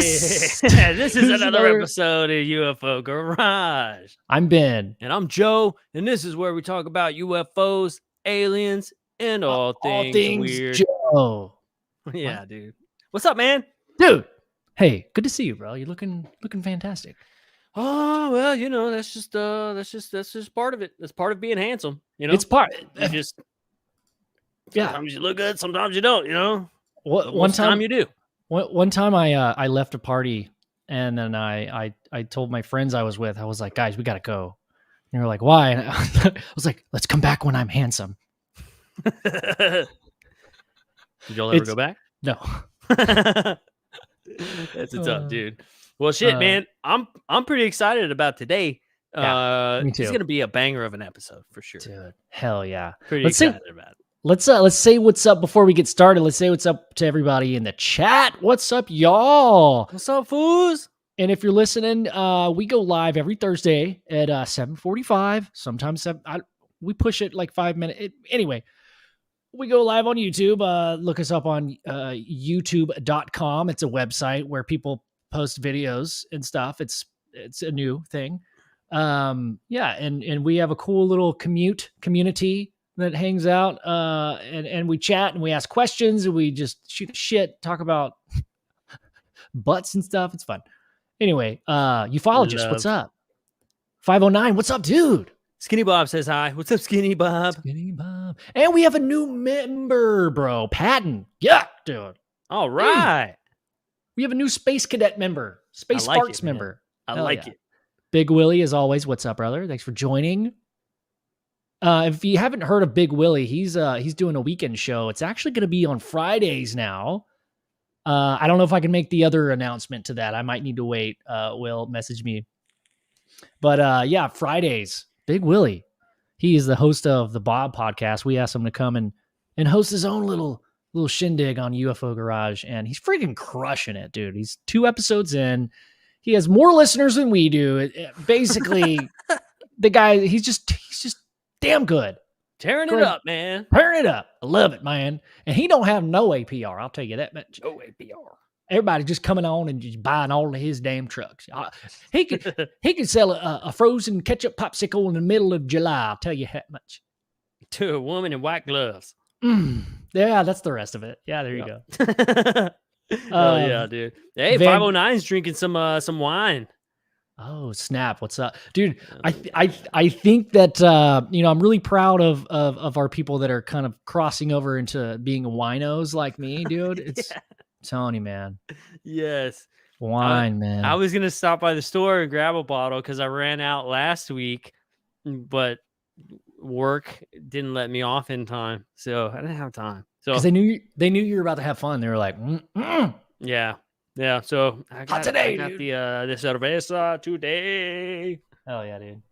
This This is another episode of UFO Garage. I'm Ben. And I'm Joe, and this is where we talk about UFOs, aliens, and all things weird. Joe. Yeah, dude. What's up, man? Dude. Hey, good to see you, bro. You're looking fantastic. Oh, well, you know, that's just part of it. That's part of being handsome, you know? It's part. Sometimes you look good, sometimes you don't, you know? One time you do. One time I left a party, and then I told my friends I was with, I was like, guys, we got to go. And they were like, why? And I was like, let's come back when I'm handsome. Did y'all ever go back? No. That's what's up, dude. Well, shit, man. I'm pretty excited about today. Me too. It's gonna be a banger of an episode for sure. Dude, hell yeah. Pretty excited about it. Let's say what's up before we get started. Let's say what's up to everybody in the chat. What's up, y'all? What's up, fools? And if you're listening, we go live every Thursday at 7:45. Sometimes we push it like 5 minutes. Anyway, we go live on YouTube. Look us up on youtube.com. It's a website where people post videos and stuff. It's a new thing. And we have a cool little community that hangs out, and we chat and we ask questions and we just shoot the shit, talk about butts and stuff. It's fun. Anyway, ufologist, what's up? 509, what's up, dude? Skinny Bob says hi. What's up, Skinny Bob? Skinny Bob. And we have a new member, bro. Patton. Yeah, dude. All right. We have a new Space Cadet member. Space Sparks member. I like it. Big Willie, as always. What's up, brother? Thanks for joining. If you haven't heard of Big Willie, he's doing a weekend show. It's actually going to be on Fridays now. I don't know if I can make the other announcement to that. I might need to wait. Will message me. But yeah, Fridays. Big Willie. He is the host of the Bob podcast. We asked him to come and host his own little shindig on UFO Garage, and he's freaking crushing it, dude. He's 2 episodes in. He has more listeners than we do. Basically, the guy, he's just damn good. Tearing it up, man. Tearing it up. I love it, man. And he don't have no APR. I'll tell you that much. No APR. Everybody just coming on and just buying all of his damn trucks. He could sell a frozen ketchup popsicle in the middle of July. I'll tell you that much. To a woman in white gloves. Yeah, that's the rest of it. Yeah, there you go. Oh yeah, dude. Hey, 509's drinking some wine. Oh snap! What's up, dude? I think that I'm really proud of our people that are kind of crossing over into being winos like me, dude. It's I'm telling you, man. Yes, wine, man. I was gonna stop by the store and grab a bottle because I ran out last week, but work didn't let me off in time, so I didn't have time. So because they knew you were about to have fun. They were like, yeah. So I got the cerveza today. Oh yeah, dude.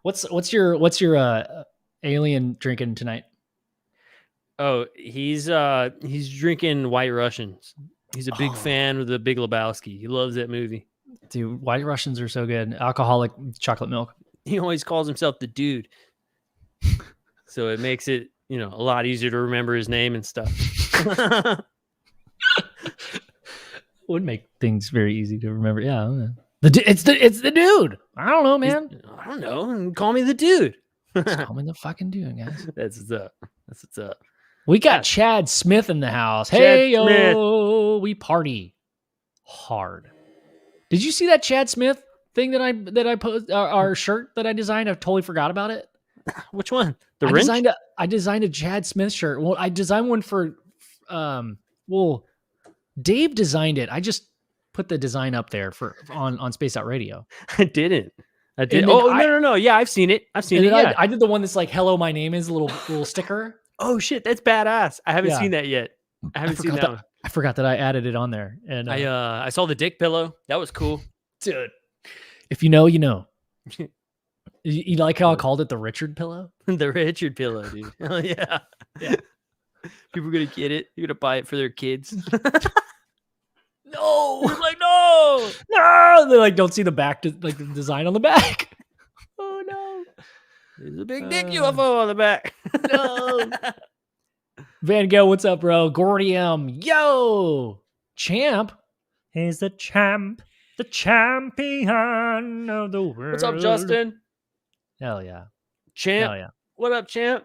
What's your alien drinking tonight? Oh, he's drinking White Russians. He's a big fan of the Big Lebowski. He loves that movie. Dude, White Russians are so good. Alcoholic chocolate milk. He always calls himself the dude. So it makes it, a lot easier to remember his name and stuff. Would make things very easy to remember. Yeah. It's the dude. I don't know, man. I don't know. Call me the dude. Just call me the fucking dude, guys. That's what's up. We got Chad Smith in the house. Hey, yo, we party hard. Did you see that Chad Smith thing that I posted? Our shirt that I designed. I totally forgot about it. Which one? The wrench? I designed a Chad Smith shirt. Well, I designed one for Dave designed it. I just put the design up there on Space Out Radio. I didn't. I did. Oh, no. Yeah, I've seen it. Yeah. I did the one that's like, "Hello, my name is," a little sticker. Oh shit, that's badass. I haven't seen that yet. I seen that one. I forgot that I added it on there. And I saw the dick pillow. That was cool, dude. If you know, you know. You like how I called it the Richard pillow? The Richard pillow, dude. Oh yeah. People are gonna get it. You're gonna buy it for their kids. No, like no. They like don't see the back, like the design on the back. Oh no, there's a big dick UFO on the back. No. Van Gogh, what's up, bro? Gordium, yo, champ. He's the champion of the world. What's up, Justin? Hell yeah. Champ. Hell yeah. What up, champ?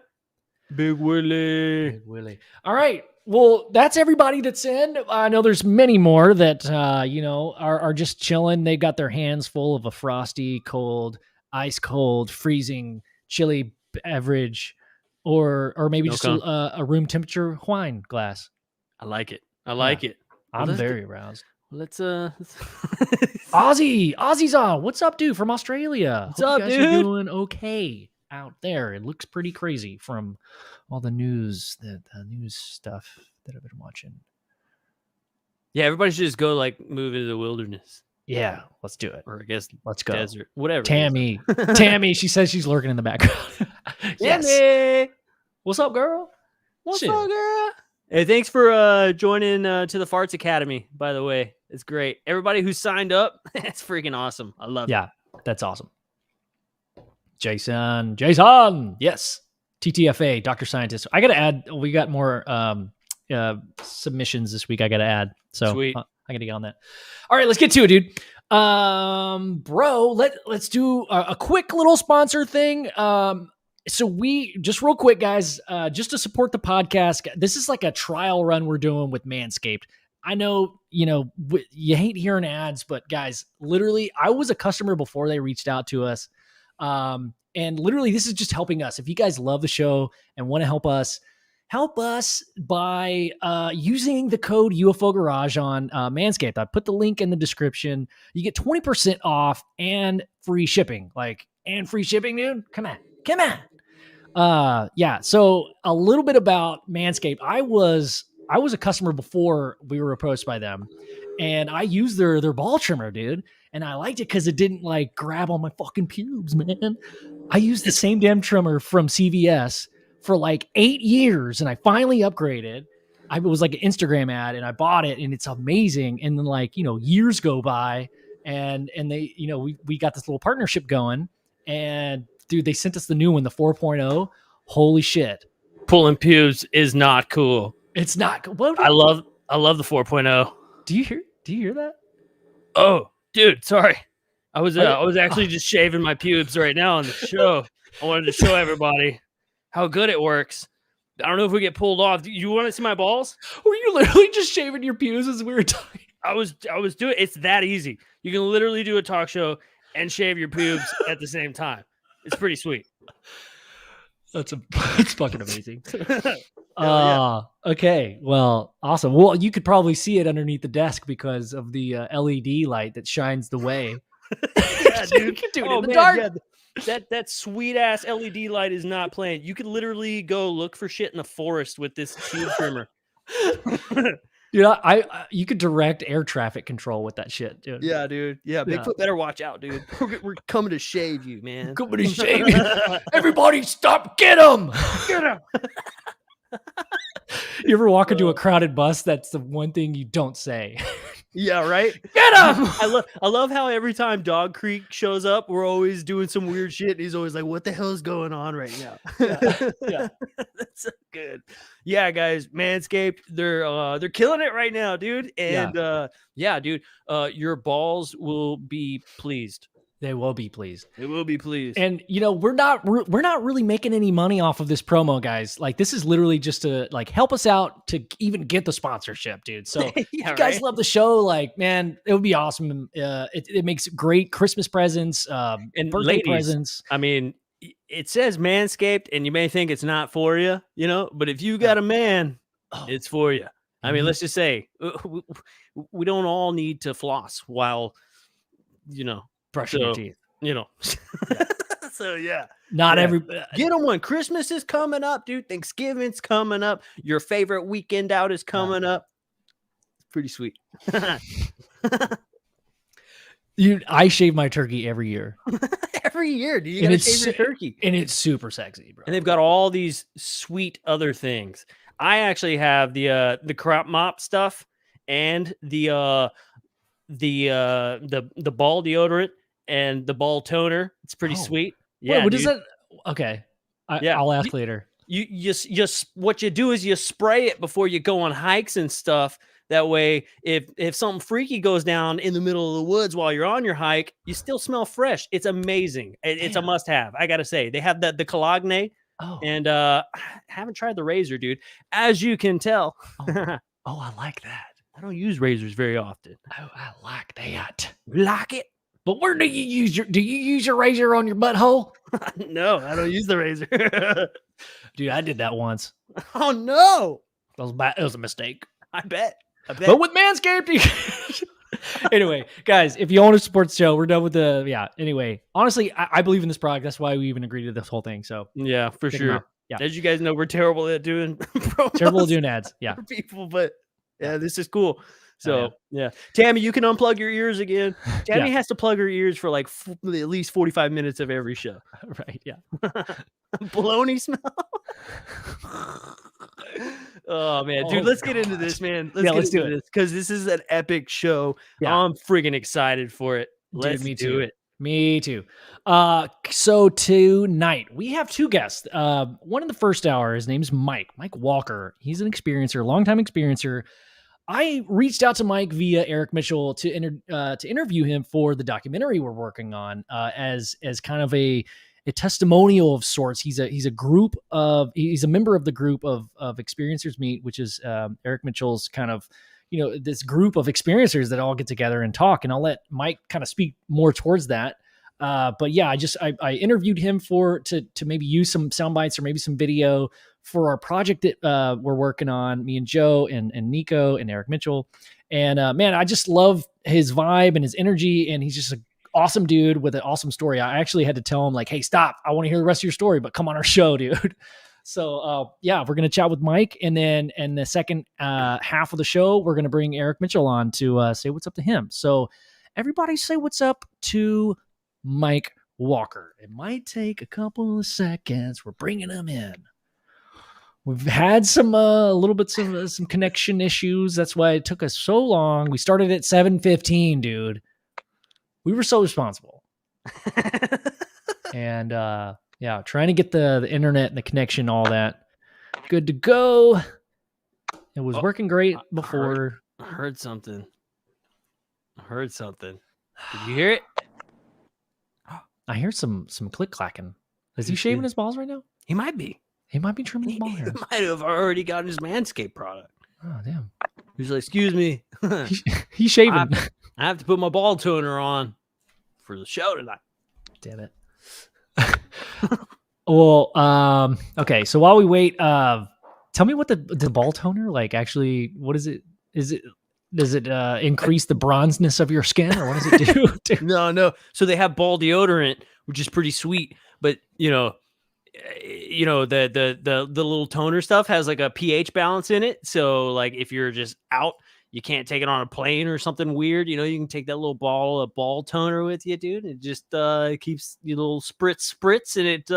Big Willie. Big Willie. All right. Well, that's everybody that's in. I know there's many more that, are just chilling. They got their hands full of a frosty, cold, ice cold, freezing, chilly beverage, or maybe just a room temperature wine glass. I like it. I like it. I'm very aroused. Let's Ozzy's on. What's up, dude? From Australia. What's up, you guys dude? are doing okay out there. It looks pretty crazy from all the news, the news stuff that I've been watching. Yeah, everybody should just go move into the wilderness. Yeah, let's do it. Or I guess let's go. Desert, whatever. Tammy, she says she's lurking in the background. Yes. Tammy! What's up, girl? What's up, girl? Hey, thanks for joining to the Farts Academy, by the way. It's great. Everybody who signed up, it's freaking awesome. I love it. Yeah, that's awesome. Jason. Yes. TTFA, Dr. Scientist. I got to add, we got more submissions this week I got to add. So sweet. I got to get on that. All right, let's get to it, dude. Bro, let's do a quick little sponsor thing. So we just real quick, guys, just to support the podcast, this is like a trial run we're doing with Manscaped. I know, you hate hearing ads, but guys, literally, I was a customer before they reached out to us. And literally, this is just helping us. If you guys love the show and want to help us by using the code UFO Garage on Manscaped. I put the link in the description. You get 20% off and free shipping. Dude. Come on. Yeah. So a little bit about Manscaped. I was a customer before we were approached by them, and I used their ball trimmer, dude. And I liked it because it didn't grab on my fucking pubes, man. I used the same damn trimmer from CVS for 8 years, and I finally upgraded. It was like an Instagram ad, and I bought it, and it's amazing. And then years go by, and they we got this little partnership going, and dude, they sent us the new one, the 4.0. Holy shit. Pulling pubes is not cool. It's not. I love the 4.0. Do you hear that? Oh, dude, sorry. I was actually just shaving my pubes right now on the show. I wanted to show everybody how good it works. I don't know if we get pulled off. Do you want to see my balls? Were you literally just shaving your pubes as we were talking? I was doing. It's that easy. You can literally do a talk show and shave your pubes at the same time. It's pretty sweet. It's fucking amazing. Okay. Well, awesome. Well, you could probably see it underneath the desk because of the LED light that shines the way. Yeah, dude. You can do it in the dark. Yeah. That sweet ass LED light is not playing. You could literally go look for shit in the forest with this pube trimmer. Dude, you could direct air traffic control with that shit, dude. Yeah, dude. Yeah, Bigfoot better watch out, dude. We're coming to shave you, man. Coming to shave you. Everybody stop. Get him. Get him. You ever walk into a crowded bus? That's the one thing you don't say. Yeah, right? Get him. I love how every time Dog Creek shows up, we're always doing some weird shit. And he's always like, what the hell is going on right now? Yeah. That's so good. Yeah, guys, Manscaped, they're killing it right now, dude. And dude, your balls will be pleased. They will be pleased. They will be pleased. And we're not really making any money off of this promo, guys. This is literally just to help us out to even get the sponsorship, dude. So if you guys love the show, man, it would be awesome. It makes great Christmas presents, and birthday presents. I mean, it says Manscaped, and you may think it's not for you, but if you got a man, it's for you. I mean, let's just say we don't all need to floss while, brushing your teeth, So yeah, not every get them when Christmas is coming up, dude. Thanksgiving's coming up. Your favorite weekend out is coming up. It's pretty sweet. I shave my turkey every year. Every year, dude. You gotta shave your turkey, and it's super sexy, bro. And they've got all these sweet other things. I actually have the crop mop stuff and the ball deodorant and the ball toner. It's pretty sweet. Yeah. Wait, what is that? Okay. I'll ask later. what you do is you spray it before you go on hikes and stuff. That way, if something freaky goes down in the middle of the woods while you're on your hike, you still smell fresh. It's amazing. It's a must-have. I gotta say, they have the Cologne, and I haven't tried the razor, dude. As you can tell. I like that. I don't use razors very often. Oh, I like that. Like it. But where do you use your razor on your butthole? No, I don't use the razor. Dude, I did that once. Oh no. That was bad. It was a mistake. I bet. But with Manscaped, anyway, guys, if you want to support the show, we're done with anyway, honestly, I believe in this product. That's why we even agreed to this whole thing. So yeah, for sure. Yeah. As you guys know, we're terrible at doing ads. Yeah. For people, but yeah, this is cool. So yeah. Tammy, you can unplug your ears again. Tammy has to plug her ears for like at least 45 minutes of every show. Right. Yeah. Baloney smell. Oh man, dude, let's get into this, man. Let's do it because this is an epic show. Yeah. I'm friggin' excited for it. Let's do it. Me too. So tonight we have two guests. One in the first hour, his name's Mike Walker. He's an experiencer, longtime experiencer. I reached out to Mike via Eric Mitchell to interview him for the documentary we're working on, as kind of a testimonial of sorts. He's a member of the group of experiencers meet, which is Eric Mitchell's kind of, this group of experiencers that all get together and talk. And I'll let Mike kind of speak more towards that. But yeah, I interviewed him to maybe use some sound bites or maybe some video for our project that we're working on, me and Joe and Nico and Eric Mitchell. And man, I just love his vibe and his energy, and he's just an awesome dude with an awesome story. I actually had to tell him, like, hey, stop, I want to hear the rest of your story, but come on our show, dude. So yeah, we're going to chat with Mike, and then in the second half of the show, we're going to bring Eric Mitchell on to say what's up to him. So everybody say what's up to Mike Walker. It might take a couple of seconds. We're bringing him in. We've had some some connection issues. That's why it took us so long. We started at 7:15, dude. We were so responsible. And trying to get the internet and the connection, all that good to go. It was working great before. I heard something. Did you hear it? I hear some click clacking. Is he shaving his balls right now? He might be. He might be trimming his ball hair. He might have already gotten his Manscaped product. Oh, damn. He's like, excuse me. He's shaving. I have to put my ball toner on for the show tonight. Damn it. Well, okay. So while we wait, tell me what the ball toner, like, actually, what is it? Does it increase the bronzeness of your skin, or what does it do? No. So they have ball deodorant, which is pretty sweet, but the little toner stuff has like a pH balance in it. So like if you're just out, you can't take it on a plane or something weird. You can take that little ball toner with you, dude. It just keeps your little spritz, and it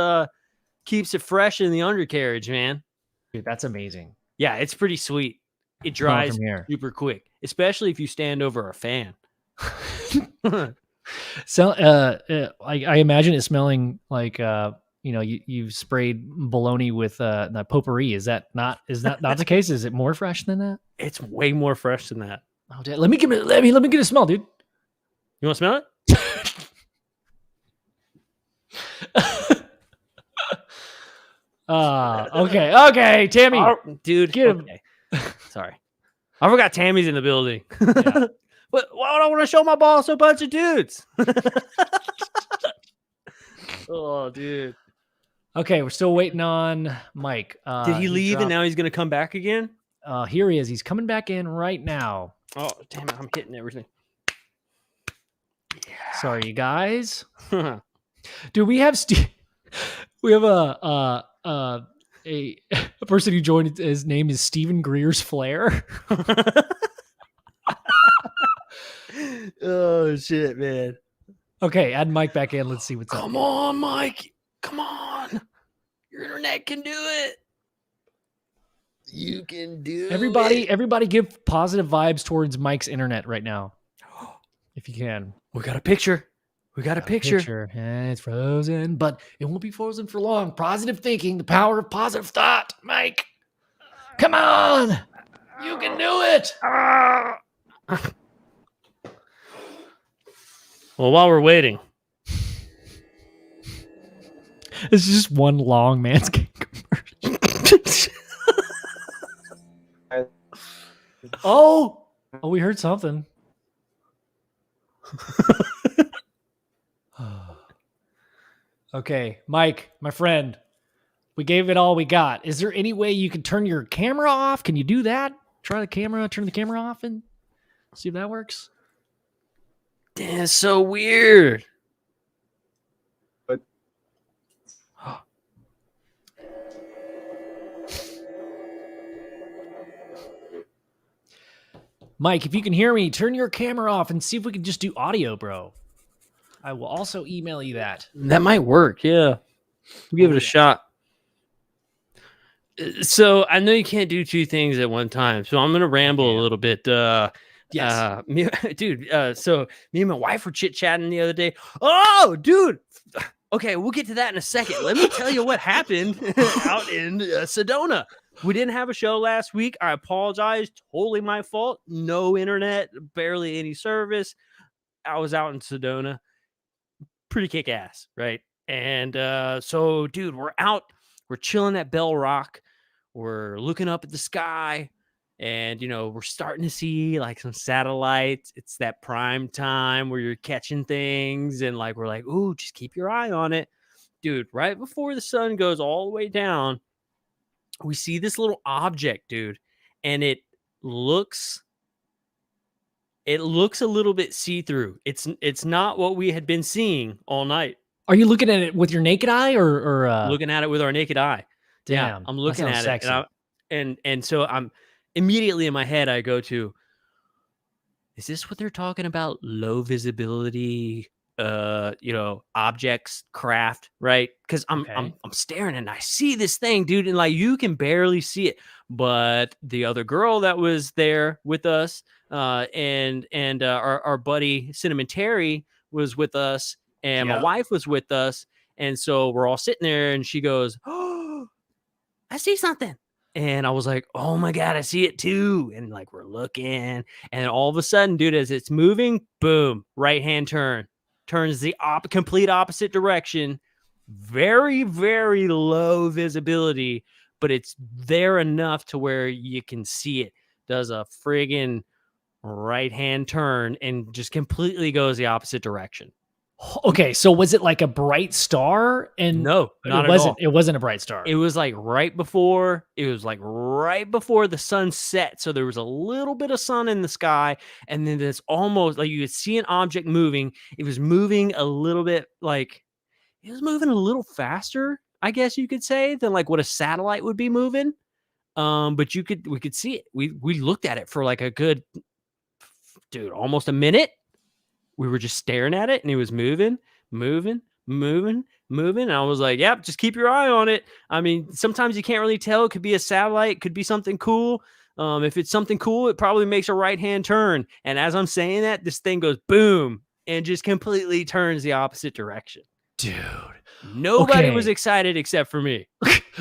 keeps it fresh in the undercarriage, man. Dude, that's amazing. Yeah, it's pretty sweet. It dries super quick, especially if you stand over a fan. So I imagine it smelling like you've sprayed bologna with the potpourri. Is that not the case? Is it more fresh than that? It's way more fresh than that. Oh, dude, let me get a smell, dude. You want to smell it? Okay, Tammy, dude, get him. Okay. Sorry, I forgot Tammy's in the building. Yeah. But why would I want to show my balls to a bunch of dudes? Oh, dude. Okay, we're still waiting on Mike. Did he leave and now he's going to come back again? Here he is. He's coming back in right now. Oh, damn it. I'm hitting everything. Yeah. Sorry, you guys. Dude, we have a person who joined. His name is Stephen Greer's Flair. Oh, shit, man. Okay, add Mike back in. Let's see what's up. Come on, Mike. Come on. Your internet can do it. You can do it. Everybody give positive vibes towards Mike's internet right now. If you can. We got a picture. We got a picture. And it's frozen, but it won't be frozen for long. Positive thinking, the power of positive thought. Mike, come on. You can do it. Well, while we're waiting. This is just one long Manscaped commercial. Oh, we heard something. Okay, Mike, my friend, we gave it all we got. Is there any way you can turn your camera off? Can you do that? Try the camera, turn the camera off, and see if that works. That's so weird. Mike, if you can hear me, turn your camera off and see if we can just do audio, bro. I will also email you that. That might work, yeah. We'll give it a shot. So I know you can't do two things at one time, so I'm going to ramble a little bit. Yes. Dude, so me and my wife were chit-chatting the other day. Oh, dude. Okay, we'll get to that in a second. Let me tell you what happened out in Sedona. We didn't have a show last week. I apologize. Totally my fault. No internet, barely any service. I was out in Sedona. Pretty kick ass, right? And so, dude, we're out. We're chilling at Bell Rock. We're looking up at the sky. And, you know, we're starting to see like some satellites. It's that prime time where you're catching things. And like, we're like, ooh, just keep your eye on it. Dude, right before the sun goes all the way down, we see this little object, dude. And it looks a little bit see-through. It's not what we had been seeing all night. Are you looking at it with your naked eye or looking at it with our naked eye? Damn, yeah, I'm looking at sexy. it. And so I'm immediately in my head, I go to, is this what they're talking about? Low visibility, objects, craft, right? Because I'm staring and I see this thing, dude, and like you can barely see it. But the other girl that was there with us, and our buddy Cinnamon Terry was with us, and my wife was with us, and so we're all sitting there, and she goes, "Oh, I see something." And I was like, oh my God, I see it too. And like, we're looking, and all of a sudden, dude, as it's moving, boom, right-hand turn, turns the complete opposite direction. Very, very low visibility, but it's there enough to where you can see it. Does a friggin' right-hand turn and just completely goes the opposite direction. Okay, so was it like a bright star? And no, not it wasn't. At all. It wasn't a bright star. It was like right before the sun set. So there was a little bit of sun in the sky, and then it's almost like you could see an object moving. It was moving a little bit, like it was moving a little faster, I guess you could say, than like what a satellite would be moving. But we could see it. We looked at it for like a good, dude, almost a minute. We were just staring at it, and it was moving. And I was like, yep, just keep your eye on it. I mean, sometimes you can't really tell. It could be a satellite, could be something cool. If it's something cool, it probably makes a right-hand turn. And as I'm saying that, this thing goes boom and just completely turns the opposite direction. Dude. Nobody was excited except for me.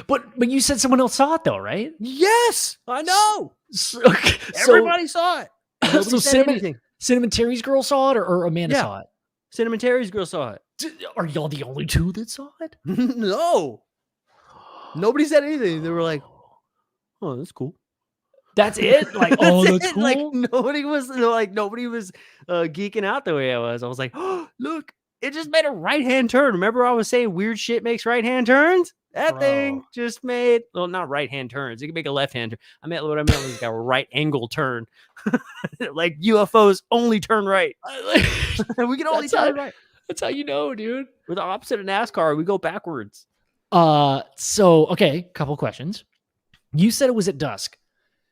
But you said someone else saw it though, right? Yes, I know. Everybody saw it. So Cinnamon Terry's girl saw it, or Amanda saw it? Cinnamon Terry's girl saw it. Are y'all the only two that saw it? No. Nobody said anything. They were like, oh, that's cool. That's it? Like, oh, that's cool? Like, nobody was geeking out the way I was. I was like, oh, look, it just made a right-hand turn. Remember I was saying weird shit makes right-hand turns? That thing just made, well, not right-hand turns. It can make a left-hand turn. What I meant was like a right angle turn. Like UFOs only turn right. We can only turn right. That's how you know, dude. We're the opposite of NASCAR. We go backwards. So, okay, couple questions. You said it was at dusk.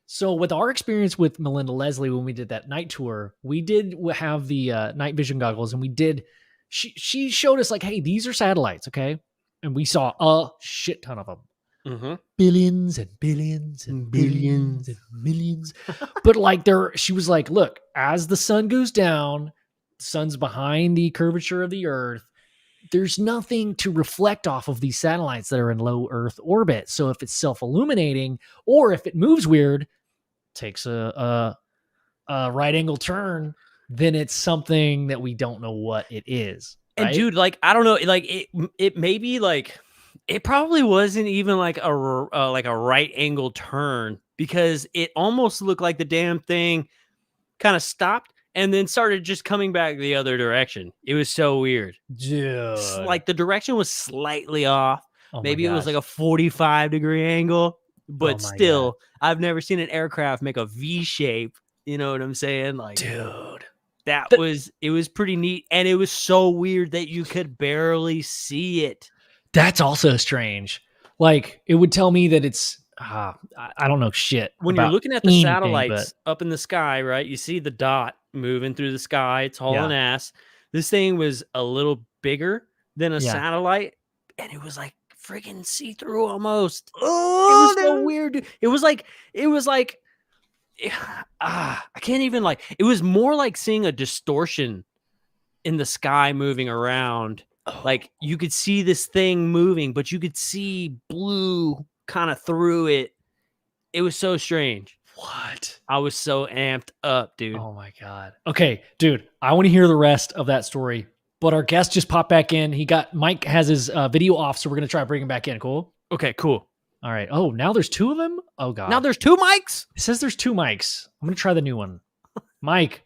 So with our experience with Melinda Leslie, when we did that night tour, we did have the night vision goggles, and she showed us like, hey, these are satellites, okay? And we saw a shit ton of them. Mm-hmm. Billions and billions and billions and millions. But like she was like, look, as the sun goes down, sun's behind the curvature of the Earth. There's nothing to reflect off of these satellites that are in low Earth orbit. So if it's self-illuminating, or if it moves weird, takes a right angle turn, then it's something that we don't know what it is. Right? And dude, like, I don't know, like it may be like, it probably wasn't even like a right angle turn, because it almost looked like the damn thing kind of stopped and then started just coming back the other direction. It was so weird. Dude. Like the direction was slightly off. Oh Maybe it was like a 45-degree angle, but still, I've never seen an aircraft make a V shape. You know what I'm saying? Like, dude, it was pretty neat. And it was so weird that you could barely see it. That's also strange. Like, it would tell me that it's, I don't know shit. When you're looking at the satellites up in the sky, right? You see the dot moving through the sky. It's hauling ass. This thing was a little bigger than a satellite, and it was like freaking see-through almost. Oh, it was so weird. It was like I can't even, like, it was more like seeing a distortion in the sky moving around. Like, you could see this thing moving, but you could see blue kind of through it. It was so strange. What? I was so amped up, dude. Oh my God. Okay, dude, I want to hear the rest of that story, but our guest just popped back in. Mike has his video off, so we're going to try to bring him back in. Cool? Okay, cool. All right. Oh, now there's two of them? Oh God. Now there's two mics? It says there's two mics. I'm going to try the new one. Mike.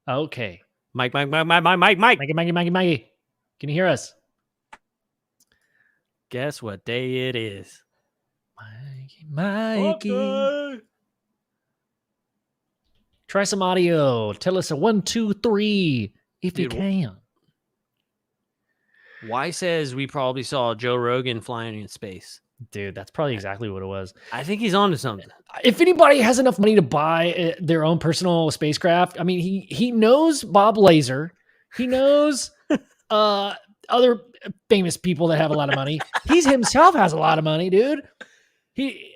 Okay. Mike. Mikey. Can you hear us? Guess what day it is? Mikey. Okay. Try some audio. Tell us a 1, 2, 3 if you can. Y says we probably saw Joe Rogan flying in space. Dude, that's probably exactly what it was. I think he's onto something. If anybody has enough money to buy their own personal spacecraft, I mean, he knows Bob Lazar. He knows other famous people that have a lot of money. He himself has a lot of money, dude. He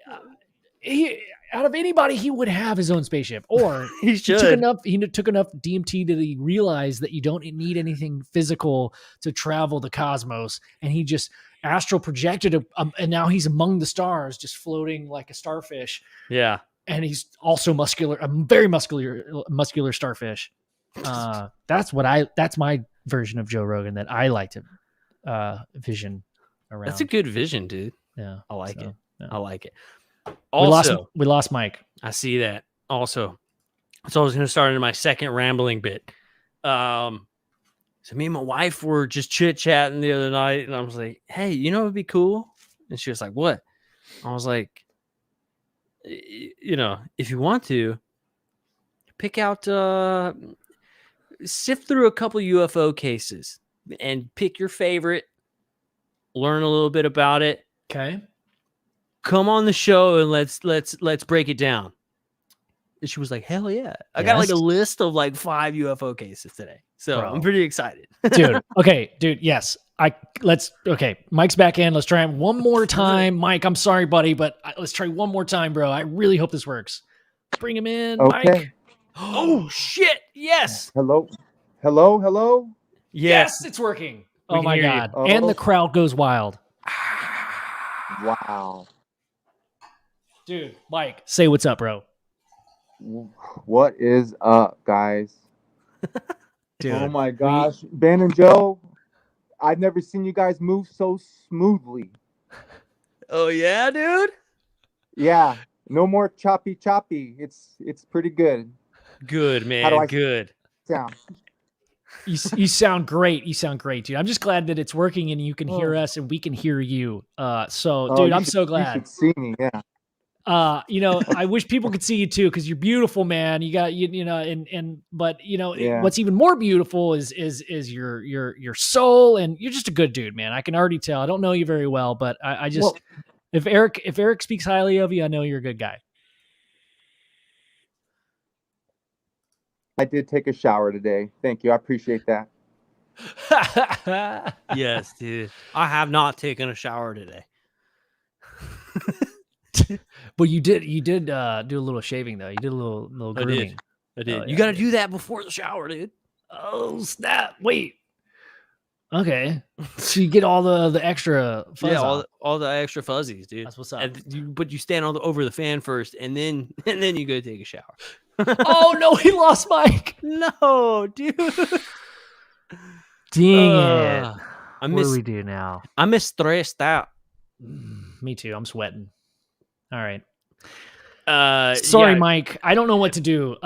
out of anybody, he would have his own spaceship, or he took enough DMT to realize that you don't need anything physical to travel the cosmos, and he just astral projected and now he's among the stars, just floating like a starfish. Yeah, and he's also muscular, a very muscular starfish. That's my version of Joe Rogan that I like to vision around. That's a good vision, dude. Yeah, I like it. Yeah. I like it. Also, we lost Mike. I see that. Also, so I was going to start into my second rambling bit. So me and my wife were just chit chatting the other night, and I was like, "Hey, you know, it'd be cool." And she was like, "What?" I was like, "You know, if you want to, pick out, sift through a couple UFO cases, and pick your favorite. Learn a little bit about it. Okay." Come on the show and let's break it down. And she was like, hell yeah. I got like a list of like 5 UFO cases today. So I'm pretty excited. Dude. Okay, dude. Yes. Okay. Mike's back in. Let's try him one more time. Mike, I'm sorry, buddy, but let's try one more time, bro. I really hope this works. Bring him in, okay. Mike. Oh shit. Yes. Hello. Yes, it's working. Oh my God. And the crowd goes wild. Wow. Dude, Mike, say what's up, bro. What is up, guys? Dude, oh my gosh. Ben and Joe, I've never seen you guys move so smoothly. Oh yeah, dude? Yeah. No more choppy. It's pretty good. Good, man. How do I good. Sound? You sound great. You sound great, dude. I'm just glad that it's working and you can hear us and we can hear you. Dude, I'm so glad. You should see me, yeah. You know, I wish people could see you too, because you're beautiful, man. You got you know, but you know, what's even more beautiful is your soul, and you're just a good dude, man. I can already tell. I don't know you very well, but I just if Eric speaks highly of you, I know you're a good guy. I did take a shower today. Thank you. I appreciate that. Yes, dude. I have not taken a shower today. But you did do a little shaving though. You did a little grooming. I did. Oh, You yeah, got to do that before the shower, dude. Oh snap! Wait. Okay. So you get all the extra fuzz Yeah, off. all the extra fuzzies, dude. That's what's up. And but you stand over the fan first, and then you go take a shower. Oh no, he lost Mike. No, dude. Dang it. I What do we do now? I'm stressed out. Me too. I'm sweating. All right. Sorry, Mike. I don't know what to do.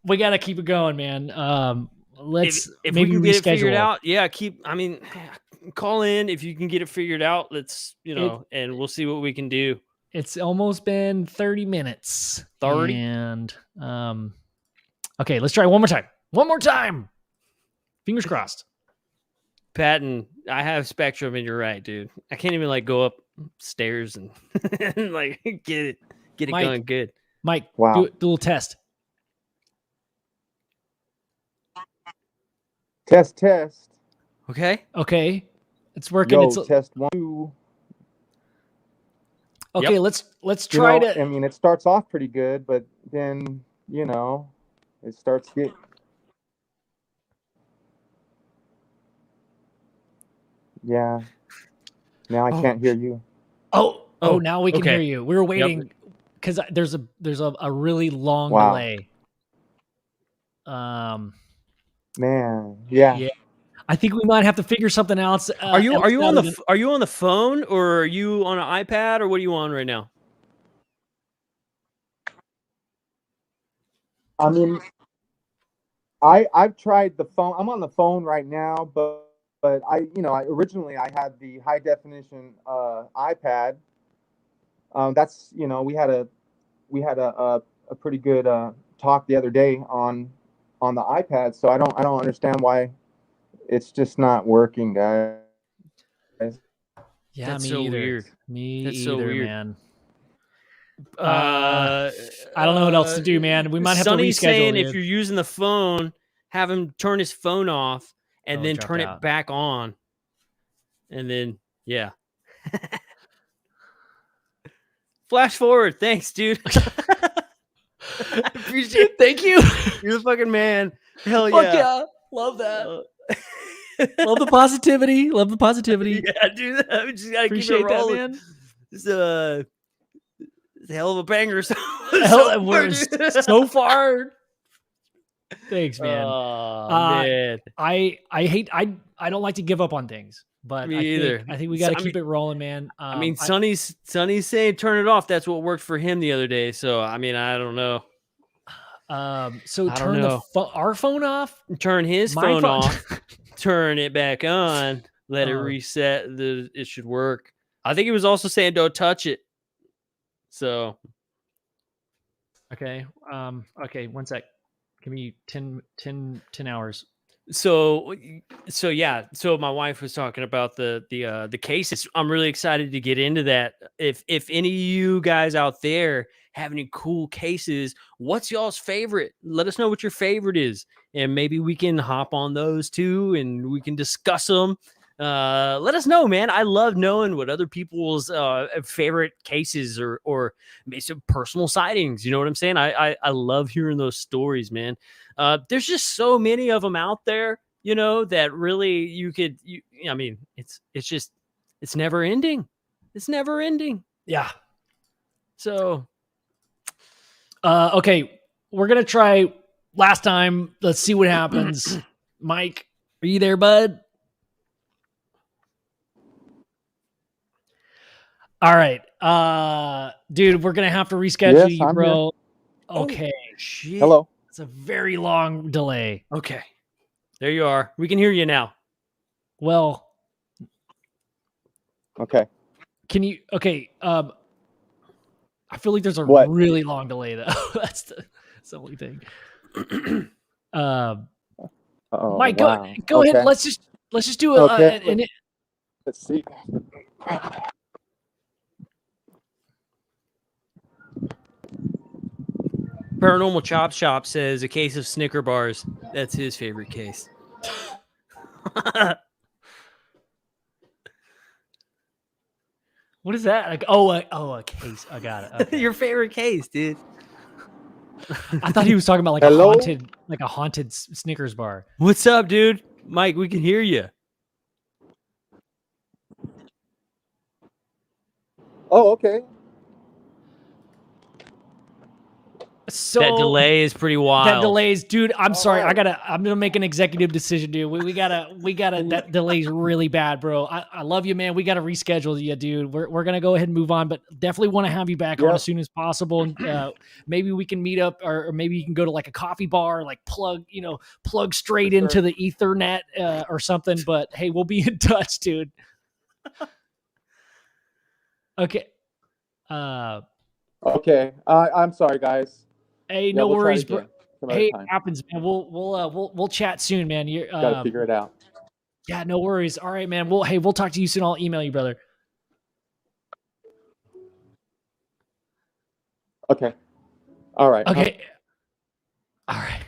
We gotta keep it going, man. Let's if maybe we can get it figured reschedule. out. Yeah, call in if you can get it figured out. Let's and we'll see what we can do. It's almost been 30 minutes. 30? And okay, let's try one more time. One more time. Fingers crossed. Patton, I have Spectrum, and you're right, dude. I can't even go upstairs and get it Mike, going good. Mike, Wow. do a little test. Test. Okay. Okay, it's working. Yo, It's test 1, 2. okay. Yep. Let's try to. I mean, it starts off pretty good, but then it starts getting. Yeah. Now I can't hear you. Oh, now we can okay. hear you. We were waiting because there's a really long Wow. delay. Man, yeah. I think we might have to figure something else. Are you on the phone, or are you on an iPad, or what are you on right now? I mean, I've tried the phone. I'm on the phone right now, but I originally I had the high definition iPad. That's we had a pretty good talk the other day on the iPad, so I don't understand why it's just not working, guys. Yeah, That's me so either. weird. Me That's either, so weird. man. I don't know what else to do, man. We might have Sonny's to reschedule. saying if you're using the phone, have him turn his phone off and then turn it back on, and then flash forward. Thanks, dude. I appreciate it. Thank you. You're the fucking man. Hell Fuck yeah. yeah. Love that. Love the positivity. Love the positivity. Yeah, dude. I just gotta Appreciate keep it rolling. that, man. It's a hell of a banger. So far. Thanks, man. Oh, man. I don't like to give up on things, but I think we got to keep it rolling, man. Sonny's saying turn it off. That's what worked for him the other day. So I don't know. So turn our phone off. Turn his phone off. Turn it back on. Let it reset. It should work. I think he was also saying don't touch it. So okay. Okay. 1 sec. Give me 10 hours. So yeah. So my wife was talking about the cases. I'm really excited to get into that. If any of you guys out there have any cool cases, what's y'all's favorite? Let us know what your favorite is, and maybe we can hop on those too, and we can discuss them. Let us know, man. I love knowing what other people's favorite cases or maybe some personal sightings. You know what I'm saying? I love hearing those stories, man. There's just so many of them out there, that really it's never ending. It's never ending. Yeah. So, okay, we're gonna try last time. Let's see what happens. Mike, are you there, bud? All right, dude, we're gonna have to reschedule you, bro. Okay. Oh, shit. Hello. It's a very long delay. Okay. There you are. We can hear you now. Well. Okay. Can you? Okay. I feel like there's a really long delay though. That's the only thing. Mike, go ahead. Let's just do a. Let's see. Paranormal Chop Shop says a case of Snicker bars. That's his favorite case. What is that? Like, a case. I got it. Okay. Your favorite case, dude. I thought he was talking about like Hello? a haunted Snickers bar. What's up, dude? Mike, we can hear you. Oh, okay. So That delay is pretty wild. that delays, dude. I'm sorry. right. I'm gonna make an executive decision, dude. We gotta. That delay's really bad, bro. I love you, man. We gotta reschedule you, dude. We're gonna go ahead and move on, but definitely want to have you back on Yep. as soon as possible. And maybe we can meet up, or maybe you can go to like a coffee bar, like plug straight For into sure. the Ethernet or something. But hey, we'll be in touch, dude. Okay. Okay. I'm sorry, guys. Hey, Yeah, no we'll try worries, it bro. again some other Hey, it time. happens, man. We'll chat soon, man. You're Gotta figure it out. yeah, no worries. All right, man. We'll talk to you soon. I'll email you, brother. Okay. All right. Okay. All right.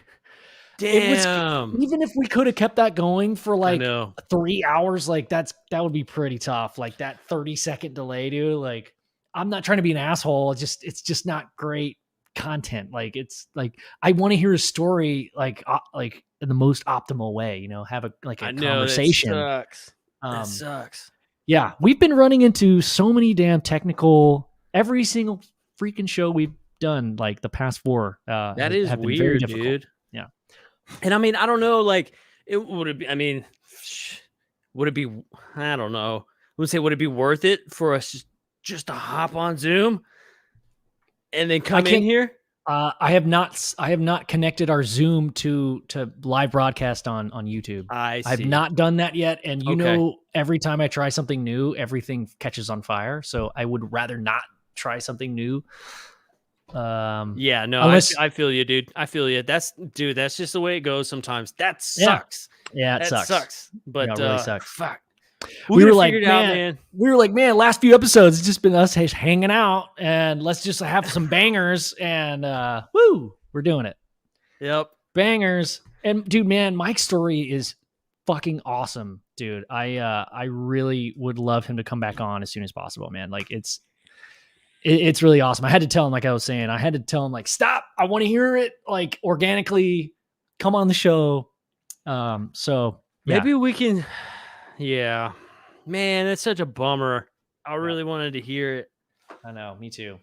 It was Damn. even if we could have kept that going for I like know. 3 hours, like that would be pretty tough. Like that 30-second delay, dude. Like I'm not trying to be an asshole. It's just not great content. Like it's like I want to hear a story like in the most optimal way, you know, have a I know, conversation. That sucks. That Um, sucks. Yeah, we've been running into so many damn technical. Every single freaking show we've done, like the past 4, That is have been very weird, difficult. dude. Yeah. And I mean, I don't know, like it would it be, I mean, would it be, I don't know. I would say, would it be worth it for us just to hop on Zoom and then come in can't- here? I have not connected our Zoom to live broadcast on YouTube. I see. I've not done that yet, and you Okay. know, every time I try something new, everything catches on fire. So I would rather not try something new. Yeah, no, unless- I feel you, dude. I feel you. That's just the way it goes sometimes. That sucks. Yeah, it That sucks. But Yeah, it really sucks. Fuck. We We're were gonna like, figure it out, man, man. we were like, man, last few episodes, it's just been us hanging out, and let's just have some bangers, and woo, we're doing it. Yep. Bangers. And dude, man, Mike's story is fucking awesome, dude. I really would love him to come back on as soon as possible, man. Like it's really awesome. I had to tell him, like I was saying, like, stop. I want to hear it like organically. Come on the show. So yeah. Maybe we can. Yeah, man, that's such a bummer. I really wanted to hear it. I know, me too.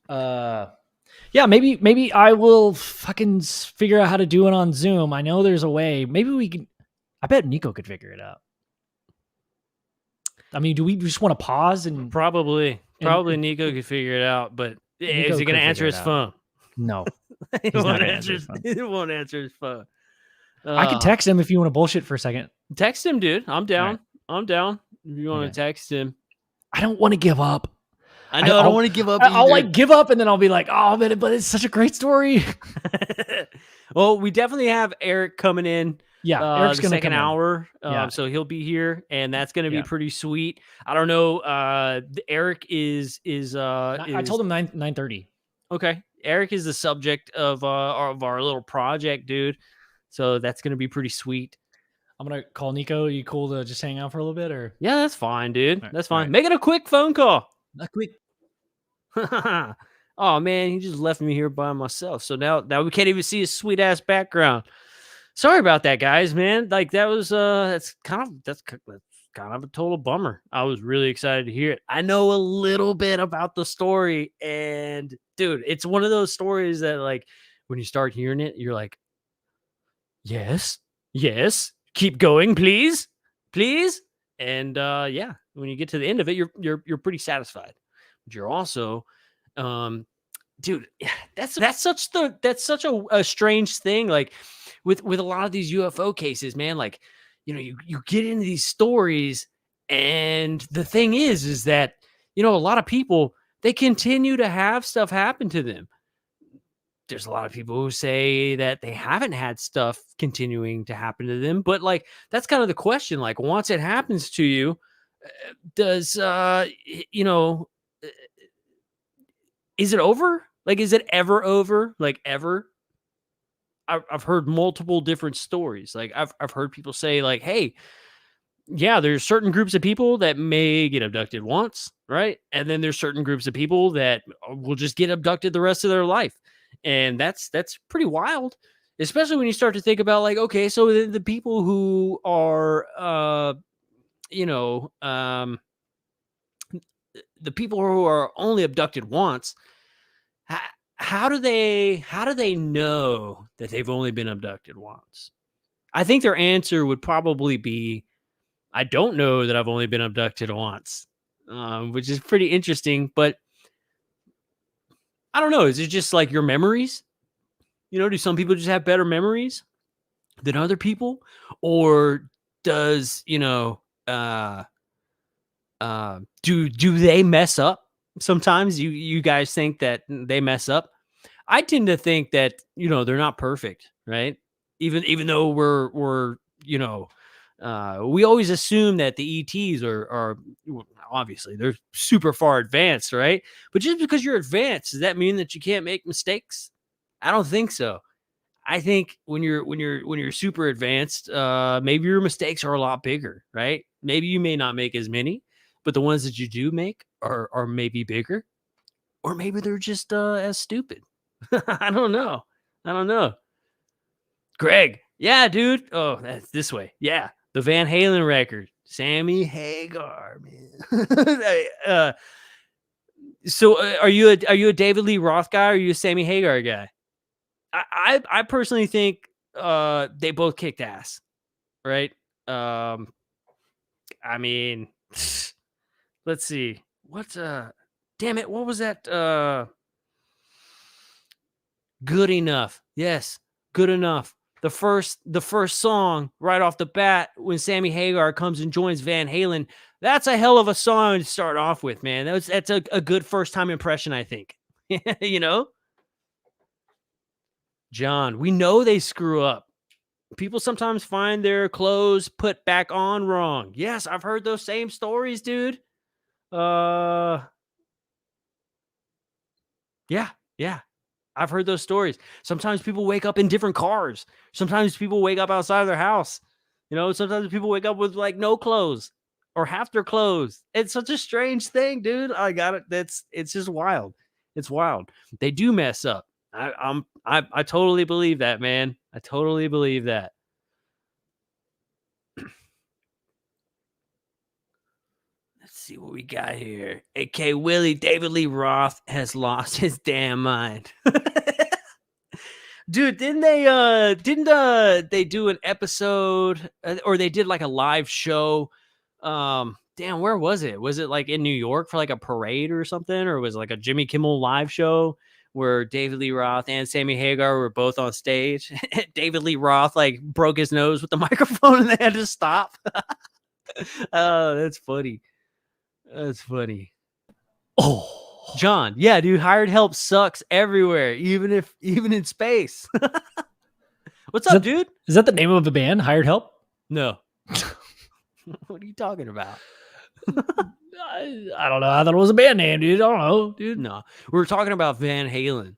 Yeah, maybe I will fucking figure out how to do it on Zoom. I know there's a way. Maybe we can. I bet Nico could figure it out. I mean, do we just want to pause and Probably Nico could figure it out, but Nico is he going to could answer figure his it out. phone? No, He he's not won't gonna answer answer his phone. He won't answer his phone. I could text him if you want to bullshit for a second. Text him, dude. I'm down. right. I'm down. If you want Okay. to text him. I don't want to give up. I know I don't want to give up. I'll either. like give up, and then I'll be like, oh man, but it's such a great story. Well, we definitely have Eric coming in. Yeah, Eric's The gonna second come in. hour. Yeah. So he'll be here, and that's going to be Yeah. pretty sweet. I don't know. Eric is I told him 9:30. Okay. Eric is the subject of our little project, dude. So that's going to be pretty sweet. I'm gonna call Nico. Are you cool to just hang out for a little bit, or Yeah, that's fine, dude. All right, That's all fine. right. Make it a quick phone call. a quick? Oh man, he just left me here by myself. So now we can't even see his sweet ass background. Sorry about that, guys, man. Like that was that's kind of a total bummer. I was really excited to hear it. I know a little bit about the story, and dude, it's one of those stories that like when you start hearing it, you're like, yes, keep going, please. And yeah, when you get to the end of it, you're pretty satisfied. But you're also dude, that's such a strange thing. Like with a lot of these UFO cases, man, like, you know, you get into these stories, and the thing is that, you know, a lot of people, they continue to have stuff happen to them. There's a lot of people who say that they haven't had stuff continuing to happen to them, but like, that's kind of the question. Like, once it happens to you, does, you know, is it over? Like, is it ever over? Like, ever? I've heard multiple different stories. Like, I've heard people say, like, hey, there's certain groups of people that may get abducted once, right? And then there's certain groups of people that will just get abducted the rest of their life. And that's pretty wild, especially when you start to think about like, okay, so the people who are, the people who are only abducted once, how do they know that they've only been abducted once? I think their answer would probably be, I don't know that I've only been abducted once, which is pretty interesting. But I don't know. Is it just like your memories? Do some people just have better memories than other people? Or does, do they mess up? Sometimes you guys think that they mess up. I tend to think that, they're not perfect, right? Even though we're we always assume that the ETs are obviously they're super far advanced, right? But just because you're advanced, does that mean that you can't make mistakes? I don't think so. I think when you're super advanced, maybe your mistakes are a lot bigger, right? Maybe you may not make as many, but the ones that you do make are maybe bigger, or maybe they're just as stupid. I don't know. Greg, yeah, dude. Oh, that's this way. Yeah, the Van Halen record, Sammy Hagar, man. So are you a David Lee Roth guy, or are you a Sammy Hagar guy? I personally think they both kicked ass, right? I mean, let's see. What damn it, what was that? Good Enough. Yes, Good Enough. The first song right off the bat when Sammy Hagar comes and joins Van Halen, that's a hell of a song to start off with, man. That's a good first time impression, I think. John, we know they screw up. People sometimes find their clothes put back on wrong. Yes, I've heard those same stories, dude. Yeah. I've heard those stories. Sometimes people wake up in different cars. Sometimes people wake up outside of their house. Sometimes people wake up with like no clothes or half their clothes. It's such a strange thing, dude. I got it. It's just wild. It's wild. They do mess up. I totally believe that, man. I totally believe that. Let's see what we got here. AK Willie, David Lee Roth has lost his damn mind. Dude, didn't they do an episode, or they did like a live show? Damn, where was it? Was it like in New York for like a parade or something? Or was it like a Jimmy Kimmel live show where David Lee Roth and Sammy Hagar were both on stage? David Lee Roth like broke his nose with the microphone and they had to stop. Oh, that's funny. That's funny. Oh, John. Yeah, dude. Hired help sucks everywhere, even in space. What's up, dude? Is that the name of a band? Hired Help? No. What are you talking about? I don't know. I thought it was a band name, dude. I don't know, dude. No, we were talking about Van Halen.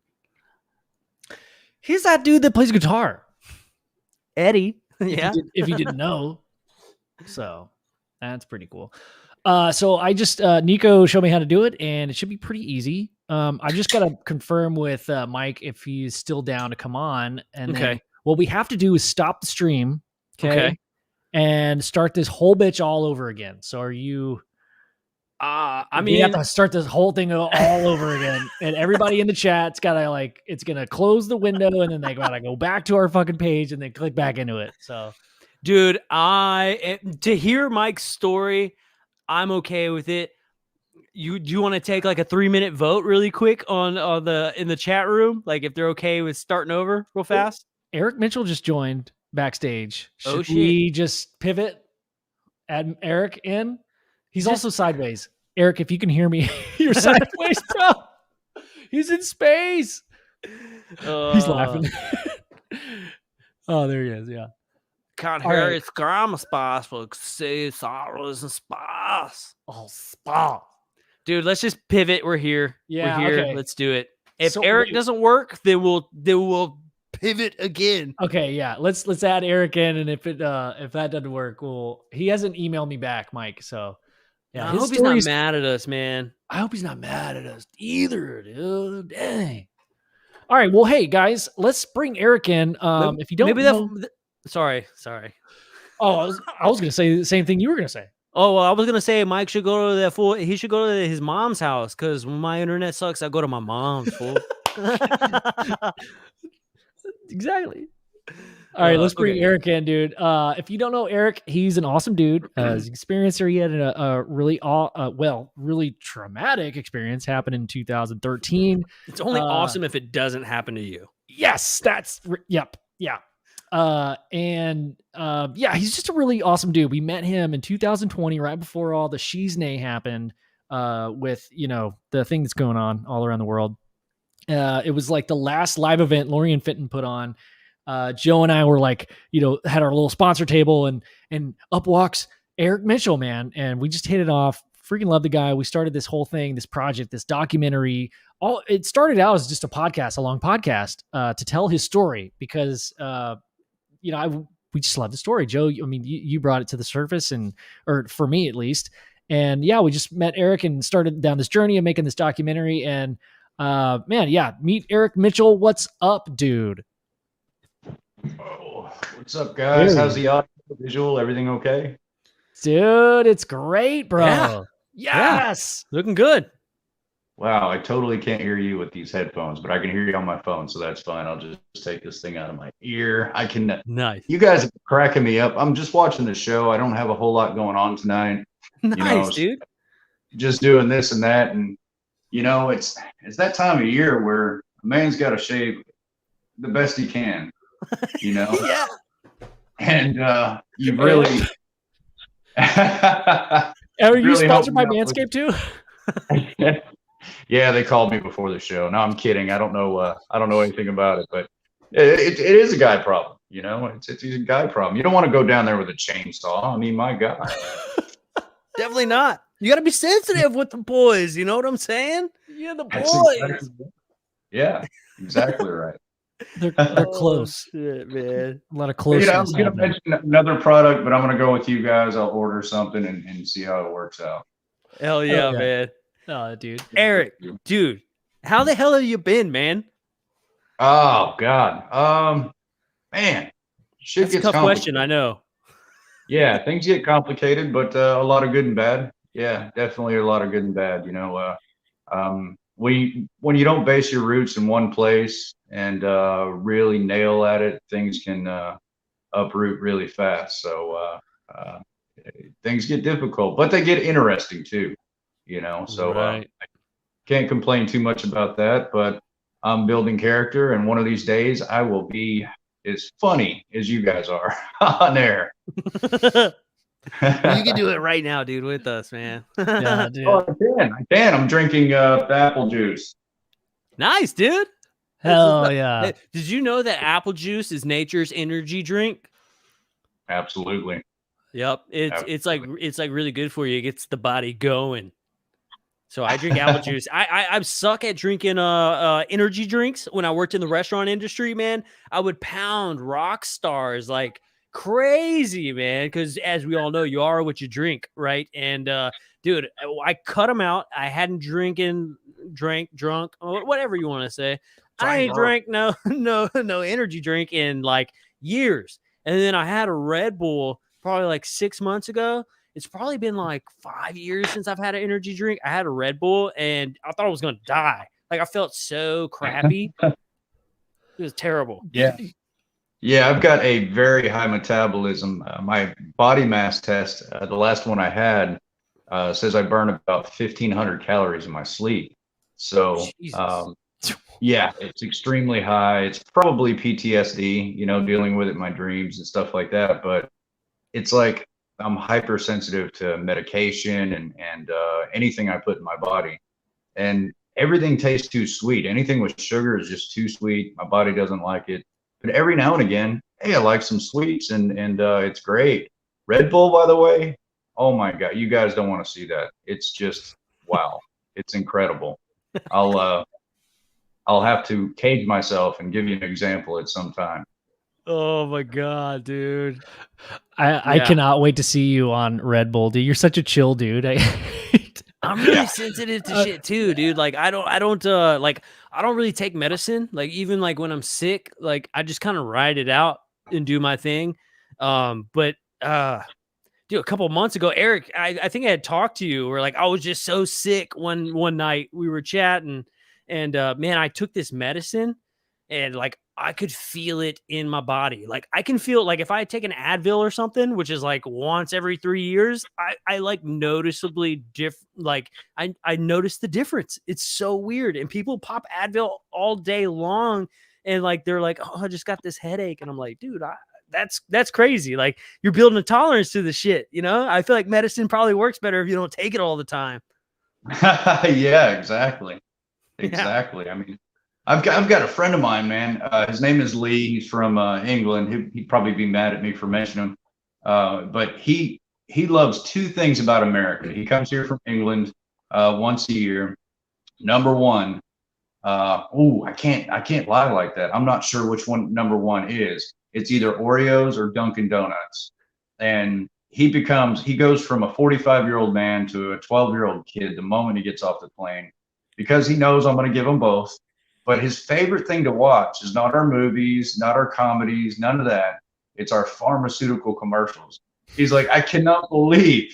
He's that dude that plays guitar. Eddie. Yeah. If you didn't know. So that's pretty cool. So I just Nico showed me how to do it, and it should be pretty easy. I just gotta confirm with Mike if he's still down to come on. And then what we have to do is stop the stream, okay, and start this whole bitch all over again. So are you? We have to start this whole thing all over again, and everybody in the chat's gotta it's gonna close the window, and then they gotta go back to our fucking page and then click back into it. So, dude, to hear Mike's story, I'm okay with it. Do you want to take like a 3-minute vote really quick in the chat room? Like if they're okay with starting over real fast? Eric Mitchell just joined backstage. Should shit. we just pivot? Add Eric in? He's also sideways. Eric, if you can hear me, you're sideways, bro. He's in space. He's laughing. Oh, there he is. Yeah. Can't hear his grammar spice, folks. See, sorrows and spice. Oh, spa. Dude, let's just pivot. We're here. Yeah, we're here. Okay. Let's do it. If Eric doesn't work, then we'll pivot again. Okay, yeah. Let's add Eric in, and if that doesn't work, well, he hasn't emailed me back, Mike. So yeah, I his hope he's not stories. mad at us, man. I hope he's not mad at us either, dude. Dang. All right. Well, hey guys, let's bring Eric in. If you don't Maybe know, sorry. oh, I was gonna say the same thing you were gonna say. Oh, well, I was gonna say Mike should go to he should go to his mom's house because when my internet sucks, I go to my mom's. Fool. Exactly. All right, let's bring Eric in, dude. If you don't know Eric, he's an awesome dude. His experience here, he had a really really traumatic experience happen in 2013. It's only awesome if it doesn't happen to you. Yes, yep, yeah. Yeah, he's just a really awesome dude. We met him in 2020, right before all the Shizne happened, with the thing that's going on all around the world. It was like the last live event Lori and Fenton put on. Joe and I were like, had our little sponsor table, and up walks Eric Mitchell, man. And we just hit it off. Freaking love the guy. We started this whole thing, this project, this documentary. It started out as just a long podcast, to tell his story because, we just love the story. Joe, I mean, you brought it to the surface or for me at least. And yeah, we just met Eric and started down this journey of making this documentary. And, man, yeah, meet Eric Mitchell. What's up, dude? Oh, what's up, guys? How's the audio, visual? Everything okay? Dude, it's great, bro. Yeah. Yes. Yeah. Looking good. Wow, I totally can't hear you with these headphones, but I can hear you on my phone, so that's fine. I'll just take this thing out of my ear. I can. Nice. You guys are cracking me up. I'm just watching the show. I don't have a whole lot going on tonight. Nice, dude. Just doing this and that, and it's that time of year where a man's got to shave the best he can. Yeah. And you really. Are you really sponsored by helped me out Manscaped too? Yeah, they called me before the show. No, I'm kidding. I don't know anything about it, but it is a guy problem. It's a guy problem. You don't want to go down there with a chainsaw. I mean, my God. Definitely not. You got to be sensitive with the boys. You know what I'm saying? Yeah, the boys. Exactly right. They're close. Shit, man. A lot of close. I'm going to mention another product, but I'm going to go with you guys. I'll order something and see how it works out. Hell yeah, man. Oh, dude. Eric, dude, how the hell have you been, man? Oh, God. Man, shit That's a gets tough complicated. question, I know. Yeah, things get complicated, but a lot of good and bad. Yeah, definitely a lot of good and bad. When you don't base your roots in one place and really nail at it, things can uproot really fast. So things get difficult, but they get interesting too. So Right. I can't complain too much about that. But I'm building character, and one of these days I will be as funny as you guys are on air. You can do it right now, dude, with us, man. Yeah, dude. Oh, I can. I'm drinking apple juice. Nice, dude. Hell yeah. Hey, did you know that apple juice is nature's energy drink? Absolutely. Yep. It's like really good for you. It gets the body going. So I drink apple juice. I suck at drinking energy drinks. When I worked in the restaurant industry, man, I would pound rock stars like crazy, man, because as we all know, you are what you drink, right? And dude, I cut them out. I hadn't drunk, whatever you want to say. I ain't drank no energy drink in like years. And then I had a Red Bull probably like 6 months ago. It's probably been like 5 years since I've had an energy drink. I had a Red Bull and I thought I was going to die. Like I felt so crappy. It was terrible. Yeah. Yeah, I've got a very high metabolism. My body mass test, the last one I had, says I burn about 1,500 calories in my sleep. So, yeah, it's extremely high. It's probably PTSD, dealing with it in my dreams and stuff like that. But it's like I'm hypersensitive to medication and anything I put in my body. And everything tastes too sweet. Anything with sugar is just too sweet. My body doesn't like it. But every now and again, hey, I like some sweets and it's great. Red Bull, by the way, oh my God, you guys don't want to see that. It's just, wow. It's incredible. I'll have to cage myself and give you an example at some time. Oh my god, dude! I cannot wait to see you on Red Bull, dude. You're such a chill dude. I'm really sensitive to shit too, dude. Like I don't really take medicine. Like even like when I'm sick, like I just kind of ride it out and do my thing. But dude, a couple of months ago, Eric, I think I had talked to you where like I was just so sick one night we were chatting, and man, I took this medicine and like I could feel it in my body. Like I can feel like if I take an Advil or something, which is like once every 3 years, I like noticeably like I notice the difference. It's so weird. And people pop Advil all day long and like they're like, oh, I just got this headache. And I'm like, dude, that's crazy. Like you're building a tolerance to the shit, you know? I feel like medicine probably works better if you don't take it all the time. Yeah, exactly. Exactly. I mean, I've got a friend of mine, man. His name is Lee. He's from England. He'd probably be mad at me for mentioning him. But he loves two things about America. He comes here from England once a year. Number one, I can't lie like that. I'm not sure which one number one is. It's either Oreos or Dunkin' Donuts. And he goes from a 45-year-old man to a 12-year-old kid the moment he gets off the plane, because he knows I'm going to give him both. But his favorite thing to watch is not our movies, not our comedies, none of that. It's our pharmaceutical commercials. He's like, I cannot believe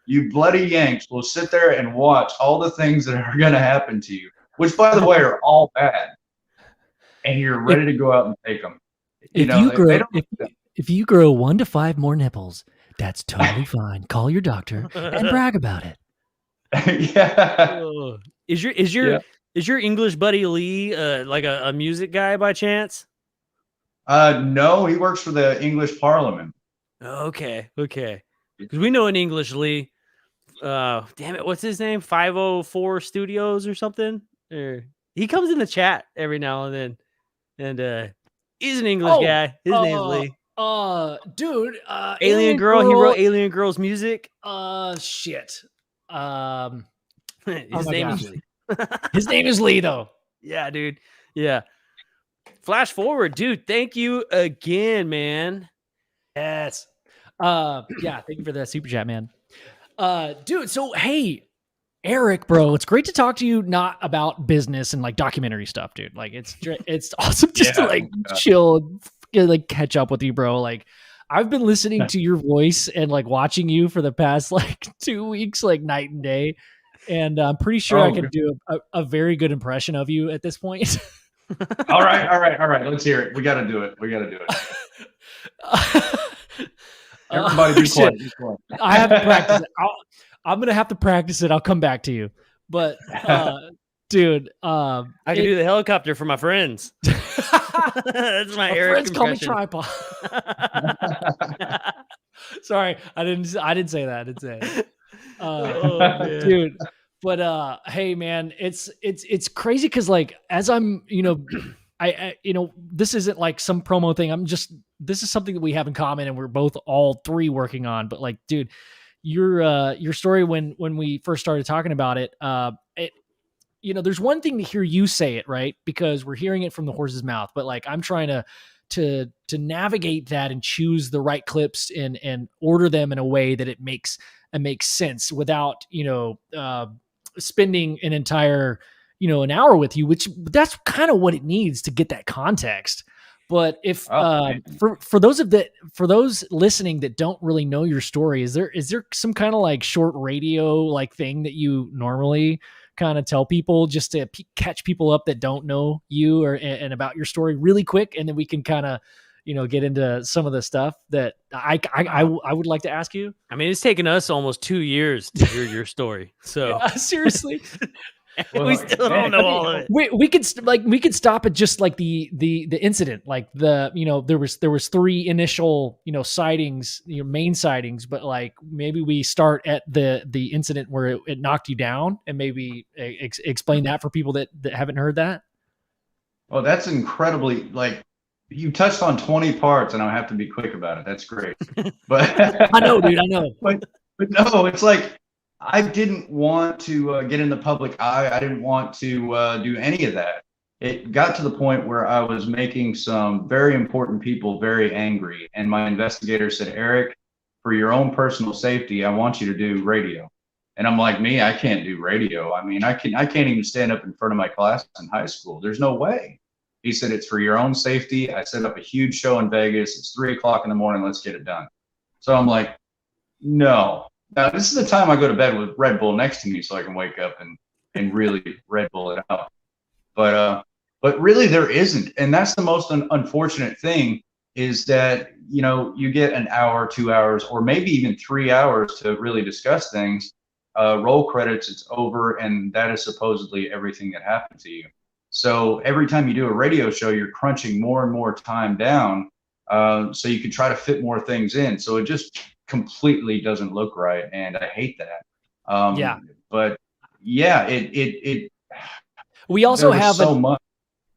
you bloody Yanks will sit there and watch all the things that are going to happen to you, which, by the way, are all bad. And you're ready to go out and take them. If you grow 1 to 5 more nipples, that's totally fine. Call your doctor and brag about it. Yeah. Is your English buddy Lee like a music guy by chance? No, he works for the English Parliament. Okay. Because we know an English Lee. Damn it, what's his name? 504 Studios or something? He comes in the chat every now and then, and he's an English guy. His name's Lee. Dude, Alien Girl. He wrote Alien Girl's music. Shit. His name is Lee. His name is Lee, though. Yeah, dude. Yeah. Flash forward, dude. Thank you again, man. Yes. Yeah. Thank you for that super chat, man. Dude. So, hey, Eric, bro, it's great to talk to you. Not about business and like documentary stuff, dude. Like, it's awesome just to like chill, and, like catch up with you, bro. Like, I've been listening to your voice and like watching you for the past like 2 weeks, like night and day. And I'm pretty sure I can do a very good impression of you at this point. All right. Let's hear it. We got to do it. Everybody be quiet. I have to practice it. I'm going to have to practice it. I'll come back to you. But, dude. I can do the helicopter for my friends. That's my Eric friends impression. Call me tripod. Sorry, I didn't say that. I didn't say it. Dude, but hey man, it's crazy because like as I'm I this isn't like some promo thing. This is something that we have in common and we're both all three working on. But like, dude, your story when we first started talking about it, there's one thing to hear you say it, right? Because we're hearing it from the horse's mouth, but like I'm trying to navigate that and choose the right clips and order them in a way that it makes sense without, spending an entire, an hour with you, which that's kind of what it needs to get that context. But if for those listening that don't really know your story, is there some kind of like short radio like thing that you normally kind of tell people just to catch people up that don't know you and about your story really quick, and then we can kind of get into some of the stuff that I would like to ask you? I mean, it's taken us almost 2 years to hear your story. So seriously. We still don't know all of it. We could stop at just like the incident, like there was 3 initial sightings, main sightings, but like maybe we start at the incident where it knocked you down and maybe explain that for people that haven't heard that. Well, that's incredibly like you touched on 20 parts, and I have to be quick about it. That's great, but I know, dude. I know, but no, it's like. I didn't want to get in the public eye. I didn't want to do any of that. it got to the point where I was making some very important people very angry. And my investigator said, Eric, for your own personal safety, I want you to do radio. And I'm like, me, I can't do radio. I mean, I can't even stand up in front of my class in high school. There's no way. He said, it's for your own safety. I set up a huge show in Vegas. It's 3 o'clock in the morning. Let's get it done. So I'm like, no. Now, this is the time I go to bed with Red Bull next to me so I can wake up and really Red Bull it out. But really there isn't. And that's the most unfortunate thing, is that, you know, you get an hour, 2 hours, or maybe even 3 hours to really discuss things. Roll credits, it's over, and that is supposedly everything that happened to you. So every time you do a radio show, you're crunching more and more time down, so you can try to fit more things in. So it just completely doesn't look right, and I hate that. Yeah. But yeah, it We also have so much.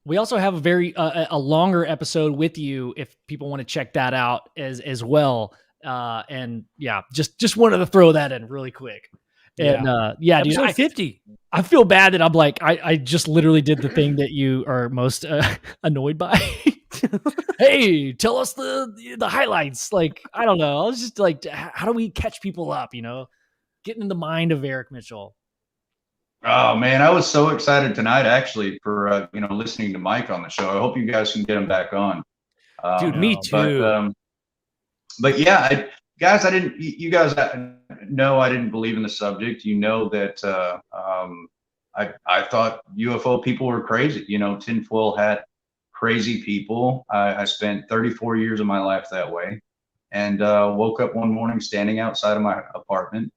We also have a very a longer episode with you if people want to check that out as well. And yeah, just wanted to throw that in really quick. And yeah, dude, Episode 50. I feel bad that I'm like, I just literally did the thing that you are most annoyed by. Hey, tell us the highlights. Like, I don't know. I was just like, how do we catch people up? You know, getting in the mind of Eric Mitchell. Oh man, I was so excited tonight actually for you know, listening to Mike on the show. I hope you guys can get him back on. Dude, me too. But yeah, guys, you guys know I didn't believe in the subject. You know that I thought UFO people were crazy. You know, tinfoil hat, crazy people. I spent 34 years of my life that way, and woke up one morning standing outside of my apartment.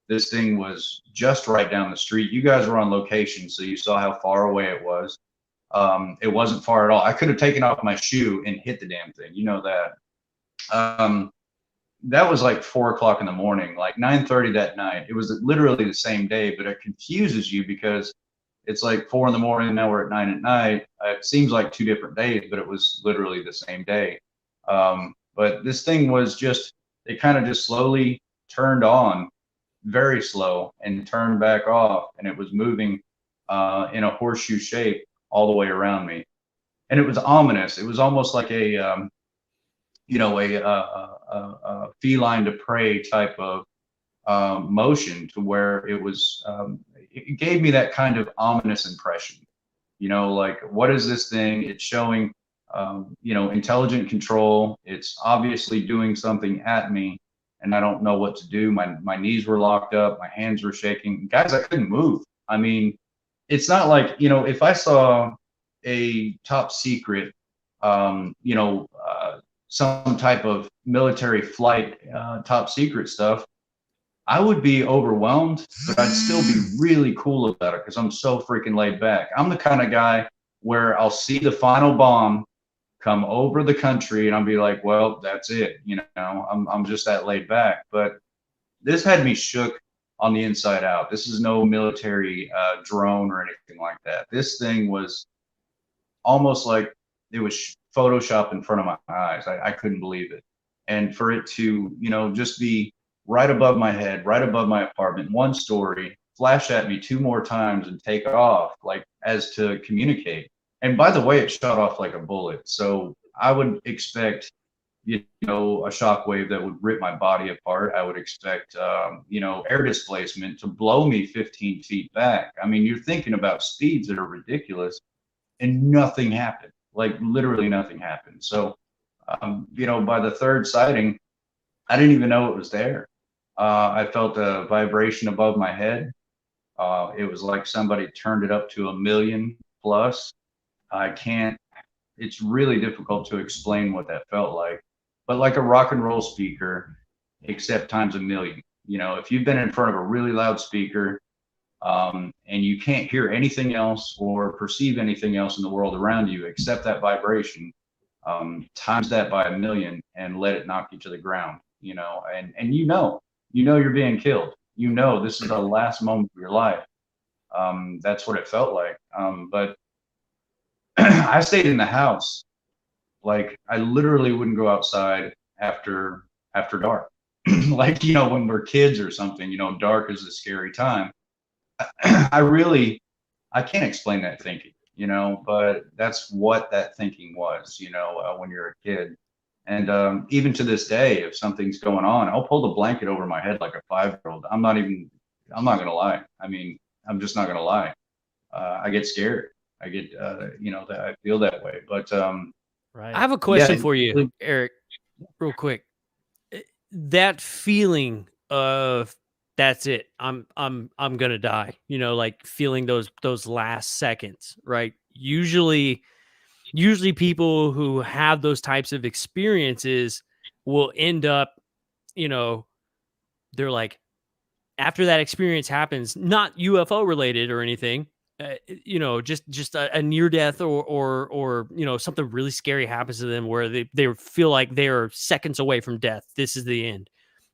This thing was just right down the street. You guys were on location, so you saw how far away it was. It wasn't far at all. I could have taken off my shoe and hit the damn thing. You know that. That was like 4 o'clock in the morning, like 9:30 that night. It was literally the same day, but it confuses you because it's like 4 in the morning. Now we're at 9 at night. It seems like 2 different days, but it was literally the same day. But this thing was just, it kind of just slowly turned on, very slow, and turned back off, and it was moving in a horseshoe shape all the way around me, and it was ominous. It was almost like a you know, a feline to prey type of motion, to where it was it gave me that kind of ominous impression. You know, like, what is this thing? It's showing you know, intelligent control. It's obviously doing something at me, and I don't know what to do. My knees were locked up, my hands were shaking. Guys, I couldn't move. I mean, it's not like, you know, if I saw a top secret, you know, some type of military flight, top secret stuff, I would be overwhelmed, but I'd still be really cool about it because I'm so freaking laid back. I'm the kind of guy where I'll see the final bomb come over the country and I'll be like, well, that's it. You know, I'm just that laid back. But this had me shook on the inside out. This is no military drone or anything like that. This thing was almost like it was Photoshop in front of my eyes. I couldn't believe it. And for it to, you know, just be right above my head, right above my apartment, one story, flash at me 2 more times and take off, like, as to communicate. And by the way, it shot off like a bullet. So I would expect, you know, a shockwave that would rip my body apart. I would expect, you know, air displacement to blow me 15 feet back. I mean, you're thinking about speeds that are ridiculous, and nothing happened. Like, literally nothing happened. So, you know, by the 3rd sighting, I didn't even know it was there. I felt a vibration above my head. It was like somebody turned it up to 1,000,000 plus. It's really difficult to explain what that felt like, but like a rock and roll speaker, except times 1,000,000. You know, if you've been in front of a really loud speaker, and you can't hear anything else or perceive anything else in the world around you except that vibration, times that by 1,000,000 and let it knock you to the ground, you know, and you know you're being killed. You know, this is the last moment of your life. That's what it felt like. But I stayed in the house. Like, I literally wouldn't go outside after dark. Like, you know, when we're kids or something, you know, dark is a scary time. I can't explain that thinking. but that's what that thinking was, when you're a kid. And even to this day, if something's going on, I'll pull the blanket over my head like a 5-year-old. I'm not going to lie. I mean, I'm just not going to lie. I get scared. I get, that I feel that way. But I have a question yeah, for you, Eric, real quick. That feeling of that's it. I'm gonna die. Like feeling those last seconds, right? Usually people who have those types of experiences will end up, they're like, after that experience happens, not UFO related or anything, just a near death or something really scary happens to them where they feel like they're seconds away from death. This is the end.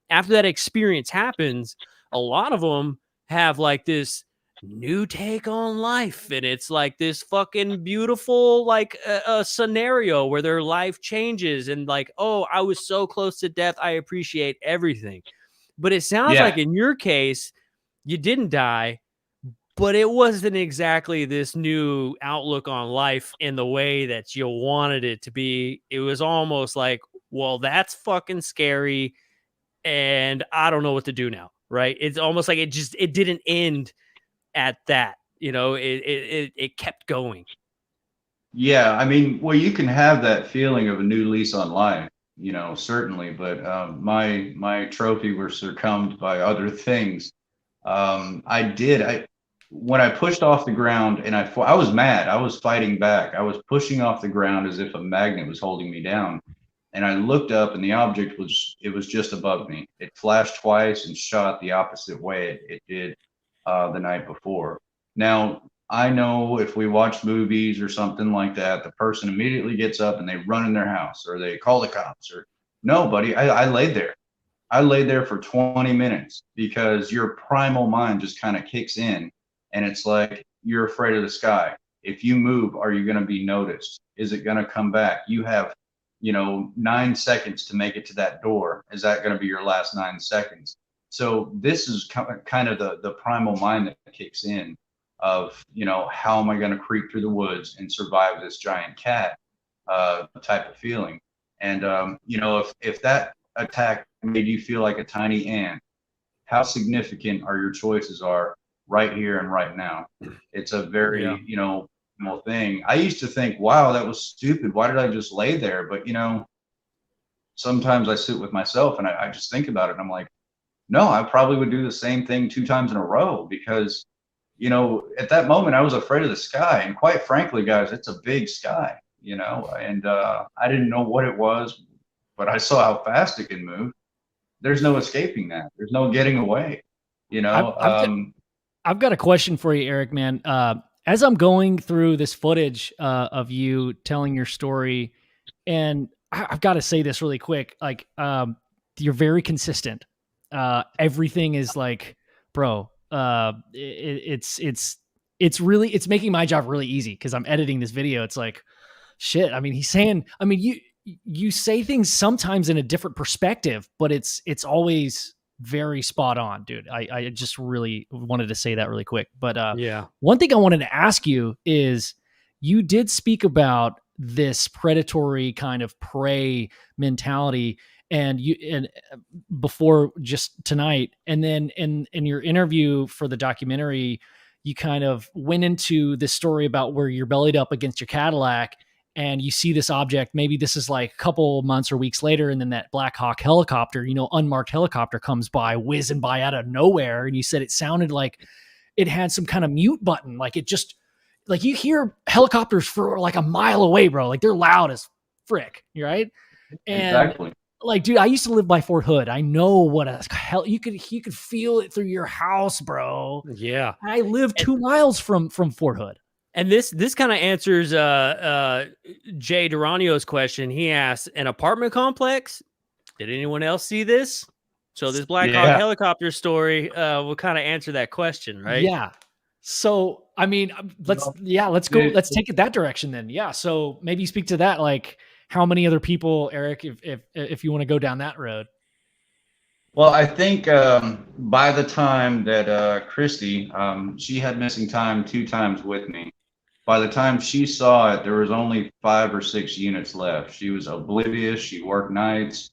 After that experience happens, a lot of them have like this new take on life, and it's like this fucking beautiful like a scenario where their life changes, and like, oh, I was so close to death, I appreciate everything. But it sounds like in your case, you didn't die, but it wasn't exactly this new outlook on life in the way that you wanted it to be. It was almost like, well, that's fucking scary, and I don't know what to do now, right? It's almost like it didn't end at that. It kept going. Yeah, I mean, well, you can have that feeling of a new lease on life, certainly, but my trophy was succumbed by other things. When I pushed off the ground and I was mad. I was fighting back. I was pushing off the ground as if a magnet was holding me down. And I looked up and the object was just above me. It flashed twice and shot the opposite way it did the night before. Now, I know if we watch movies or something like that, the person immediately gets up and they run in their house or they call the cops. Or no, buddy, I laid there. I laid there for 20 minutes because your primal mind just kind of kicks in, and it's like you're afraid of the sky. If you move, are you going to be noticed? Is it going to come back? You have 9 seconds to make it to that door. Is that going to be your last 9 seconds? So this is kind of the primal mind that kicks in of, how am I going to creep through the woods and survive this giant cat type of feeling. And, if that attack made you feel like a tiny ant, how significant are your choices are right here and right now? It's a very, normal thing. I used to think, wow, that was stupid. Why did I just lay there? But, sometimes I sit with myself and I just think about it. And I'm like, no, I probably would do the same thing 2 times in a row because, at that moment I was afraid of the sky. And quite frankly, guys, it's a big sky, and I didn't know what it was, but I saw how fast it can move. There's no escaping that. There's no getting away, I've got a question for you, Eric, man. As I'm going through this footage of you telling your story, and I've got to say this really quick, like, you're very consistent. Everything is like, bro, it's making my job really easy because I'm editing this video. It's like, shit. I mean, you say things sometimes in a different perspective, but it's always very spot on, dude. I just really wanted to say that really quick. But one thing I wanted to ask you is, you did speak about this predatory kind of prey mentality, and before just tonight, and then in your interview for the documentary, you kind of went into this story about where you're bellied up against your Cadillac and you see this object. Maybe this is like a couple months or weeks later, and then that Black Hawk helicopter, unmarked helicopter, comes by, whizzing by out of nowhere, and you said it sounded like it had some kind of mute button, like it just, like, you hear helicopters for like a mile away, bro. Like, they're loud as frick, right? And exactly. Like, dude, I used to live by Fort Hood. I know what a hell you could feel it through your house, bro. Yeah. I live 2 miles from Fort Hood. And this kind of answers Jay Duranio's question. He asked, an apartment complex? Did anyone else see this? So this Black Hawk helicopter story will kind of answer that question, right? Yeah. So, I mean, let's go. Let's take it that direction then. Yeah. So maybe speak to that. Like, how many other people, Eric, if you want to go down that road? Well, I think by the time that Christy, she had missing time 2 times with me. by the time she saw it, there was only 5 or 6 units left. She was oblivious. She worked nights.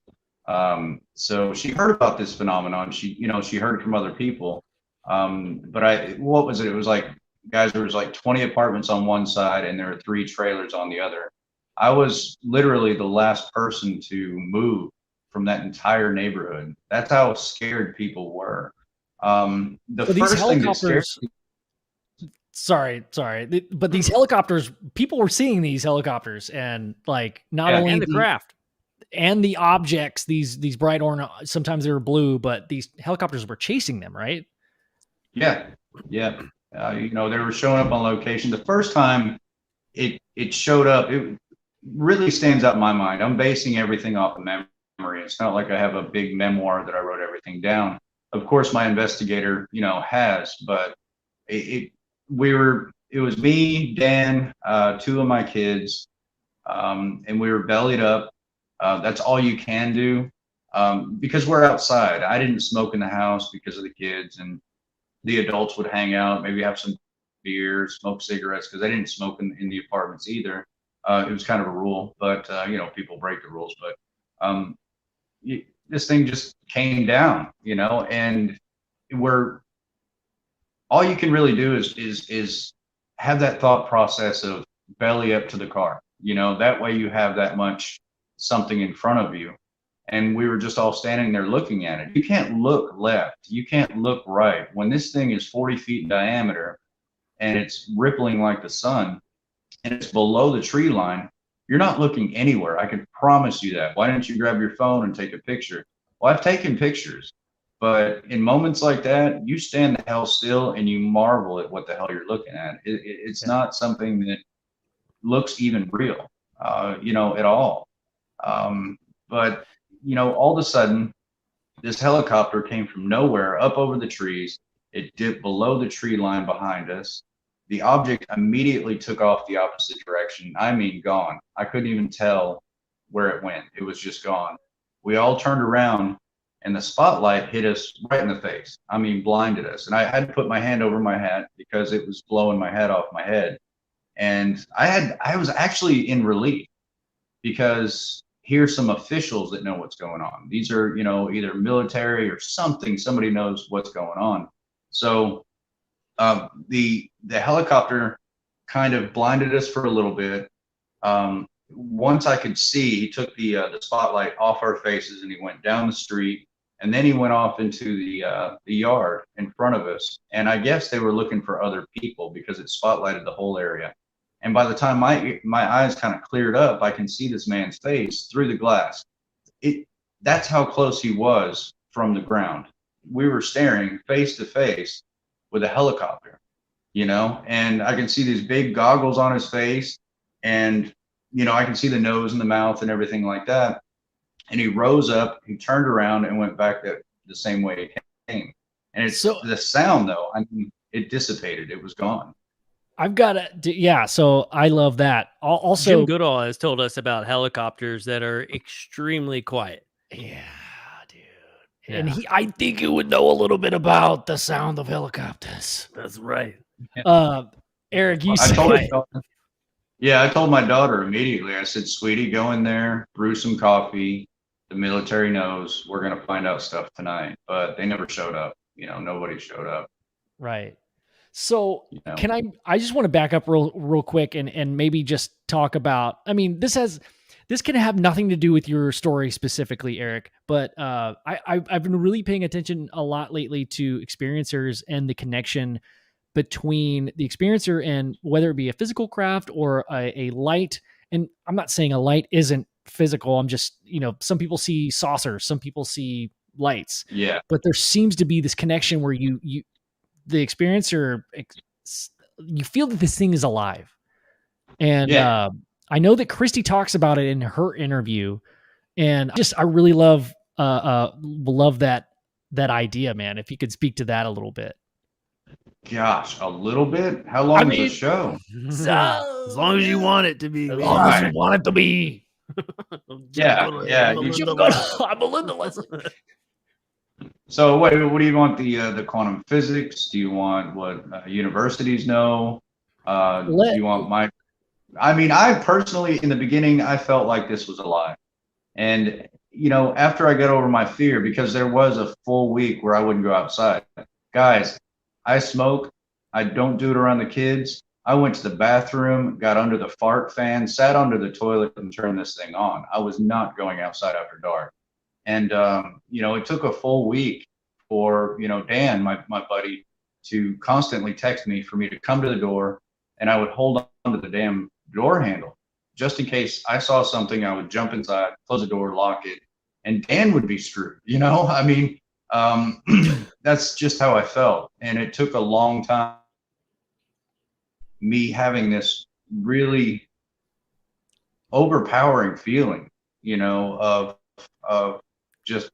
So she heard about this phenomenon. She heard it from other people. But what was it? It was like, guys, there was like 20 apartments on one side and there were 3 trailers on the other. I was literally the last person to move from that entire neighborhood. That's how scared people were. The These first thing that scared helicopters. Sorry, but these helicopters, people were seeing these helicopters, and like not only and the craft and the objects, these bright orange. Sometimes they were blue, but these helicopters were chasing them, right? Yeah. They were showing up on location. The first time it showed up, it really stands out in my mind. I'm basing everything off of memory. It's not like I have a big memoir that I wrote everything down. Of course, my investigator, has, but it was me, Dan, 2 of my kids, and we were bellied up. That's all you can do, because we're outside. I didn't smoke in the house because of the kids, and the adults would hang out, maybe have some beer, smoke cigarettes, because I didn't smoke in the apartments either. It was kind of a rule, but people break the rules. But this thing just came down, and all you can really do is have that thought process of belly up to the car. That way you have that much something in front of you. And we were just all standing there looking at it. You can't look left. You can't look right. When this thing is 40 feet in diameter and it's rippling like the sun and it's below the tree line, you're not looking anywhere. I can promise you that. Why don't you grab your phone and take a picture? Well, I've taken pictures, but in moments like that, you stand the hell still and you marvel at what the hell you're looking at. It's not something that looks even real, at all. But all of a sudden, this helicopter came from nowhere up over the trees. It dipped below the tree line behind us. The object immediately took off the opposite direction. I mean, gone. I couldn't even tell where it went. It was just gone. We all turned around and the spotlight hit us right in the face. I mean, blinded us. And I had to put my hand over my hat because it was blowing my head off my head. And I was actually in relief, because here's some officials that know what's going on. These are, either military or something. Somebody knows what's going on. So the helicopter kind of blinded us for a little bit. Once I could see, he took the spotlight off our faces and he went down the street, and then he went off into the yard in front of us. And I guess they were looking for other people because it spotlighted the whole area. And by the time my eyes kind of cleared up, I can see this man's face through the glass. That's how close he was from the ground. We were staring face to face with a helicopter, and I can see these big goggles on his face, and I can see the nose and the mouth and everything like that. And he rose up, he turned around and went back the same way he came. And the sound, though, I mean, it dissipated. It was gone. I've got to, so I love that. Also, Jim Goodall has told us about helicopters that are extremely quiet. Yeah, dude. Yeah. And I think he would know a little bit about the sound of helicopters. That's right. Eric, you I say told my daughter immediately. I said, "Sweetie, go in there, brew some coffee. The military knows we're going to find out stuff tonight." But they never showed up. Nobody showed up. right. So can I just want to back up real quick and maybe just talk about, I mean, this can have nothing to do with your story specifically, Eric, but I've been really paying attention a lot lately to experiencers and the connection between the experiencer and whether it be a physical craft or a light. And I'm not saying a light isn't physical. I'm just, some people see saucers, some people see lights. Yeah. But there seems to be this connection where the experiencer, you feel that this thing is alive. And I know that Christy talks about it in her interview, and I really love that idea, man. If you could speak to that a little bit. Gosh, a little bit? How long is the show? As long as you want it to be. As long as you want it to be. Yeah. I'm Melinda Leslie. So what do you want, the quantum physics? Do you want what universities know? Do you want my? I mean, I personally, in the beginning, I felt like this was a lie, and after I got over my fear, because there was a full week where I wouldn't go outside. Guys, I smoke. I don't do it around the kids. I went to the bathroom, got under the fart fan, sat under the toilet, and turned this thing on. I was not going outside after dark. And, it took a full week for, Dan, my buddy, to constantly text me for me to come to the door, and I would hold on to the damn door handle. Just in case I saw something, I would jump inside, close the door, lock it, and Dan would be screwed. I mean, that's just how I felt. And it took a long time, me having this really overpowering feeling, of just,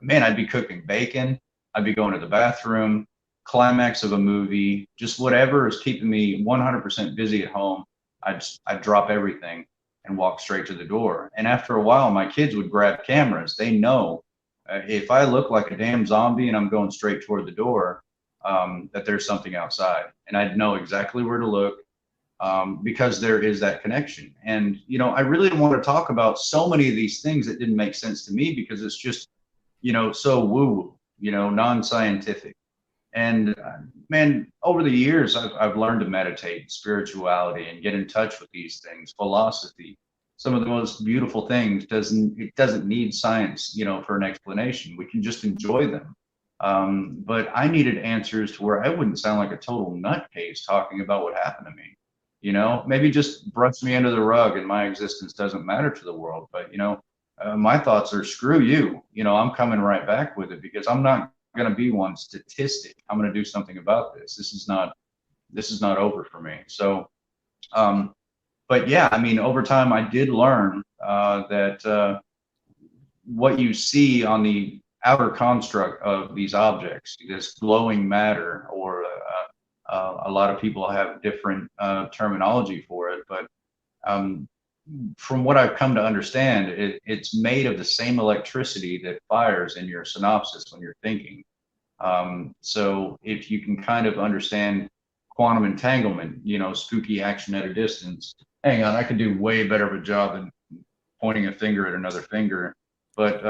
man, I'd be cooking bacon, I'd be going to the bathroom, climax of a movie, just whatever is keeping me 100% busy at home. I'd drop everything and walk straight to the door. And after a while, my kids would grab cameras. They know if I look like a damn zombie and I'm going straight toward the door, that there's something outside, and I'd know exactly where to look, because there is that connection. And I really didn't want to talk about so many of these things that didn't make sense to me, because it's just so woo-woo, non-scientific. And man, over the years, I've learned to meditate, spirituality, and get in touch with these things. Philosophy, some of the most beautiful things, it doesn't need science, for an explanation. We can just enjoy them. But I needed answers to where I wouldn't sound like a total nutcase talking about what happened to me. Maybe just brush me under the rug and my existence doesn't matter to the world. But my thoughts are, screw you. I'm coming right back with it, because I'm not going to be one statistic. I'm going to do something about this. This is not over for me. So, but yeah, I mean, over time I did learn that what you see on the outer construct of these objects, this glowing matter, or a lot of people have different terminology for it, but from what I've come to understand, it's made of the same electricity that fires in your synopsis when you're thinking. So if you can kind of understand quantum entanglement, spooky action at a distance. Hang on, I could do way better of a job than pointing a finger at another finger, but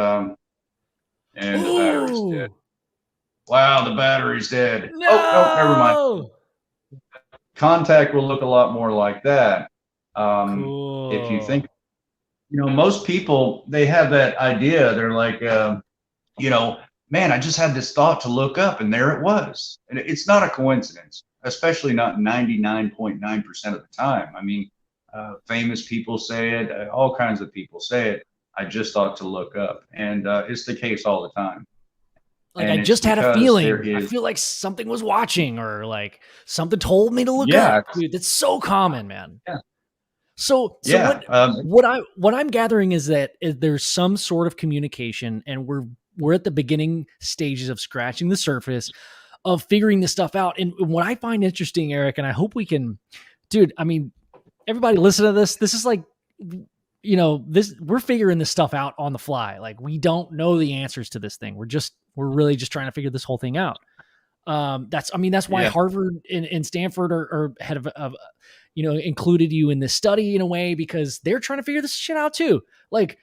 and the battery's dead. Wow, the battery's dead. No! Oh, never mind. Contact will look a lot more like that. Cool. If you think, most people, they have that idea. They're like, man, I just had this thought to look up, and there it was. And it's not a coincidence, especially not 99.9% of the time. I mean, famous people say it, all kinds of people say it. I just thought to look up, and it's the case all the time. Like, I just had a feeling. I feel like something was watching, or like something told me to look up. Dude, that's so common, man. Yeah. So what I'm gathering is that there's some sort of communication, and we're at the beginning stages of scratching the surface of figuring this stuff out. And what I find interesting, Eric, and I hope we can, dude, I mean, everybody listen to this. This is like, we're figuring this stuff out on the fly. Like, we don't know the answers to this thing. We're really just trying to figure this whole thing out. That's why Harvard and Stanford are head of included you in this study in a way, because they're trying to figure this shit out too. Like,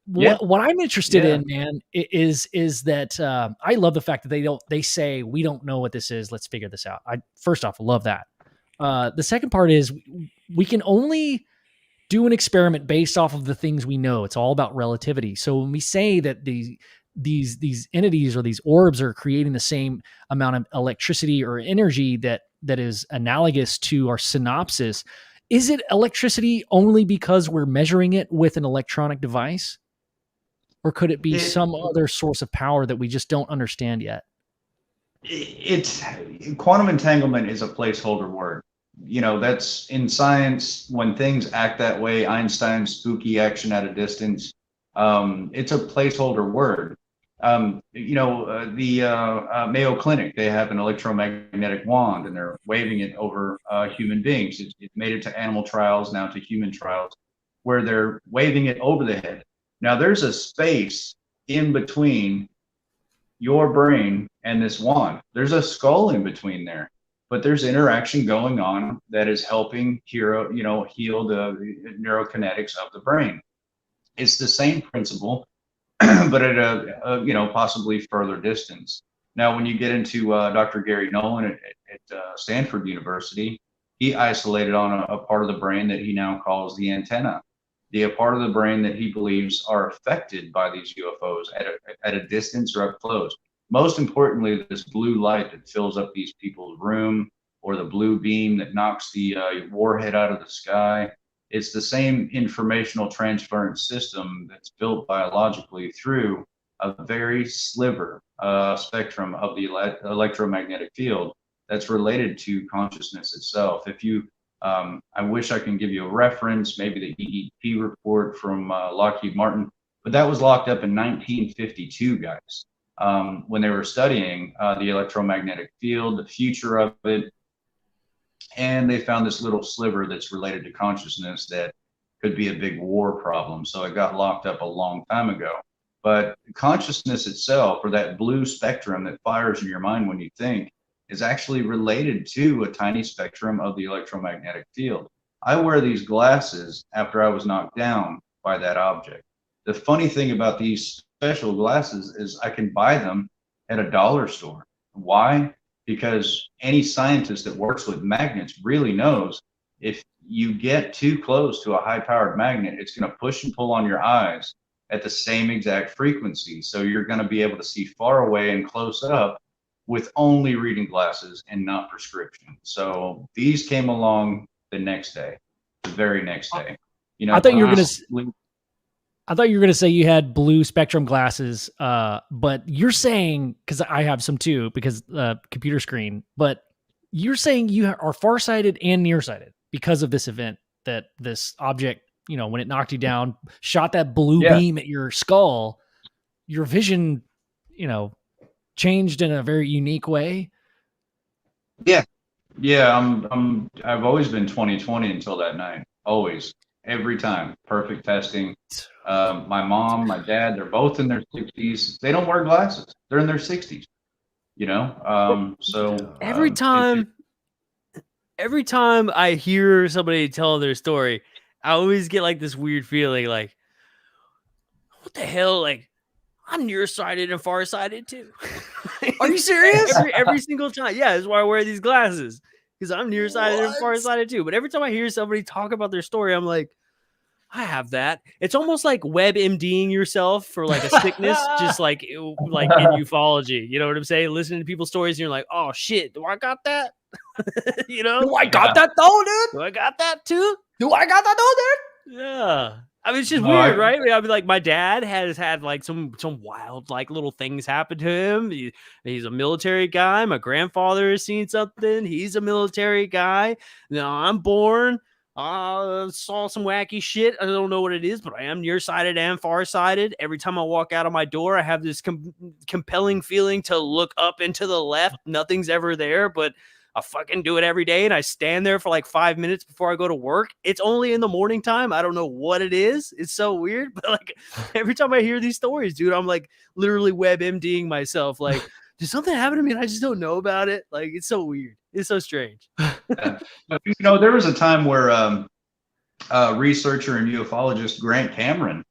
what I'm interested in, man, is that I love the fact that they say, we don't know what this is, let's figure this out. I first off love that. The second part is we can only do an experiment based off of the things we know. It's all about relativity. So when we say that these entities or these orbs are creating the same amount of electricity or energy that is analogous to our synopsis, is it electricity only because we're measuring it with an electronic device? Or could it be some other source of power that we just don't understand yet? It's quantum entanglement is a placeholder word. That's in science, when things act that way, Einstein's spooky action at a distance. It's a placeholder word. The Mayo Clinic, they have an electromagnetic wand, and they're waving it over human beings. It made it to animal trials, now to human trials, where they're waving it over the head. Now, there's a space in between your brain and this wand. There's a skull in between there. but there's interaction going on that is helping heal the neurokinetics of the brain. It's the same principle, but at a possibly further distance. Now, when you get into Dr. Gary Nolan at Stanford University, he isolated on a part of the brain that he now calls the antenna, the part of the brain that he believes are affected by these UFOs at a distance or up close. Most importantly, this blue light that fills up these people's room, or the blue beam that knocks the warhead out of the sky. It's the same informational transference system that's built biologically through a very sliver spectrum of the electromagnetic field that's related to consciousness itself. If you, I wish I can give you a reference, maybe the EEP report from Lockheed Martin, but that was locked up in 1952, guys, when they were studying the electromagnetic field, the future of it, and they found this little sliver that's related to consciousness that could be a big war problem. So it got locked up a long time ago. But consciousness itself, or that blue spectrum that fires in your mind when you think, is actually related to a tiny spectrum of the electromagnetic field. I wear these glasses after I was knocked down by that object. The funny thing about these special glasses is I can buy them at a dollar store. Why? Because any scientist that works with magnets really knows if you get too close to a high-powered magnet, it's going to push and pull on your eyes at the same exact frequency. So you're going to be able to see far away and close up with only reading glasses and not prescription. So these came along the next day, the very next day. You know, I thought you were gonna say you had blue spectrum glasses, but you're saying, because I have some too, because computer screen. But you're saying you are farsighted and nearsighted because of this event, that this object, you know, when it knocked you down, shot that blue beam at your skull. Your vision, you know, changed in a very unique way. Yeah. I've always been 20/20 until that night. Always, every time, perfect testing. My mom, my dad, they're both in their 60s. They don't wear glasses. They're in their 60s, you know? So every time I hear somebody tell their story, I always get like this weird feeling like, what the hell? Like, I'm nearsighted and farsighted too. Are you serious? Every single time. Yeah, that's why I wear these glasses, because I'm nearsighted and farsighted too. But every time I hear somebody talk about their story, I'm like, I have that. It's almost like WebMDing yourself for like a sickness, just like in ufology. You know what I'm saying? Listening to people's stories, and you're like, oh shit, do I got that? You know? Do I got that though, dude? Do I got that too? Do I got that though, dude? Yeah. I mean, it's just weird, right? I mean, like, my dad has had like some wild like little things happen to him. He's a military guy. My grandfather has seen something. He's a military guy. Now I'm born. Saw some wacky shit. I don't know what it is, but I am nearsighted and farsighted. Every time I walk out of my door, I have this compelling feeling to look up and to the left. Nothing's ever there, but I fucking do it every day, and I stand there for like 5 minutes before I go to work. It's only in the morning time. I don't know what it is. It's so weird, but like every time I hear these stories, dude, I'm like literally WebMDing myself. Like, did something happen to me and I just don't know about it? Like, it's so weird. It's so strange. You know, there was a time where researcher and ufologist Grant Cameron,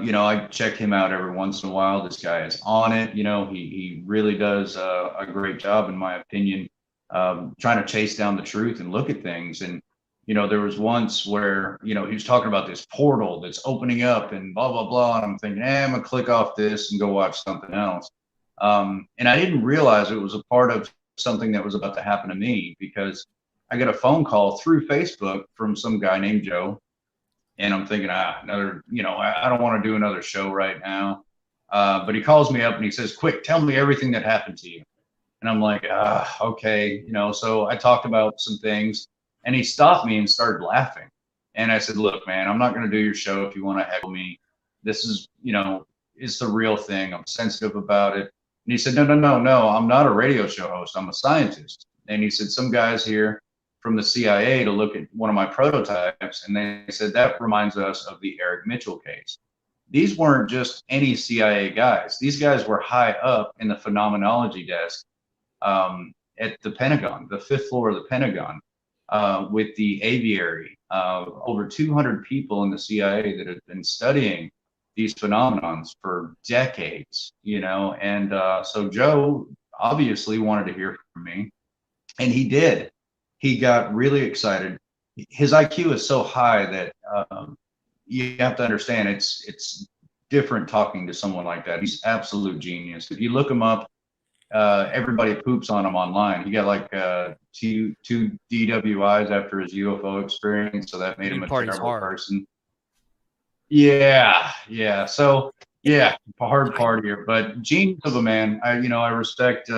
you know, I check him out every once in a while. This guy is on it. You know, he really does a great job, in my opinion, trying to chase down the truth and look at things. And, you know, there was once where, you know, he was talking about this portal that's opening up and blah, blah, blah. And I'm thinking, I'm going to click off this and go watch something else. And I didn't realize it was a part of something that was about to happen to me, because I got a phone call through Facebook from some guy named Joe. And I'm thinking, another, you know, I don't want to do another show right now. But he calls me up and he says, quick, tell me everything that happened to you. And I'm like, okay, you know, so I talked about some things, and he stopped me and started laughing. And I said, look, man, I'm not going to do your show if you want to heckle me. This is, you know, it's the real thing. I'm sensitive about it. And he said, no, I'm not a radio show host. I'm a scientist. And he said, some guys here from the CIA to look at one of my prototypes, and they said, that reminds us of the Eric Mitchell case. These weren't just any CIA guys. These guys were high up in the phenomenology desk. at the Pentagon, the 5th floor of the Pentagon, with the aviary, over 200 people in the CIA that have been studying these phenomenons for decades, and so Joe obviously wanted to hear from me, and he did. He got really excited. His IQ is so high that you have to understand it's different talking to someone like that. He's absolute genius. If you look him up, everybody poops on him online. He got like two DWIs after his UFO experience, so that made him a terrible person. Yeah. So yeah, a hard partier, but genius of a man. I respect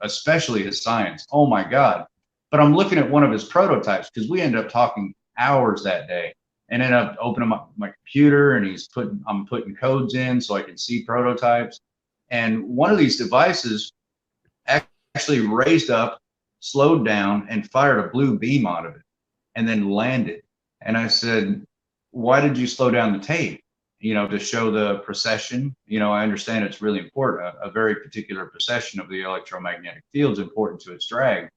especially his science. Oh my God. But I'm looking at one of his prototypes because we ended up talking hours that day, and ended up opening my computer, and I'm putting codes in so I can see prototypes. And one of these devices actually raised up, slowed down, and fired a blue beam out of it, and then landed. And I said, why did you slow down the tape? To show the precession. I understand it's really important. A very particular precession of the electromagnetic field is important to its drag.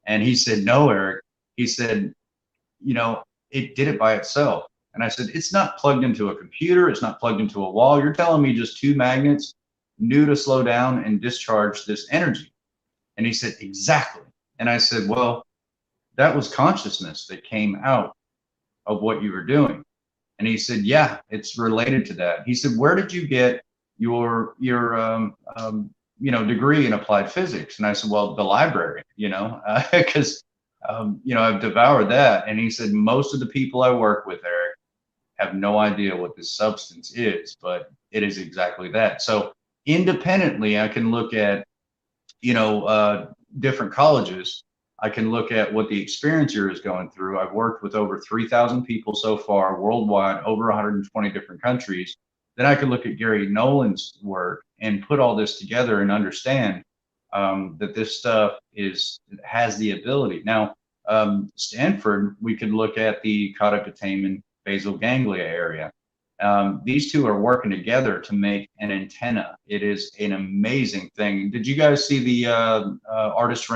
And he said, no, Eric. He said, it did it by itself. And I said, it's not plugged into a computer. It's not plugged into a wall. You're telling me just 2 magnets knew to slow down and discharge this energy. And he said, exactly. And I said, well, that was consciousness that came out of what you were doing. And he said, yeah, it's related to that. He said, where did you get your degree in applied physics? And I said, well, the library, because, I've devoured that. And he said, most of the people I work with, Eric, have no idea what this substance is, but it is exactly that. So independently, I can look at, different colleges. I can look at what the experiencer is going through. I've worked with over 3,000 people so far worldwide, over 120 different countries. Then I can look at Gary Nolan's work and put all this together and understand that this stuff has the ability. Now, Stanford, we could look at the caudate basal ganglia area. These two are working together to make an antenna. It is an amazing thing. Did you guys see the artist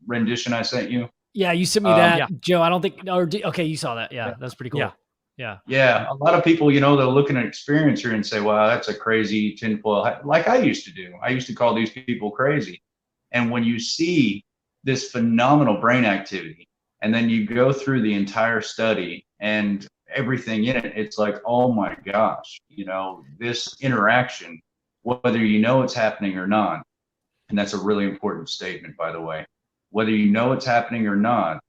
rendition I sent you? Yeah, you sent me that, Joe. I don't think. Okay, you saw that. Yeah, that's pretty cool. Yeah. A lot of people, they'll look at an experiencer and say, "Wow, that's a crazy tinfoil." Like I used to do. I used to call these people crazy. And when you see this phenomenal brain activity, and then you go through the entire study and everything in it, it's like, oh my gosh, this interaction, whether it's happening or not. And that's a really important statement, by the way. Whether it's happening or not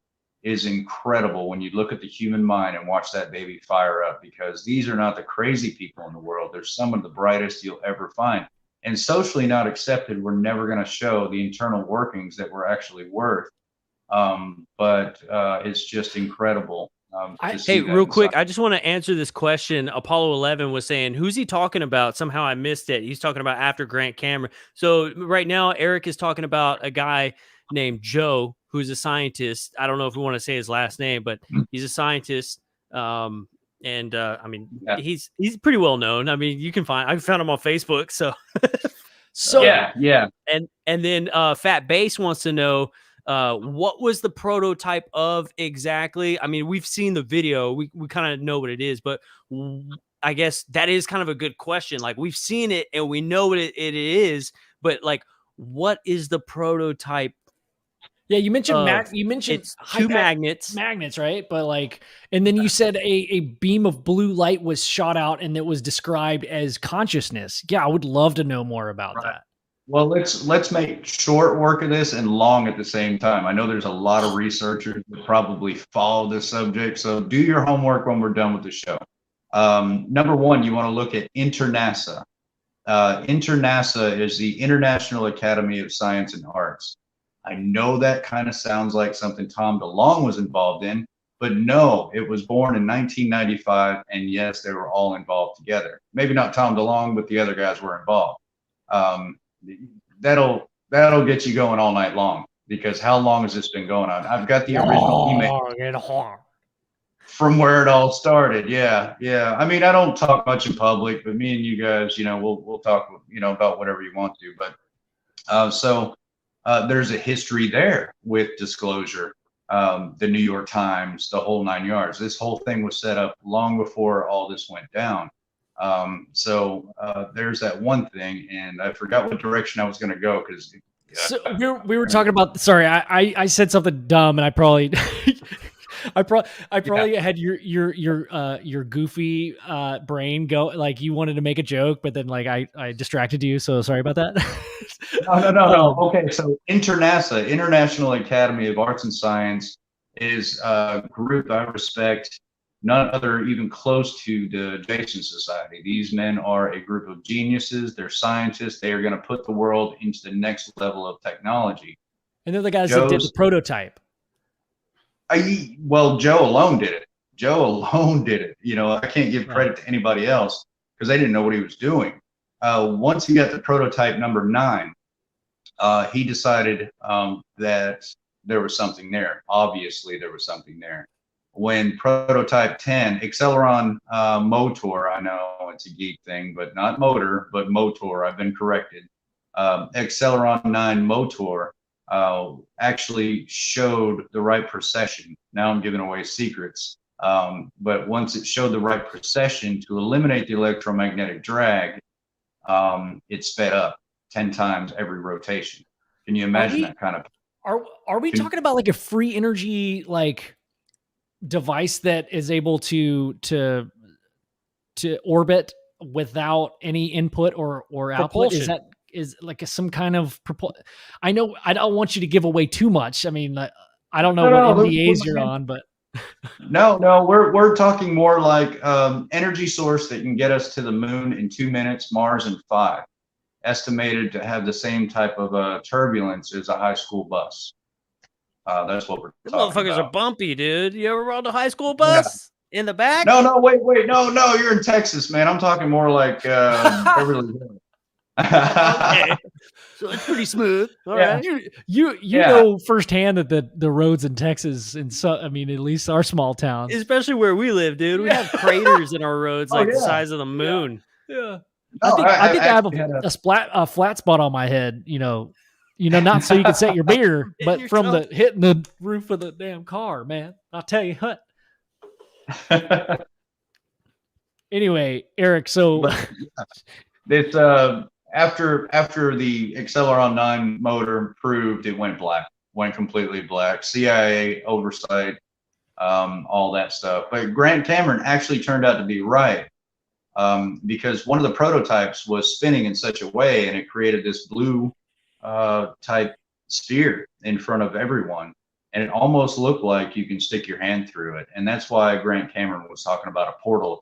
is incredible when you look at the human mind and watch that baby fire up, because these are not the crazy people in the world. They're some of the brightest you'll ever find. And socially not accepted, we're never going to show the internal workings that we're actually worth. But it's just incredible. Hey, real quick, I just want to answer this question. Apollo 11 was saying, who's he talking about? Somehow I missed it. He's talking about after Grant Cameron. So right now, Eric is talking about a guy named Joe, who's a scientist. I don't know if we want to say his last name, but he's a scientist. He's pretty well known. I mean, I found him on Facebook. So yeah. And then Fat Bass wants to know, what was the prototype of exactly? I mean, we've seen the video. We kind of know what it is, but I guess that is kind of a good question. Like, we've seen it and we know what it is, but like, what is the prototype? Yeah, you mentioned it's 2 magnets, right? But and then you said a beam of blue light was shot out and it was described as consciousness. Yeah, I would love to know more about that. Well, let's make short work of this and long at the same time. I know there's a lot of researchers that probably follow this subject, so do your homework when we're done with the show. Number one, you want to look at InterNASA. InterNASA is the International Academy of Science and Arts. I know that kind of sounds like something Tom DeLonge was involved in, but no, it was born in 1995, and yes, they were all involved together. Maybe not Tom DeLonge, but the other guys were involved. That'll get you going all night long, because how long has this been going on? I've got the original email from where it all started. Yeah. I mean, I don't talk much in public, but me and you guys, we'll talk, about whatever you want to. But so there's a history there with disclosure. The New York Times, the whole 9 yards. This whole thing was set up long before all this went down. So there's that one thing, and I forgot what direction I was going to go because. So we were talking about. Sorry, I said something dumb, and I probably. I probably had your goofy brain go like you wanted to make a joke, but then like I distracted you. So sorry about that. No. Okay, so INTERNASA, International Academy of Arts and Science, is a group I respect, none other even close to the Jason Society. These men are a group of geniuses. They're scientists. They are going to put the world into the next level of technology. And they're the guys that did the prototype. Well, Joe alone did it. You know, I can't give credit to anybody else because they didn't know what he was doing. Once he got the prototype number 9, he decided that there was something there. Obviously, there was something there. When prototype 10, Acceleron Motor, I know it's a geek thing, but not motor, but motor. I've been corrected. Acceleron 9 Motor actually showed the right precession. Now I'm giving away secrets. But once it showed the right precession to eliminate the electromagnetic drag, it sped up 10 times every rotation. Can you imagine that kind of? Are we talking about like a free energy like device that is able to orbit without any input or output? Is like some kind of I know I don't want you to give away too much. I mean, I don't know what NDAs you're on, but no, we're talking more like energy source that can get us to the moon in 2 minutes, Mars in 5. Estimated to have the same type of turbulence as a high school bus. That's what we're talking about. Motherfuckers are bumpy, dude. You ever rode a high school bus in the back? No, wait, no, you're in Texas, man. I'm talking more like Beverly Hills. Okay. So it's pretty smooth. All right. You know firsthand that the roads in Texas and so I mean at least our small towns, especially where we live, dude, we have craters in our roads like the size of the moon. Yeah. I think I have a flat spot on my head, you know, not so you can set your beer, but from the hitting the roof of the damn car, man. I'll tell you what. Anyway, Eric, so this after the Acceleron 9 motor proved, it went completely black. CIA oversight, all that stuff. But Grant Cameron actually turned out to be right. Because one of the prototypes was spinning in such a way and it created this blue type sphere in front of everyone. And it almost looked like you can stick your hand through it. And that's why Grant Cameron was talking about a portal.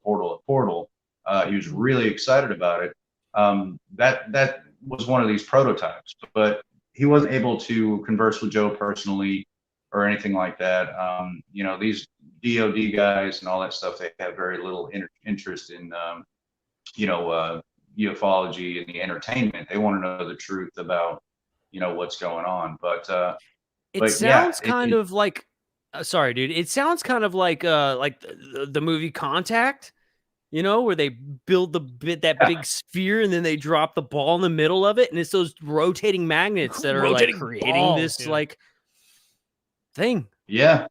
He was really excited about it. That was one of these prototypes, but he wasn't able to converse with Joe personally or anything like that. You know, these DOD guys and all that stuff, they have very little interest in, ufology and the entertainment. They want to know the truth about, what's going on. But it sounds kind of like, sorry, dude. It sounds kind of like the movie Contact, where they build that big sphere and then they drop the ball in the middle of it, and it's those rotating magnets that are like creating this like thing. Yeah.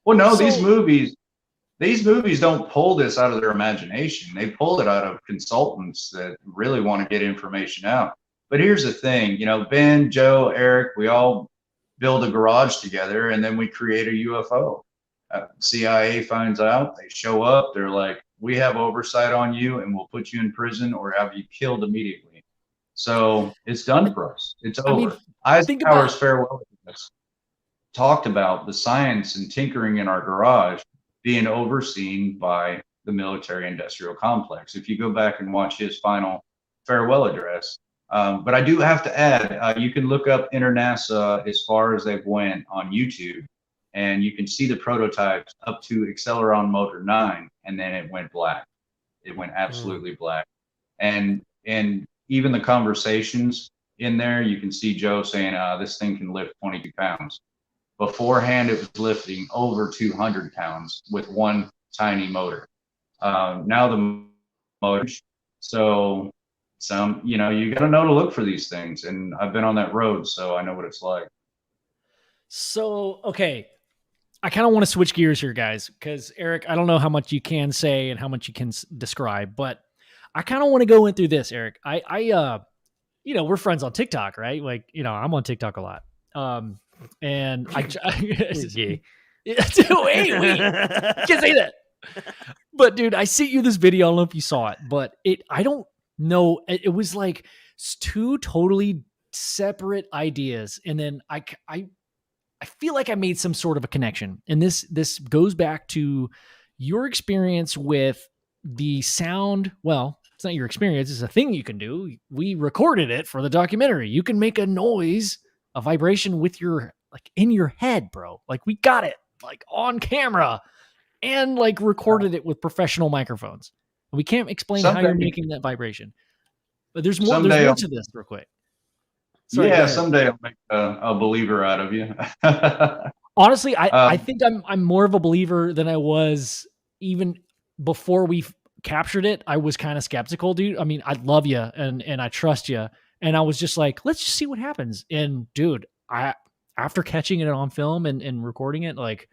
Well, no, these movies don't pull this out of their imagination. They pull it out of consultants that really want to get information out. But here's the thing, Ben, Joe, Eric, we all build a garage together and then we create a UFO. CIA finds out, they show up, they're like, we have oversight on you and we'll put you in prison or have you killed immediately. So it's done for us. It's over. Eisenhower's farewell address talked about the science and tinkering in our garage being overseen by the military industrial complex. If you go back and watch his final farewell address. But I do have to add, you can look up INTERNASA as far as they've went on YouTube, and you can see the prototypes up to Acceleron Motor 9, and then it went black. It went absolutely black. And even the conversations in there, you can see Joe saying, this thing can lift 22 pounds. Beforehand, it was lifting over 200 pounds with one tiny motor. Now the motor, so some, you got to know to look for these things. And I've been on that road, so I know what it's like. So, okay. I kind of want to switch gears here, guys, because Eric, I don't know how much you can say and how much you can describe, but I kind of want to go in through this, Eric. We're friends on TikTok, right? Like, I'm on TikTok a lot. And Gay. wait, you can't say that. But dude, I sent you this video. I don't know if you saw it, but I don't know. It was like two totally separate ideas. And then I feel like I made some sort of a connection. And this goes back to your experience with the sound. Well, it's not your experience. It's a thing you can do. We recorded it for the documentary. You can make a noise, a vibration with your, like, in your head, bro. Like, we got it, like, on camera, and like recorded it with professional microphones. We can't explain how you're making that vibration, but there's more to this real quick. Sorry, someday I'll make a believer out of you. Honestly, I think I'm more of a believer than I was even before we captured it. I was kind of skeptical, dude. I mean, I love you and I trust you, and I was just like, let's just see what happens. And dude, after catching it on film and recording it, like,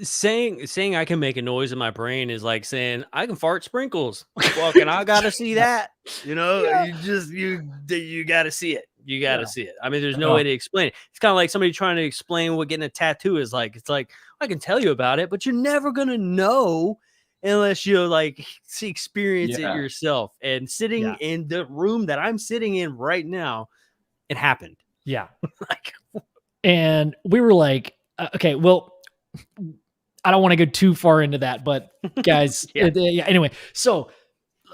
saying I can make a noise in my brain is like saying I can fart sprinkles. Fucking, I gotta see that. You gotta see it. You gotta see it. I mean, there's no way to explain it. It's kind of like somebody trying to explain what getting a tattoo is like. It's like, I can tell you about it, but you're never gonna know unless you experience it yourself. And sitting in the room that I'm sitting in right now, it happened. Yeah. And we were like, okay, well, I don't want to go too far into that, but guys, anyway, so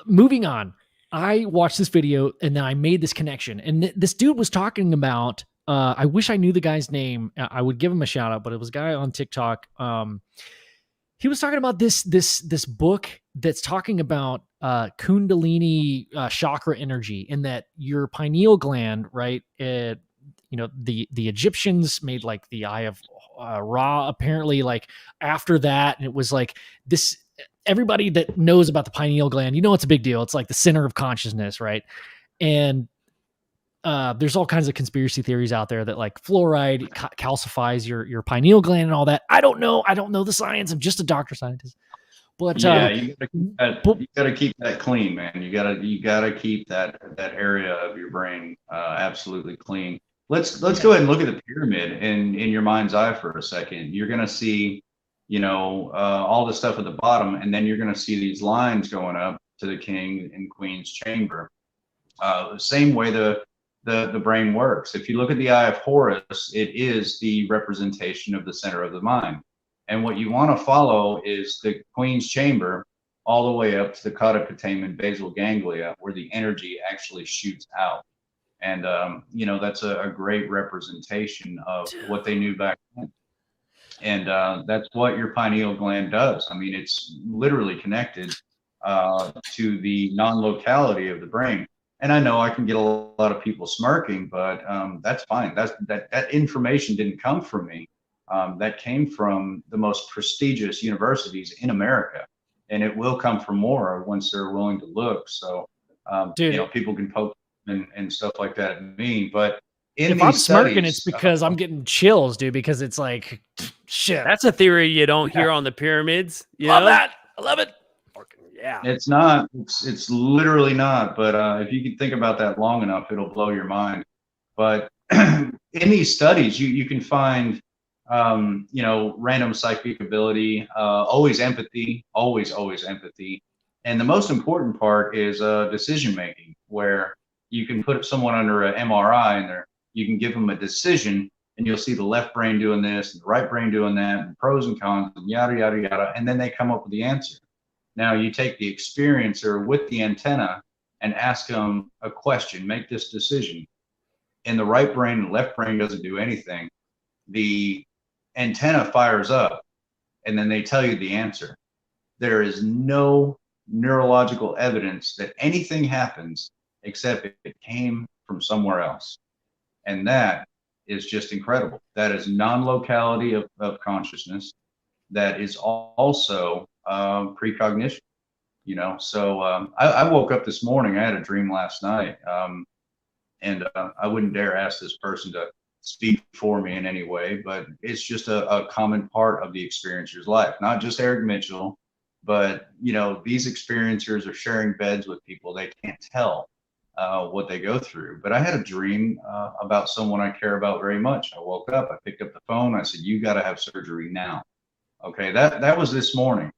moving on, I watched this video and then I made this connection, and this dude was talking about, I wish I knew the guy's name. I would give him a shout out, but it was a guy on TikTok. He was talking about this book that's talking about Kundalini chakra energy, and that your pineal gland, right? The Egyptians made like the Eye of Ra, apparently, like after that, and it was like this. Everybody that knows about the pineal gland, it's a big deal. It's like the center of consciousness, right? And there's all kinds of conspiracy theories out there that like fluoride calcifies your pineal gland and all that. I don't know the science. I'm just a doctor scientist. But you gotta keep that clean, man. You gotta keep that area of your brain absolutely clean. Let's go ahead and look at the pyramid in your mind's eye for a second. You're gonna see, all the stuff at the bottom, and then you're gonna see these lines going up to the king and queen's chamber. The same way the brain works. If you look at the Eye of Horus, it is the representation of the center of the mind. And what you want to follow is the queen's chamber all the way up to the cauda basal ganglia, where the energy actually shoots out. And, that's a great representation of what they knew back then. And that's what your pineal gland does. I mean, it's literally connected to the non-locality of the brain. And I know I can get a lot of people smirking, but that's fine. That information didn't come from me. That came from the most prestigious universities in America, and it will come from more once they're willing to look. So, people can poke and stuff like that at me, but if I'm smirking, it's because I'm getting chills, dude. Because it's like, shit. That's a theory you don't hear on the pyramids. Love that. I love it. Yeah, it's not. It's literally not. But if you can think about that long enough, it'll blow your mind. But in these studies, you can find, random psychic ability, always empathy, always empathy, and the most important part is decision making, where you can put someone under an MRI and you can give them a decision, and you'll see the left brain doing this and the right brain doing that, and pros and cons, and yada yada yada, and then they come up with the answer. Now you take the experiencer with the antenna and ask them a question, make this decision. In the right brain, the left brain doesn't do anything. The antenna fires up, and then they tell you the answer. There is no neurological evidence that anything happens except it came from somewhere else. And that is just incredible. That is non-locality of consciousness. That is also precognition. So I woke up this morning. I had a dream last night, and I wouldn't dare ask this person to speak for me in any way, but it's just a common part of the experiencer's life. Not just Eric Mitchell, but these experiencers are sharing beds with people. They can't tell what they go through. But I had a dream about someone I care about very much. I woke up, I picked up the phone, I said, "You got to have surgery now." Okay, that was this morning.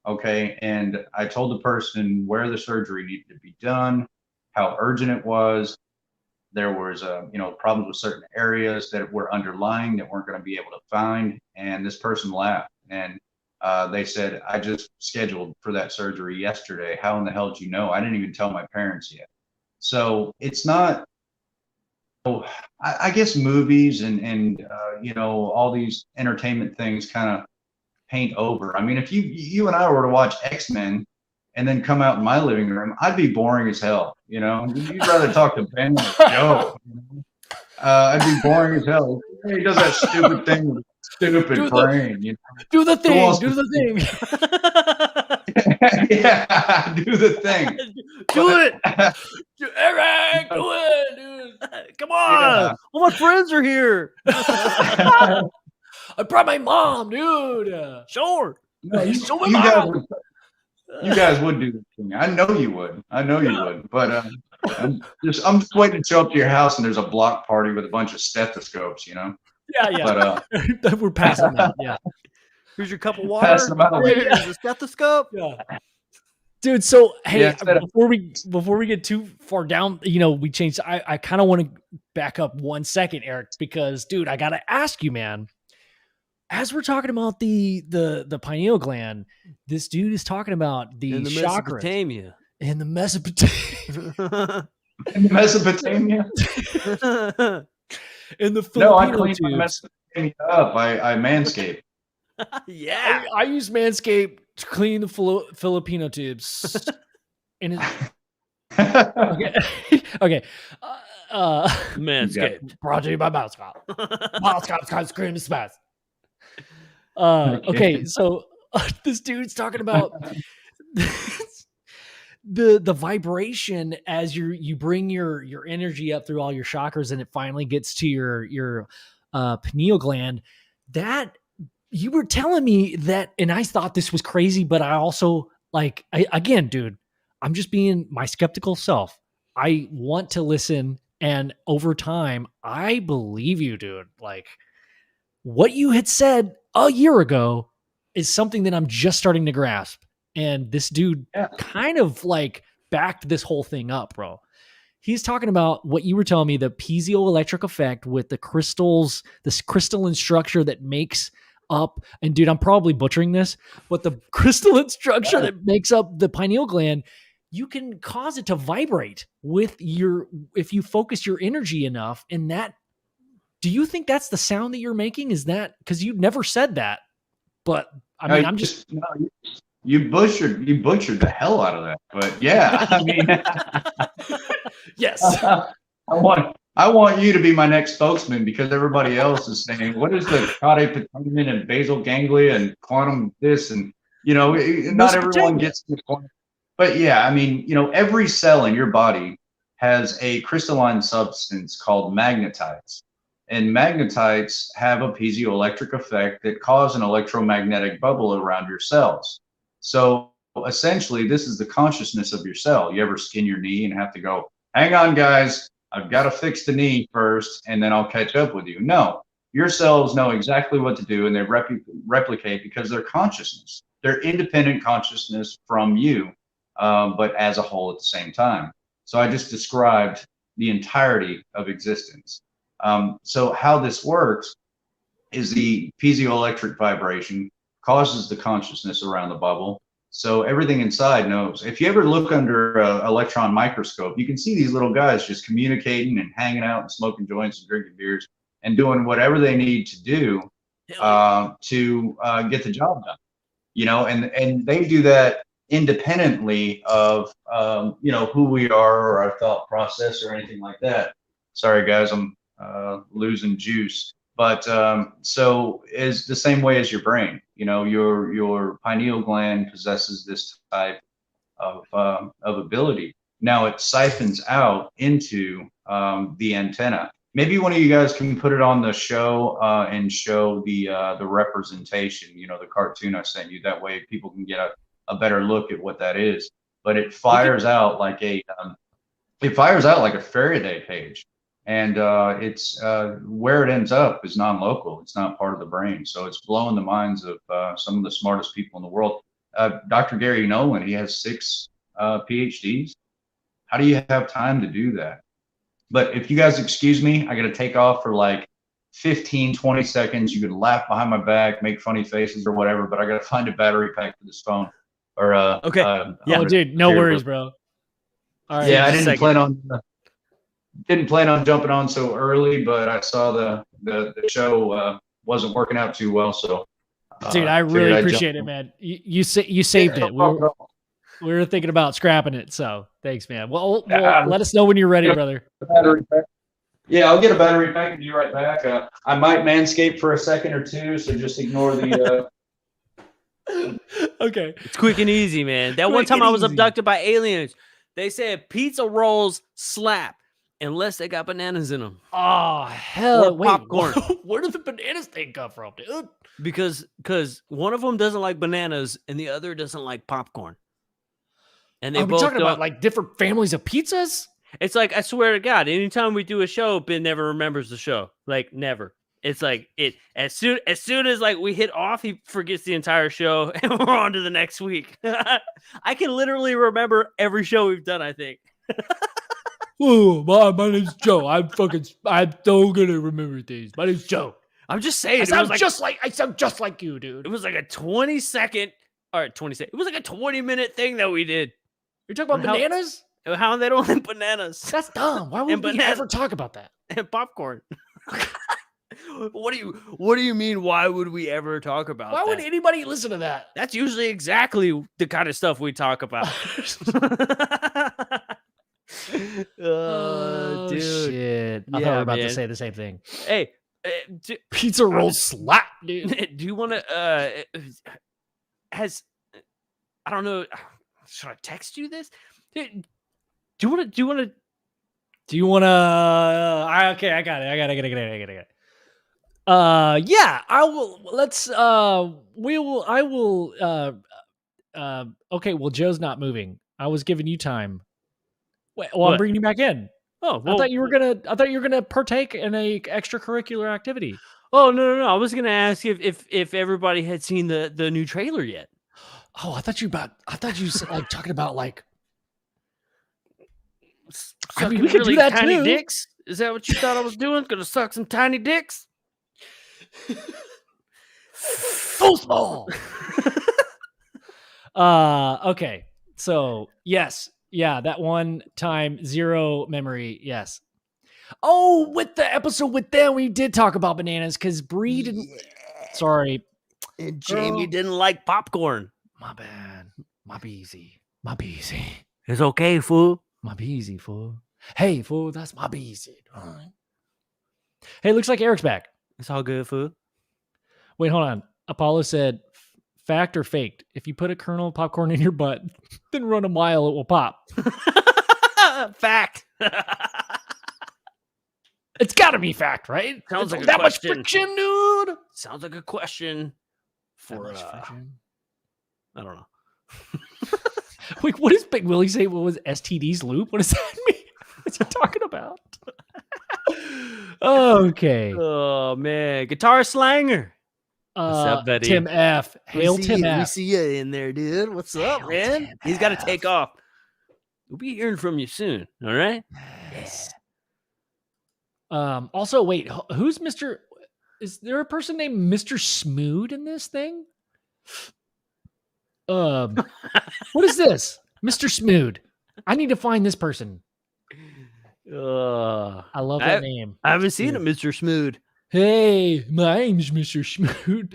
Okay, and I told the person where the surgery needed to be done, how urgent it was. There was problems with certain areas that were underlying that weren't going to be able to find, and this person laughed, and they said, "I just scheduled for that surgery yesterday. How in the hell did you know? I didn't even tell my parents yet." So it's not, I guess movies and all these entertainment things kind of paint over. I mean, if you and I were to watch X-Men and then come out in my living room, I'd be boring as hell. You'd rather talk to Ben than Joe. I'd be boring as hell. He does that stupid thing with stupid brain. Do the thing. Do the thing. Yeah, do the thing. Do it, Eric. Do it, dude. Come on. yeah. All my friends are here. I brought my mom, dude. Sure. No, you my guys would do the thing. I know you would. But I'm just waiting to show up to your house and there's a block party with a bunch of stethoscopes. Yeah. But we're passing that. Yeah. Here's your cup of water. Pass them out. Here's a stethoscope. Yeah. Dude, so hey, Yeah, before we get too far down, we changed. I kind of want to back up 1 second, Eric, because dude, I gotta ask you, man. As we're talking about the pineal gland, this dude is talking about the chakras Mesopotamia. in the Mesopotamia. In Mesopotamia? In the Filipino No, I cleaned my tubes. Mesopotamia up. I manscaped. Yeah. I use Manscaped to clean the Filipino tubes. And okay. Okay. Manscaped. Brought to you by Mousecop. Mousecop's cream space. Okay, so this dude's talking about the vibration as you bring your energy up through all your chakras, and it finally gets to your pineal gland. That you were telling me that, and I thought this was crazy, but I also again, dude, I'm just being my skeptical self. I want to listen, and over time, I believe you, dude. Like, what you had said a year ago is something that I'm just starting to grasp. And this dude kind of backed this whole thing up, bro. He's talking about what you were telling me, the piezoelectric effect with the crystals, this crystalline structure that makes up, and dude, I'm probably butchering this, but the crystalline structure that makes up the pineal gland, you can cause it to vibrate if you focus your energy enough. And that, do you think that's the sound that you're making? Is that, because you never said that, but I mean, I'm just. No, you butchered the hell out of that. But yeah, I mean, yes. I want you to be my next spokesman, because everybody else is saying, what is the caudate putamen and basal ganglia and quantum this, and not everyone gets to the point. But yeah, I mean, every cell in your body has a crystalline substance called magnetites. And magnetites have a piezoelectric effect that cause an electromagnetic bubble around your cells. So essentially, this is the consciousness of your cell. You ever skin your knee and have to go, hang on, guys, I've got to fix the knee first, and then I'll catch up with you. No, your cells know exactly what to do, and they replicate because they're consciousness. They're independent consciousness from you, but as a whole at the same time. So I just described the entirety of existence. So how this works is the piezoelectric vibration causes the consciousness around the bubble. So everything inside knows. If you ever look under an electron microscope, you can see these little guys just communicating and hanging out and smoking joints and drinking beers and doing whatever they need to do to get the job done. And they do that independently of who we are or our thought process or anything like that. Sorry, guys, I'm losing juice. But so is the same way as your brain. Your pineal gland possesses this type of ability. Now it siphons out into the antenna. Maybe one of you guys can put it on the show and show the representation, the cartoon I sent you. That way people can get a better look at what that is. But it fires out like a Faraday cage. And it's where it ends up is non-local. It's not part of the brain. So it's blowing the minds of some of the smartest people in the world. Dr. Gary Nolan, he has 6 PhDs. How do you have time to do that? But if you guys excuse me, I got to take off for like 15, 20 seconds. You could laugh behind my back, make funny faces or whatever, but I got to find a battery pack for this phone. Or okay. Oh, dude, no worries, bro. All right. Yeah, I didn't plan on jumping on so early, but I saw the show wasn't working out too well. So, dude, I really appreciate it, man. You saved it. We were thinking about scrapping it, so thanks, man. Well, let us know when you're ready, brother. Yeah, I'll get a battery pack and be right back. I might manscape for a second or two, so just ignore the. Okay, it's quick and easy, man. That one time I was abducted by aliens. They said pizza rolls slap unless they got bananas in them. Oh hell! Wait, popcorn. Where did the bananas thing come from, dude? Because one of them doesn't like bananas and the other doesn't like popcorn. And they both talking about like different families of pizzas. It's like, I swear to God, anytime we do a show, Ben never remembers the show. Like never. It's like as soon as like we hit off, he forgets the entire show and we're on to the next week. I can literally remember every show we've done, I think. Oh, my name's Joe. I'm so gonna remember things. My name's Joe. I'm just saying. I sound just like you, dude. It was like a 20-second. All right, 20 seconds. It was like a 20-minute thing that we did. You're talking about bananas? How they don't like bananas. That's dumb. Why would we ever talk about that? And popcorn. What do you mean? Why would we ever talk about that? Why would anybody listen to that? That's usually exactly the kind of stuff we talk about. Oh, dude. Shit. I thought we were about to say the same thing. Hey, pizza roll slap, dude. Do you want to, I don't know. Should I text you this? Do you want to? Okay, I got it. Yeah, I will. Let's. We will. I will. Okay. Well, Joe's not moving. I was giving you time. Wait, well, I'm bringing you back in. Oh, well, I thought you were gonna partake in a extracurricular activity. Oh no! I was gonna ask if everybody had seen the new trailer yet. Oh, I thought you like talking about like. I mean, we could do that tiny too. Dicks. Is that what you thought I was doing? Gonna suck some tiny dicks? So small. Okay. So yes. Yeah, that one time, zero memory. Yes. Oh, with the episode with them, we did talk about bananas because Bree didn't. Yeah. Sorry. And Jamie didn't like popcorn. My bad. My easy. It's okay, fool. My easy, fool. Hey, fool, that's my easy. All right. Hey, looks like Eric's back. It's all good, fool. Wait, hold on. Apollo said, fact or faked? If you put a kernel of popcorn in your butt, then run a mile, it will pop. Fact. It's got to be fact, right? Sounds like that a question. Much friction, dude. Sounds like a question for friction. I don't know. Wait, what does Big Willie say? What was STD's loop? What does that mean? What's he talking about? Okay. Oh man, guitar slanger. What's up, buddy? Tim F. Hail Tim F. We see you in there, dude. What's up, man? He's got to take off. We'll be hearing from you soon. All right. Yes. Also, wait, who's Mr. Is there a person named Mr. Smood in this thing? What is this? Mr. Smood. I need to find this person. I love that name. I haven't seen it, Mr. Smood. Hey, my name's Mr. Smood.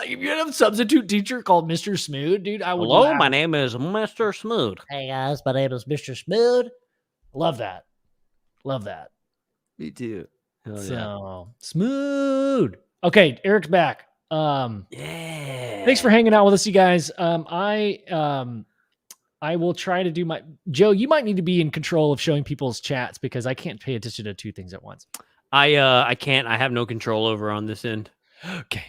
If you had a substitute teacher called Mr. Smood, dude, I would. Hello, my name is Mr. Smood. Hey guys, my name is Mr. Smood. Love that. Me too. So smooth. Okay, Eric's back. Yeah. Thanks for hanging out with us, you guys. I will try to do my Joe. You might need to be in control of showing people's chats because I can't pay attention to two things at once. I can't. I have no control over on this end. Okay.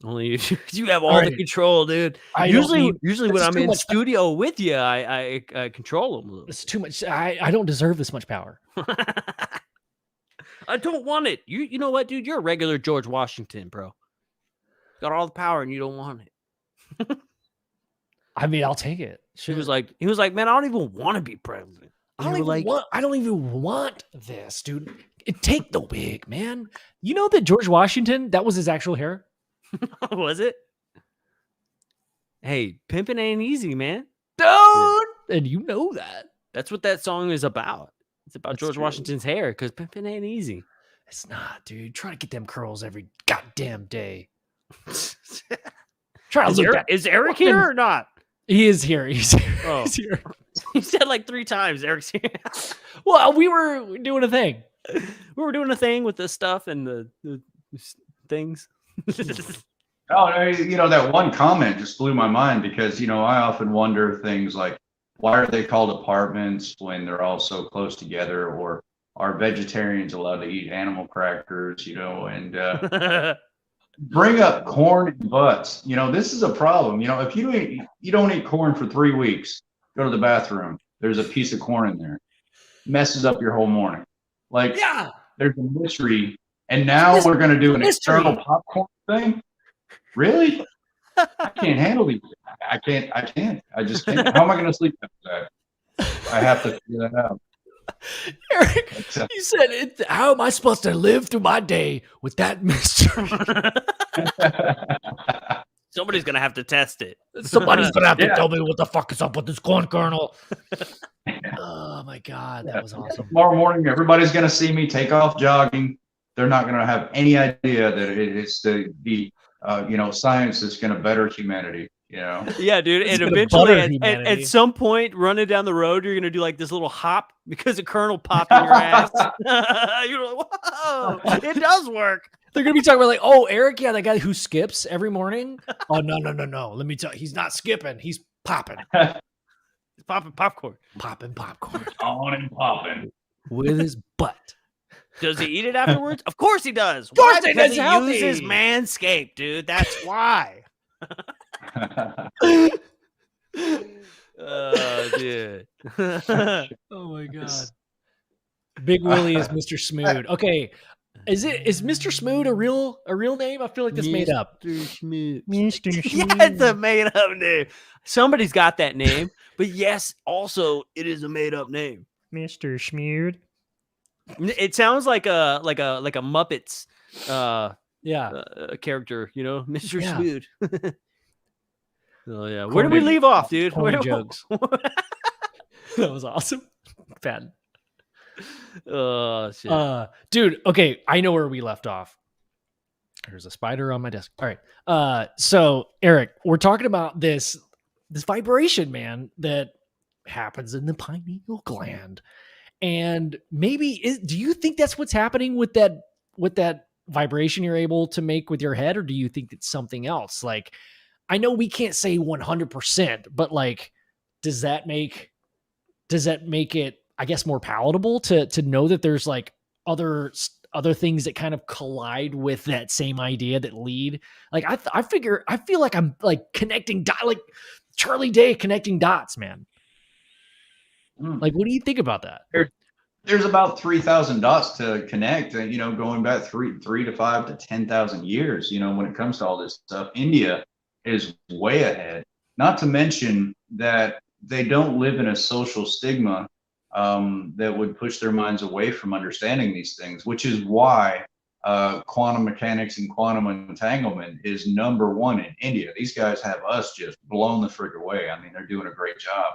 Only you have all the control, dude. Usually when I'm in studio with you, I control them a little. It's too much. I don't deserve this much power. I don't want it. You know what, dude? You're a regular George Washington, bro. Got all the power and you don't want it. I mean, I'll take it. Sure. He was like, man, I don't even want to be president. I don't even want this, dude. Take the wig, man. You know that George Washington, that was his actual hair? Was it? Hey, pimping ain't easy, man. Dude! Yeah. And you know that. That's what that song is about. It's about George Washington's hair, because pimping ain't easy. It's not, dude. Try to get them curls every goddamn day. Try to is Eric here or not? He is here. He's here. Oh. He's here. He said like 3 times Eric's here. Well, we were doing a thing. We were doing a thing with the stuff and the things. Oh, you know, that one comment just blew my mind because, you know, I often wonder things like, why are they called apartments when they're all so close together? Or are vegetarians allowed to eat animal crackers, you know, and bring up corn and butts. You know, this is a problem. You know, if you don't eat corn for 3 weeks, go to the bathroom. There's a piece of corn in there. Messes up your whole morning. Like, yeah, there's a mystery. And now we're going to do an external popcorn thing? Really? I can't handle these. I can't. I just can't. How am I going to sleep after that? I have to figure that out. Eric, you said, how am I supposed to live through my day with that mystery? Somebody's going to have to test it. Somebody's going to have to tell me what the fuck is up with this corn kernel. Oh, my God. That was awesome. Tomorrow morning, everybody's going to see me take off jogging. They're not going to have any idea that it's the science that's going to better humanity. You know? Yeah, dude. And eventually, at some point, running down the road, you're going to do like this little hop because a kernel popped in your ass. You're like, whoa, it does work. They're going to be talking about like, oh, Eric, yeah, that guy who skips every morning. Oh, no. Let me tell you, he's not skipping. He's popping. He's popping popcorn. Popping popcorn. On and popping. With his butt. Does he eat it afterwards? Of course he does. Of course he does. He uses Manscaped, dude. That's why. Oh, dude. Oh my God. Big Willie is Mr. Smood. Okay. Is Mr. Smood a real name? I feel like this made up. Mr. Smood. Yeah, it's a made up name. Somebody's got that name, but yes, also it is a made up name. Mr. Smood. It sounds like a Muppets character, you know, Mr. Smood. Oh yeah. Where did we leave off, dude? Jokes. That was awesome. Bad. Oh shit. Dude, okay, I know where we left off. There's a spider on my desk. All right. So Eric, we're talking about this vibration, man, that happens in the pineal gland. And maybe do you think that's what's happening with that vibration you're able to make with your head, or do you think it's something else? Like, I know we can't say 100%, but like, does that make it, I guess, more palatable to know that there's like other things that kind of collide with that same idea that lead? Like, I feel like I'm like connecting like Charlie Day connecting dots, man. Like, what do you think about that? There's about 3,000 dots to connect, you know, going back 3 to 5 to 10,000 years, you know, when it comes to all this stuff. India is way ahead, not to mention that they don't live in a social stigma that would push their minds away from understanding these things, which is why quantum mechanics and quantum entanglement is #1 in India. These guys have us just blown the frig away. I mean, they're doing a great job.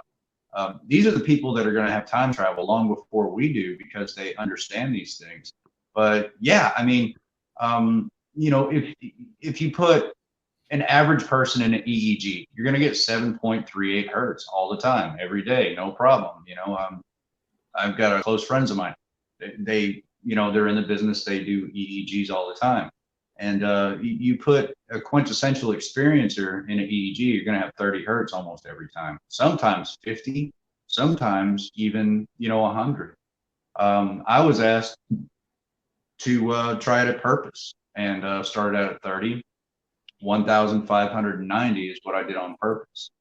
These are the people that are going to have time travel long before we do because they understand these things. But yeah, I mean, you know, if you put an average person in an EEG, you're going to get 7.38 hertz all the time, every day, no problem. You know, I've got close friends of mine. They, you know, they're in the business. They do EEGs all the time. And you put a quintessential experiencer in an EEG, you're going to have 30 hertz almost every time. Sometimes 50, sometimes even 100. I was asked to try it at purpose and started out at 30. 1,590 is what I did on purpose.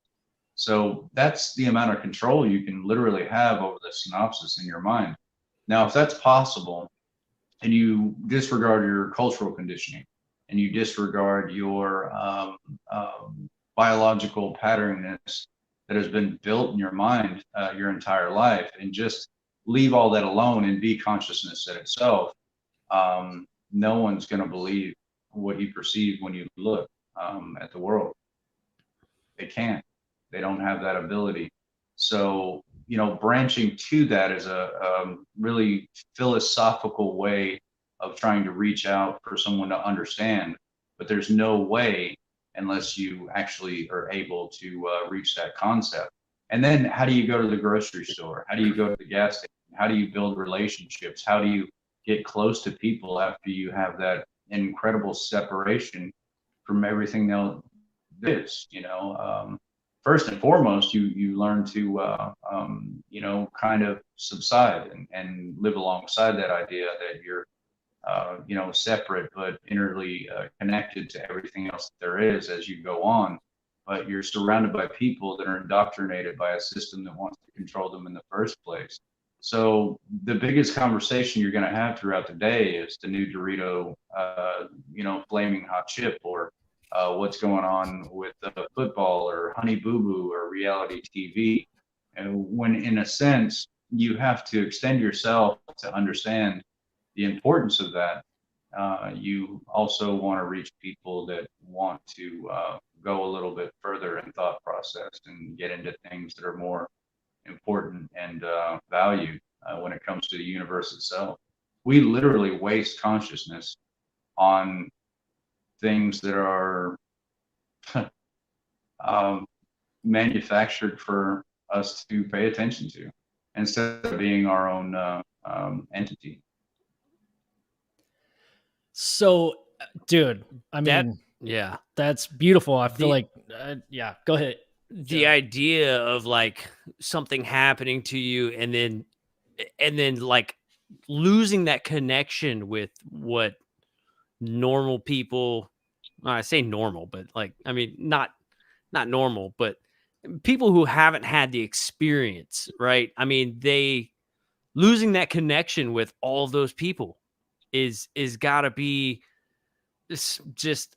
So that's the amount of control you can literally have over the synopsis in your mind. Now, if that's possible, and you disregard your cultural conditioning, and you disregard your biological patternness that has been built in your mind your entire life, and just leave all that alone and be consciousness in itself, no one's going to believe what you perceive when you look at the world. They can't. They don't have that ability. So, branching to that is a really philosophical way of trying to reach out for someone to understand. But there's no way unless you actually are able to reach that concept. And then how do you go to the grocery store? How do you go to the gas station? How do you build relationships? How do you get close to people after you have that incredible separation from everything else? First and foremost, you learn to kind of subside and live alongside that idea that you're separate but innerly connected to everything else that there is as you go on. But you're surrounded by people that are indoctrinated by a system that wants to control them in the first place. So the biggest conversation you're going to have throughout the day is the new Dorito, flaming hot chip, or what's going on with football or Honey Boo Boo or reality TV. And when, in a sense, you have to extend yourself to understand the importance of that, you also want to reach people that want to go a little bit further in thought process and get into things that are more important and valued when it comes to the universe itself. We literally waste consciousness on things that are manufactured for us to pay attention to instead of being our own entity. So, dude, I mean, yeah, that's beautiful. I feel like, go ahead. The idea of like something happening to you and then like losing that connection with what normal people, I say normal, but like, I mean, not normal, but people who haven't had the experience, right? I mean, losing that connection with all those people is gotta be just,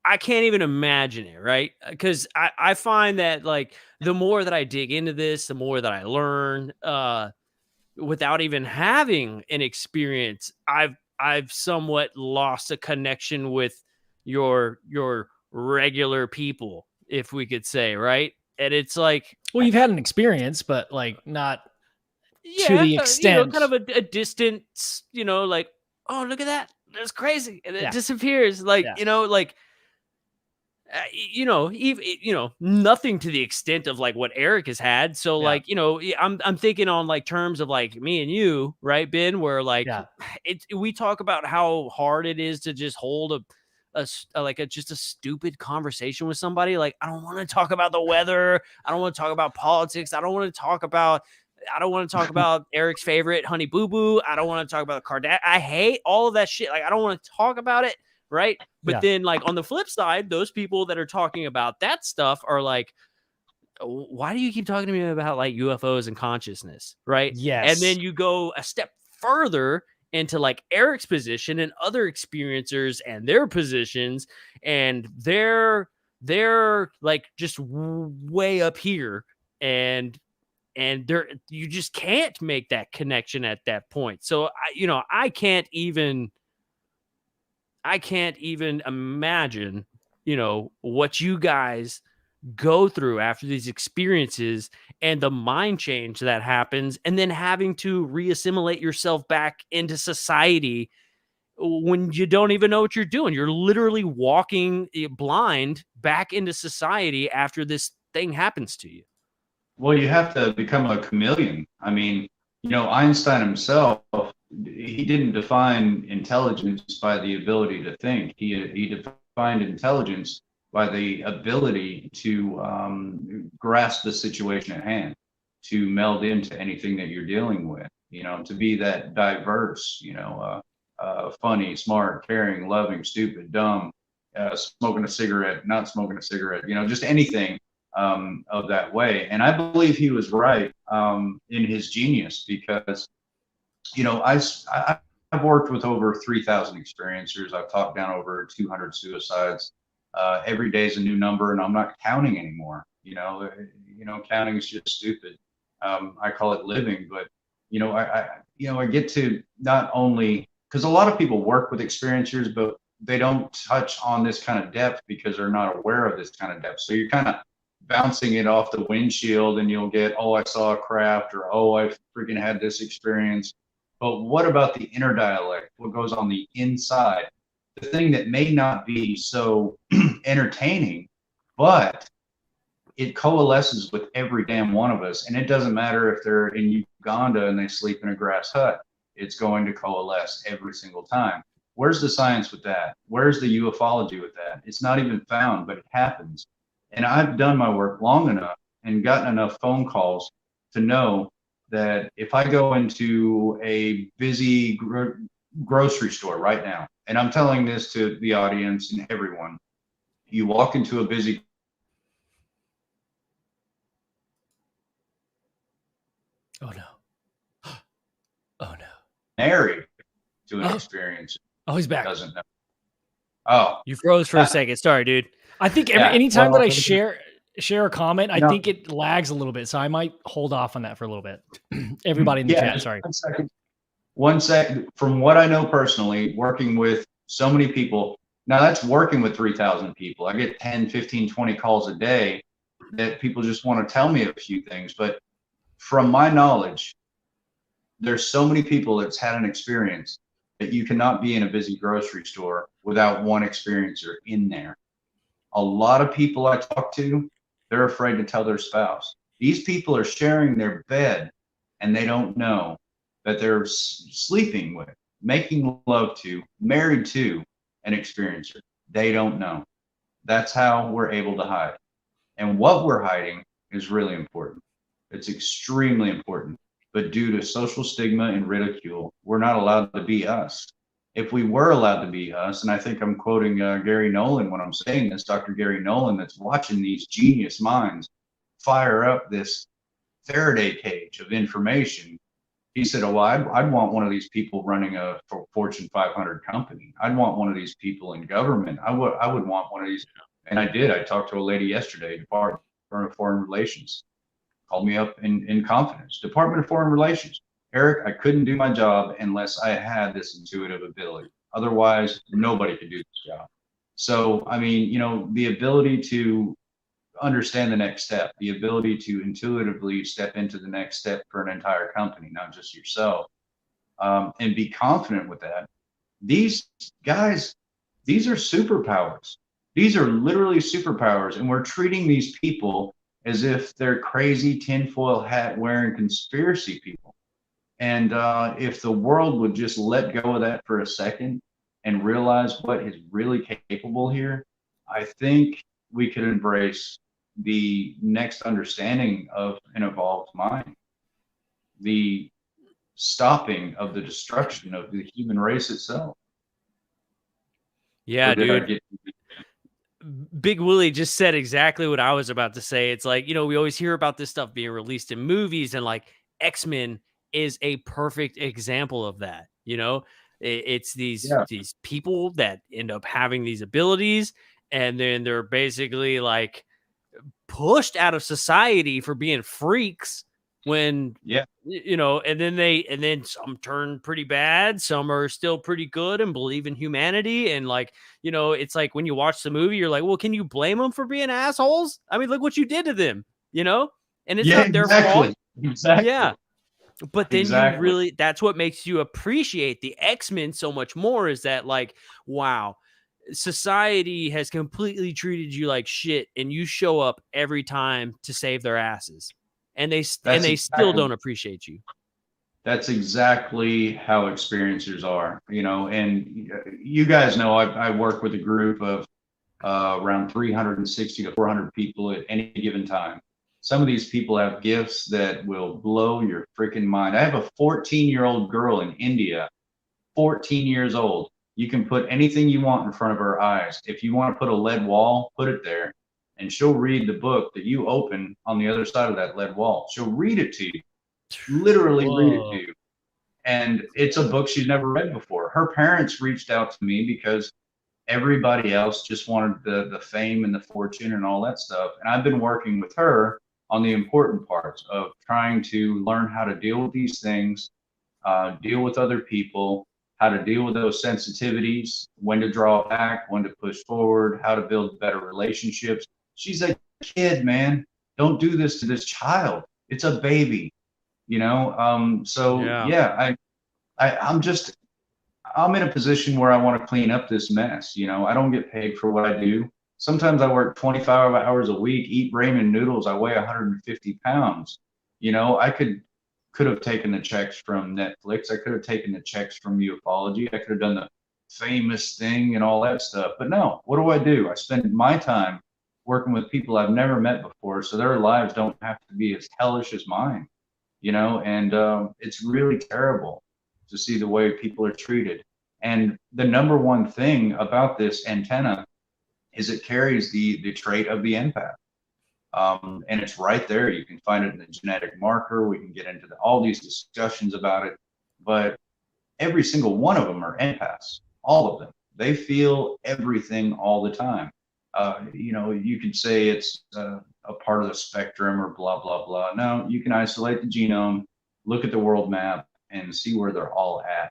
I can't even imagine it, right? Because I find that like the more that I dig into this, the more that I learn, without even having an experience, I've somewhat lost a connection with your regular people, if we could say, right? And it's like, well, you've had an experience, but like not to the extent, kind of a distance, like, oh, look at that, that's crazy, and it disappears, like, even nothing to the extent of like what Eric has had. So like, I'm thinking on like terms of like me and you, right, Ben, where like we talk about how hard it is to just hold just a stupid conversation with somebody. Like, I don't want to talk about the weather. I don't want to talk about politics. I don't want to talk about Eric's favorite Honey Boo Boo. I don't want to talk about Kardashian. I hate all of that shit. Like, I don't want to talk about it. Right. But then like on the flip side, those people that are talking about that stuff are like, why do you keep talking to me about like UFOs and consciousness? Right. Yes. And then you go a step further into like Eric's position and other experiencers and their positions, and they're like just way up here, and you just can't make that connection at that point. So I can't even imagine, what you guys go through after these experiences and the mind change that happens, and then having to reassimilate yourself back into society when you don't even know what you're doing. You're literally walking blind back into society after this thing happens to you. Well, you have to become a chameleon. I mean, Einstein himself he didn't define intelligence by the ability to think. He defined intelligence by the ability to grasp the situation at hand, to meld into anything that you're dealing with, to be that diverse, funny, smart, caring, loving, stupid, dumb, smoking a cigarette, not smoking a cigarette, just anything of that way. And I believe he was right in his genius because, I've worked with over 3,000 experiencers. I've talked down over 200 suicides. Every day is a new number, and I'm not counting anymore. Counting is just stupid. I call it living, but I get to not only, because a lot of people work with experiencers, but they don't touch on this kind of depth because they're not aware of this kind of depth. So you're kind of bouncing it off the windshield, and you'll get, oh, I saw a craft, or oh, I freaking had this experience. But what about the inner dialect? What goes on the inside? The thing that may not be so entertaining, but it coalesces with every damn one of us. And it doesn't matter if they're in Uganda and they sleep in a grass hut. It's going to coalesce every single time. Where's the science with that? Where's the ufology with that? It's not even found, but it happens. And I've done my work long enough and gotten enough phone calls to know that if I go into a busy grocery store right now, and I'm telling this to the audience and everyone, you walk into a busy Oh no. Oh no. married to an experience. Oh, he's back. Doesn't know. Oh, You froze for a second. Sorry, dude. I think anytime that I share a comment, I think it lags a little bit. So I might hold off on that for a little bit. Everybody in the chat, sorry. 1 second. 1 second. From what I know personally, working with so many people, now that's working with 3,000 people. I get 10, 15, 20 calls a day that people just want to tell me a few things. But from my knowledge, there's so many people that's had an experience that you cannot be in a busy grocery store without one experiencer in there. A lot of people I talk to, they're afraid to tell their spouse. These people are sharing their bed and they don't know that they're sleeping with, making love to, married to an experiencer. They don't know. That's how we're able to hide. And what we're hiding is really important. It's extremely important. But due to social stigma and ridicule, we're not allowed to be us. If we were allowed to be us, and I think I'm quoting Gary Nolan when I'm saying this, Dr. Gary Nolan, that's watching these genius minds fire up this Faraday cage of information. He said, oh, well, I'd want one of these people running a Fortune 500 company. I'd want one of these people in government. I would want one of these. And I did. I talked to a lady yesterday, Department of Foreign Relations. Called me up in confidence. Department of Foreign Relations. Eric, I couldn't do my job unless I had this intuitive ability. Otherwise, nobody could do this job. So, I mean, the ability to understand the next step, the ability to intuitively step into the next step for an entire company, not just yourself, and be confident with that. These guys, these are superpowers. These are literally superpowers, and we're treating these people as if they're crazy tinfoil hat wearing conspiracy people. And if the world would just let go of that for a second and realize what is really capable here, I think we could embrace the next understanding of an evolved mind, the stopping of the destruction of the human race itself. Yeah, dude. Big Willie just said exactly what I was about to say. It's like, we always hear about this stuff being released in movies, and like X-Men is a perfect example of that. It's these people that end up having these abilities, and then they're basically like pushed out of society for being freaks when, and then some turn pretty bad. Some are still pretty good and believe in humanity. And like, it's like when you watch the movie, you're like, well, can you blame them for being assholes? I mean, look what you did to them, and it's not their fault. Exactly. Yeah. But then you really, that's what makes you appreciate the X-Men so much more, is that like, wow, society has completely treated you like shit, and you show up every time to save their asses, and they still don't appreciate you. That's exactly how experiencers are, you know. And you guys know I work with a group of around 360 to 400 people at any given time. Some of these people have gifts that will blow your freaking mind. I have a 14-year-old girl in India, 14 years old. You can put anything you want in front of her eyes. If you want to put a lead wall, put it there, and she'll read the book that you open on the other side of that lead wall. She'll read it to you, literally read it to you. And it's a book she's never read before. Her parents reached out to me because everybody else just wanted the fame and the fortune and all that stuff. And I've been working with her on the important parts of trying to learn how to deal with these things, deal with other people, how to deal with those sensitivities, when to draw back, when to push forward, how to build better relationships. She's a kid, man. Don't do this to this child. It's a baby, you know? So yeah, I'm in a position where I want to clean up this mess. You know, I don't get paid for what I do. Sometimes I work 25 hours a week, eat ramen noodles. I weigh 150 pounds. You know, I could have taken the checks from Netflix. I could have taken the checks from ufology. I could have done the famous thing and all that stuff. But no, what do? I spend my time working with people I've never met before, so their lives don't have to be as hellish as mine. You know, and it's really terrible to see the way people are treated. And the number one thing about this antenna is it carries the trait of the empath. And it's right there. You can find it in the genetic marker. We can get into all these discussions about it, but every single one of them are empaths, all of them. They feel everything all the time. You know, you could say it's a part of the spectrum or blah, blah, blah. No, you can isolate the genome, look at the world map, and see where they're all at.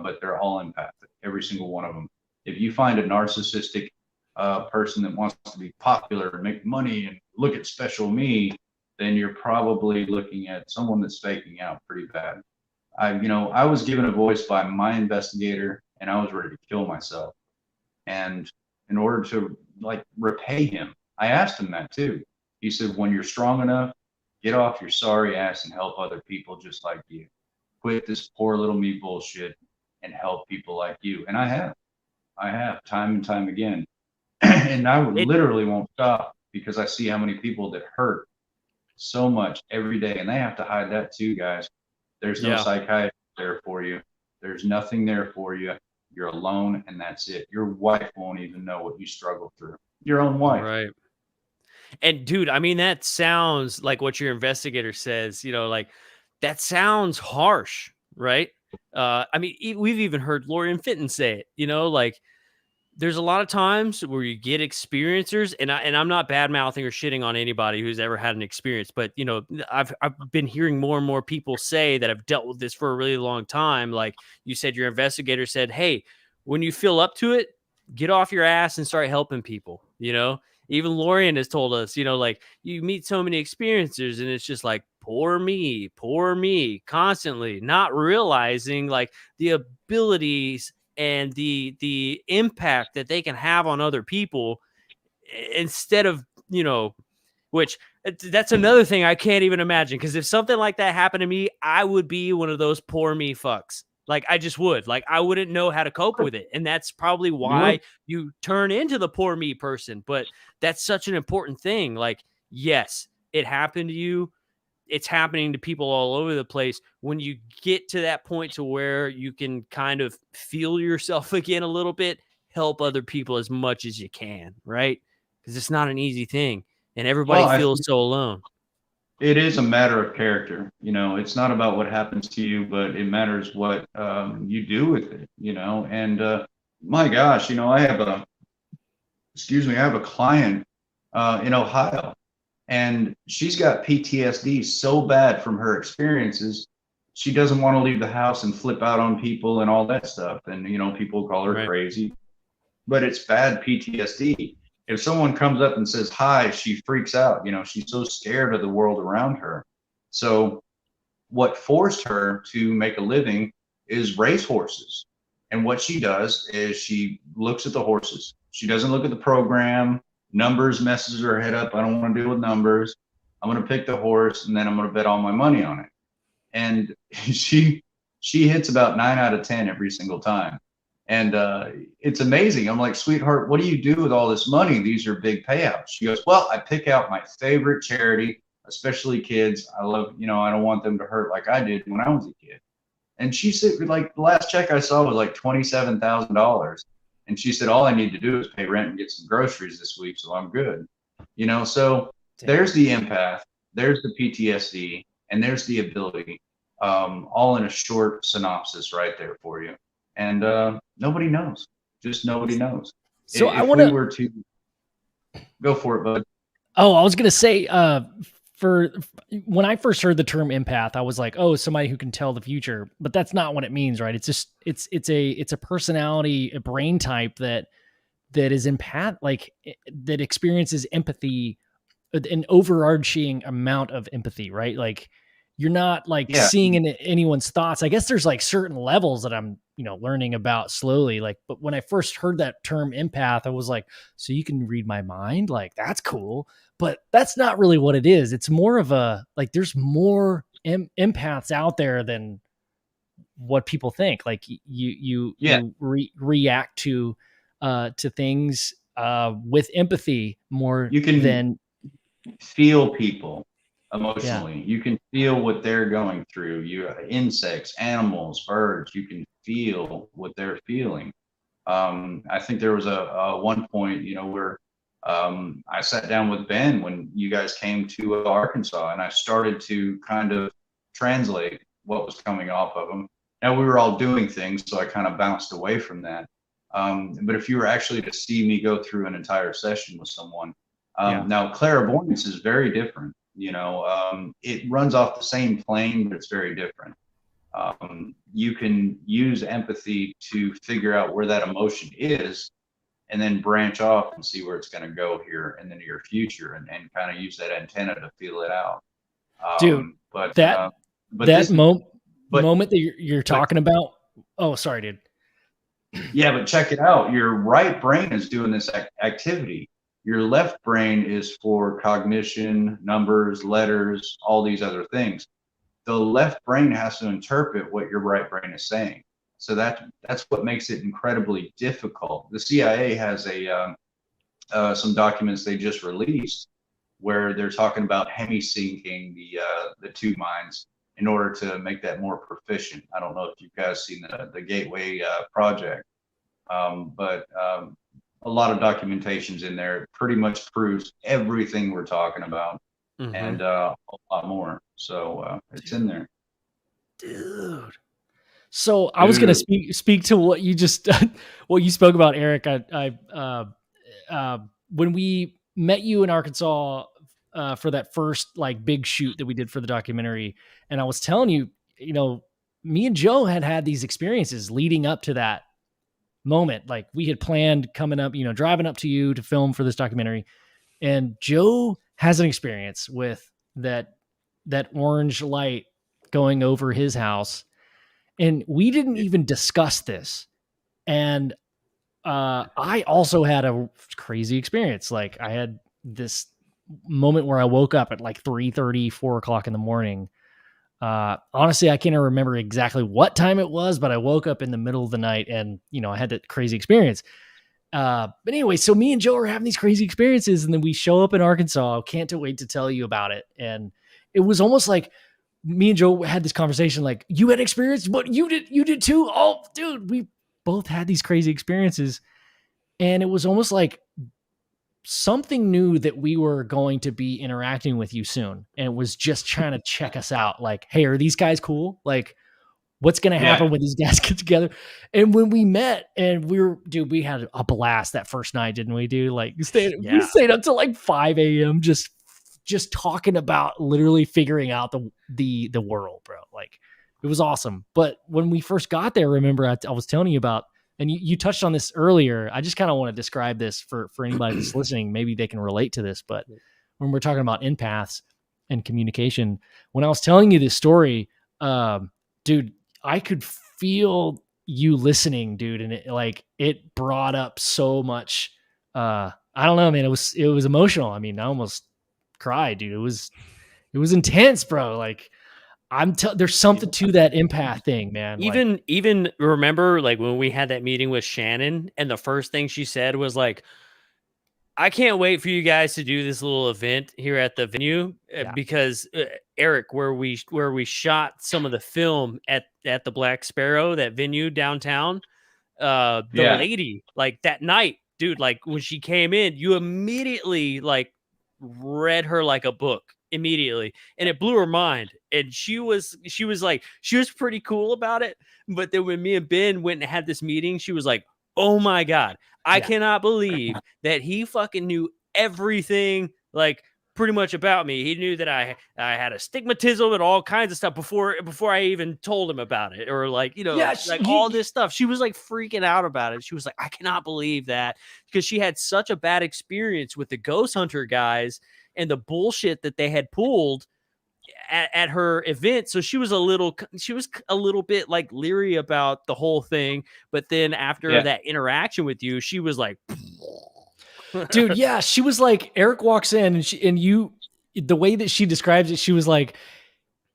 But they're all empathic, every single one of them. If you find a narcissistic person that wants to be popular and make money and look at special me, then you're probably looking at someone that's faking out pretty bad. I was given a voice by my investigator, and I was ready to kill myself. And in order to repay him, I asked him that too. He said, when you're strong enough, get off your sorry ass and help other people just like you. Quit this poor little me bullshit and help people like you. And I have time and time again. And I literally won't stop because I see how many people that hurt so much every day, and they have to hide that too, guys. There's no psychiatrist there for you. There's nothing there for you. You're alone, and that's it. Your wife won't even know what you struggle through. Your own wife. Right. And dude, I mean, that sounds like what your investigator says, you know, like that sounds harsh, right? I mean, we've even heard Lori and Fenton say it, you know, like there's a lot of times where you get experiencers, and I'm not bad mouthing or shitting on anybody who's ever had an experience, but you know, I've been hearing more and more people say that have dealt with this for a really long time. Like you said, your investigator said, hey, when you feel up to it, get off your ass and start helping people. You know, even Lorian has told us, you know, like you meet so many experiencers and it's just like, poor me, constantly not realizing like the abilities and the impact that they can have on other people instead of, you know, which that's another thing I can't even imagine. Because if something like that happened to me, I would be one of those poor me fucks. Like I just would, like I wouldn't know how to cope with it. And that's probably why you turn into the poor me person. But that's such an important thing. Like, yes, it happened to you. It's happening to people all over the place. When you get to that point to where you can kind of feel yourself again a little bit, help other people as much as you can, right? Because it's not an easy thing. And everybody feels so alone. It is a matter of character. You know, it's not about what happens to you, but it matters what you do with it, you know. And my gosh, you know, I have a client in Ohio, and she's got PTSD so bad from her experiences, she doesn't want to leave the house and flip out on people and all that stuff. And, you know, people call her crazy, but it's bad PTSD. If someone comes up and says hi, she freaks out. You know, she's so scared of the world around her. So what forced her to make a living is race horses. And what she does is she looks at the horses. She doesn't look at the program. Numbers messes her head up. I don't want to deal with numbers. I'm going to pick the horse, and then I'm going to bet all my money on it. and she hits about 9 out of 10 every single time. And it's amazing. I'm like, sweetheart, what do you do with all this money? These are big payouts. She goes, well, I pick out my favorite charity, especially kids. I love, I don't want them to hurt like I did when I was a kid. And she said, like, the last check I saw was like $27,000. And she said, all I need to do is pay rent and get some groceries this week, so I'm good. So there's the empath, there's the PTSD, and there's the ability, all in a short synopsis right there for you. And nobody knows. Just nobody knows. So if we were to go for it, bud. Oh, I was gonna say, for when I first heard the term empath, I was like, oh, somebody who can tell the future. But that's not what it means, right? It's just it's a personality, a brain type that is empath, like that experiences empathy, an overarching amount of empathy, right? Like you're not like seeing in anyone's thoughts. I guess there's like certain levels that I'm, learning about slowly. Like, but when I first heard that term empath, I was like, so you can read my mind? Like, that's cool. But that's not really what it is. It's more of a, like, there's more empaths out there than what people think. Like you react to things with empathy more. You can than feel people emotionally. You can feel what they're going through. Insects, animals, birds, you can feel what they're feeling. I think there was a one point, where I sat down with Ben when you guys came to Arkansas, and I started to kind of translate what was coming off of him. Now, we were all doing things, so I kind of bounced away from that. But if you were actually to see me go through an entire session with someone, now clairvoyance is very different. It runs off the same plane, but it's very different. You can use empathy to figure out where that emotion is, and then branch off and see where it's going to go here in the near future, and kind of use that antenna to feel it out. Dude, but that moment that you're talking about. Oh, sorry, dude. Yeah, but check it out. Your right brain is doing this activity. Your left brain is for cognition, numbers, letters, all these other things. The left brain has to interpret what your right brain is saying. So that's what makes it incredibly difficult. The CIA has some documents they just released where they're talking about hemi-syncing the two minds in order to make that more proficient. I don't know if you guys seen the Gateway project, but a lot of documentations in there. It pretty much proves everything we're talking about, and a lot more. So it's in there, dude. So I was gonna speak to what you just what you spoke about, Eric. When we met you in Arkansas for that first like big shoot that we did for the documentary, and I was telling you, me and Joe had these experiences leading up to that moment. Like we had planned coming up, driving up to you to film for this documentary, and Joe has an experience with that orange light going over his house. And we didn't even discuss this. And I also had a crazy experience. Like I had this moment where I woke up at like 3:30, 4 o'clock in the morning. Honestly, I can't remember exactly what time it was, but I woke up in the middle of the night and, I had that crazy experience. But anyway, so me and Joe are having these crazy experiences, and then we show up in Arkansas. Can't wait to tell you about it. And it was almost like me and Joe had this conversation, like, you had experience, but you did too. Oh, dude, we both had these crazy experiences. And it was almost like something knew that we were going to be interacting with you soon. And it was just trying to check us out. Like, hey, are these guys cool? Like, what's going to happen when these guys get together? And when we met, and we had a blast that first night, didn't we, dude? Like, we stayed up till like 5 a.m. just talking about literally figuring out the world, bro. Like, it was awesome. But when we first got there, remember I was telling you about, and you touched on this earlier. I just kind of want to describe this for anybody that's listening. Maybe they can relate to this. But when we're talking about empaths and communication, when I was telling you this story, dude, I could feel you listening, dude. And it brought up so much. I don't know, man, it was emotional. I mean, I almost cried, dude. It was intense, bro. Like There's something to that empath thing, man. Even remember like when we had that meeting with Shannon, and the first thing she said was like, I can't wait for you guys to do this little event here at the venue because Eric, where we shot some of the film at the Black Sparrow, that venue downtown, the lady, like that night, dude, like when she came in, you immediately like read her like a book immediately, and it blew her mind. And she was pretty cool about it. But then when me and Ben went and had this meeting, she was like, oh my God, I cannot believe that he fucking knew everything, like pretty much about me. He knew that I had astigmatism and all kinds of stuff before I even told him about it, or like, all this stuff. She was like freaking out about it. She was like, I cannot believe that, because she had such a bad experience with the ghost hunter guys and the bullshit that they had pulled at her event. So she was a little bit like leery about the whole thing. But then after that interaction with you, she was like, dude, yeah, she was like, Eric walks in and the way that she describes it, she was like,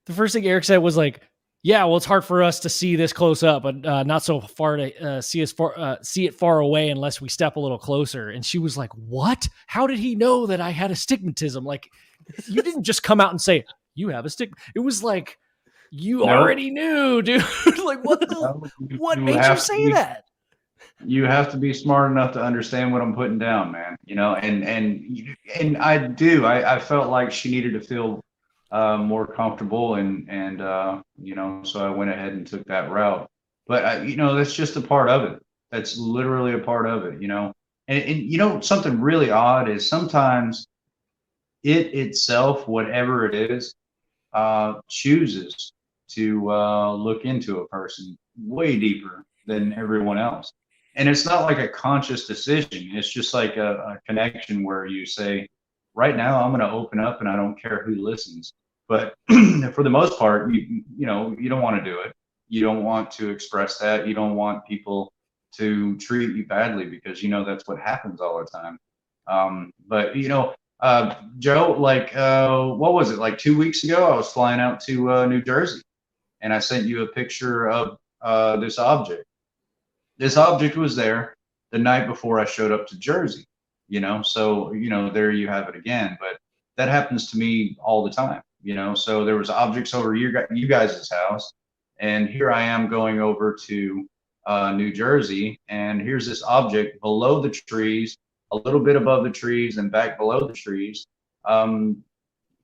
the first thing Eric said was like, yeah, well, it's hard for us to see this close up, but not so far to see it far away unless we step a little closer. And she was like, what? How did he know that I had astigmatism? Like, you didn't just come out and say, you have a stick. It was like, you already knew, dude. Like, what made you say that? You have to be smart enough to understand what I'm putting down, man. And I felt like she needed to feel more comfortable, and so I went ahead and took that route. But that's just a part of it. That's literally a part of it, And something really odd is sometimes it itself, whatever it is, chooses to look into a person way deeper than everyone else. And it's not like a conscious decision. It's just like a connection where you say, right now, I'm going to open up and I don't care who listens. But for the most part, you don't want to do it. You don't want to express that. You don't want people to treat you badly, because, that's what happens all the time. But Joe, like, what was it? Like 2 weeks ago, I was flying out to New Jersey, and I sent you a picture of this object. This object was there the night before I showed up to Jersey, so, there you have it again. But that happens to me all the time, so there was objects over you guys' house, and here I am going over to New Jersey, and here's this object below the trees, a little bit above the trees and back below the trees.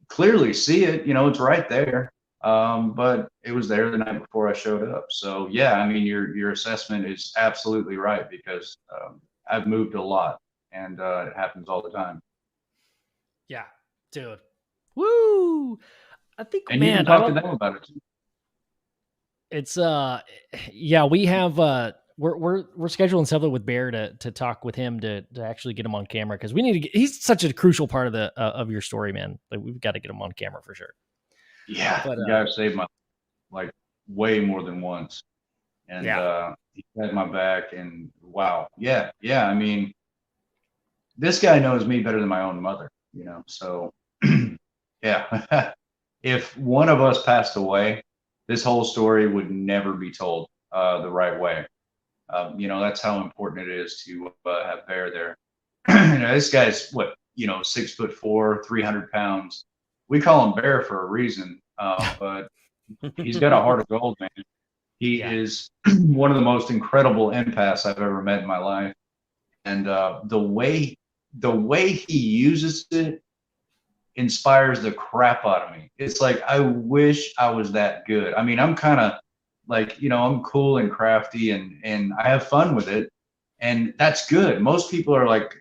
Clearly see it, it's right there. But it was there the night before I showed up. So yeah, I mean, your assessment is absolutely right, because I've moved a lot, and it happens all the time. Yeah, dude. Woo! I think, and man, you can talk to them about it too. It's we have we're scheduling something with Bear to talk with him to actually get him on camera, because we need to he's such a crucial part of the of your story, man. Like, we've got to get him on camera for sure. Yeah, but the guy saved my like way more than once, and he had my back, and wow, yeah. I mean, this guy knows me better than my own mother, So yeah, if one of us passed away, this whole story would never be told the right way. That's how important it is to have Bear there. This guy's 6'4", 300 pounds. We call him Bear for a reason, but he's got a heart of gold, man. He is one of the most incredible empaths I've ever met in my life, and the way he uses it inspires the crap out of me. It's like, I wish I was that good. I mean, I'm kind of like, I'm cool and crafty, and I have fun with it, and that's good. Most people are like,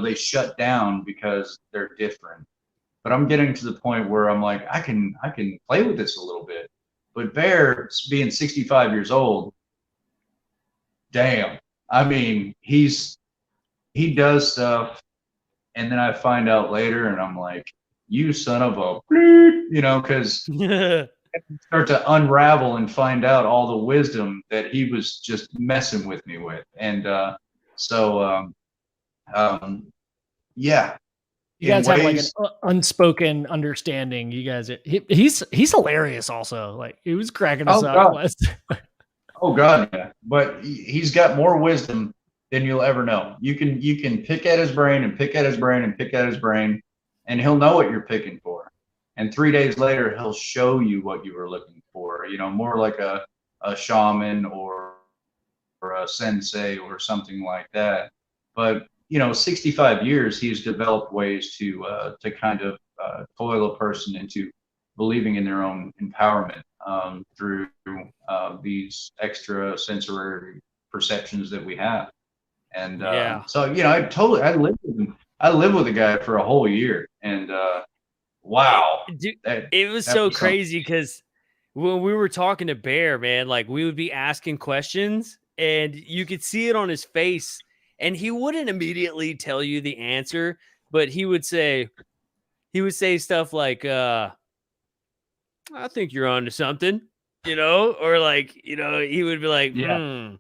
they shut down because they're different. But I'm getting to the point where I'm like, I can play with this a little bit. But Bear, being 65 years old, damn. I mean, he does stuff, and then I find out later, and I'm like, you son of a, because start to unravel and find out all the wisdom that he was just messing with me with. And yeah, You guys in have like ways. an unspoken understanding. You guys, he's hilarious. Also, like he was cracking us Oh up God, last. oh God, yeah. But he's got more wisdom than you'll ever know. You can pick at his brain and pick at his brain and pick at his brain, and he'll know what you're picking for. And 3 days later, he'll show you what you were looking for. More like a shaman or a sensei or something like that. But 65 years, he's developed ways to kind of toil a person into believing in their own empowerment through these extra sensory perceptions that we have. And Yeah. so I lived with him. I lived with a guy for a whole year, and wow, Dude, that it was that so was something. crazy because when we were talking to Bear, man, like we would be asking questions and you could see it on his face, and he wouldn't immediately tell you the answer, but he would say stuff like, I think you're onto something, or like, he would be like, Yeah,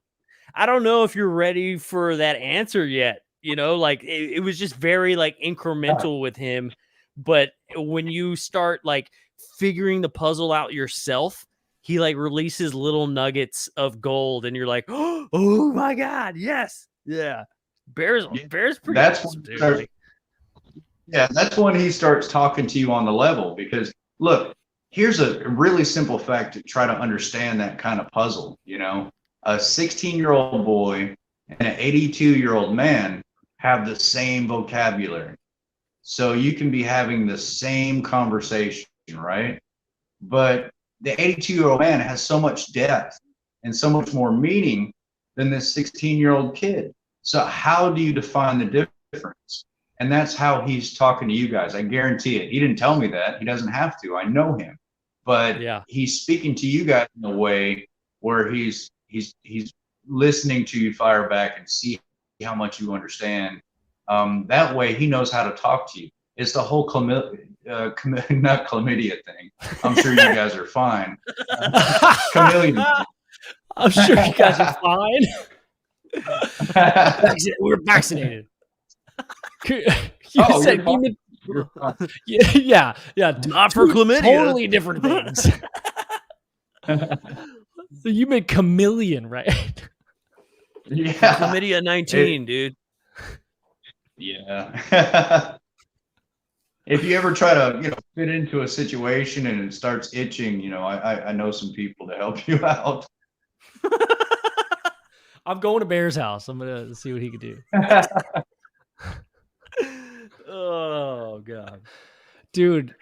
I don't know if you're ready for that answer yet. Like it was just very like incremental with him. But when you start like figuring the puzzle out yourself, he like releases little nuggets of gold, and you're like, oh my God, yes. Yeah. Bear's pretty that's awesome, when he dude. starts. Like, Yeah, that's when he starts talking to you on the level. Because look, here's a really simple fact to try to understand that kind of puzzle. A 16-year-old boy and an 82-year-old man have the same vocabulary. So you can be having the same conversation, right? But the 82-year-old man has so much depth and so much more meaning than this 16-year-old kid. So how do you define the difference? And that's how he's talking to you guys. I guarantee it. He didn't tell me that. He doesn't have to. I know him. But yeah. he's speaking to you guys in a way where he's listening to you fire back and see how much you understand. That way he knows how to talk to you. It's the whole not chlamydia thing. I'm sure you guys are fine. Chameleon. I'm sure you guys are fine. We're vaccinated. You Oh, said you're fine. yeah. Not for Two chlamydia. Totally different things. So you meant chameleon, right? Yeah. Chlamydia 19, dude. Yeah. If you ever try to, fit into a situation and it starts itching, I know some people to help you out. I'm going to Bear's house. I'm gonna see what he can do. Oh God, dude.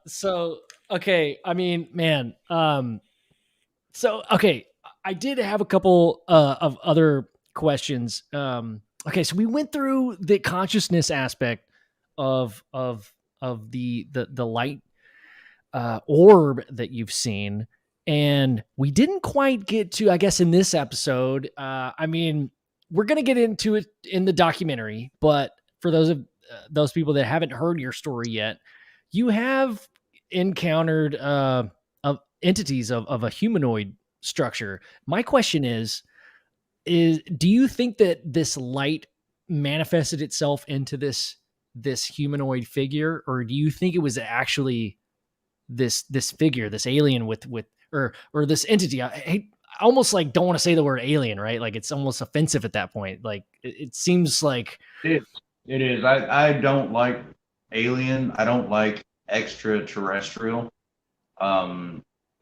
So okay. I mean, man. So okay, I did have a couple of other questions. Okay, so we went through the consciousness aspect of the light orb that you've seen, and we didn't quite get to, I guess, in this episode. I mean, we're gonna get into it in the documentary, but for those people that haven't heard your story yet, you have encountered entities of a humanoid structure. My question is do you think that this light manifested itself into this humanoid figure, or do you think it was actually this figure, this alien with or this entity? I almost like don't want to say the word alien, right? Like it's almost offensive at that point. Like it seems like It is. I don't like alien. I don't like extraterrestrial.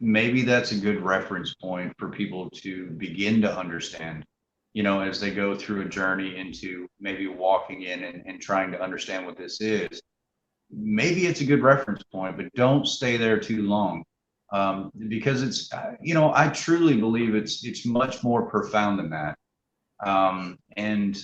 Maybe that's a good reference point for people to begin to understand, as they go through a journey into maybe walking in and trying to understand what this is. Maybe it's a good reference point, but don't stay there too long. Because it's, I truly believe it's much more profound than that. And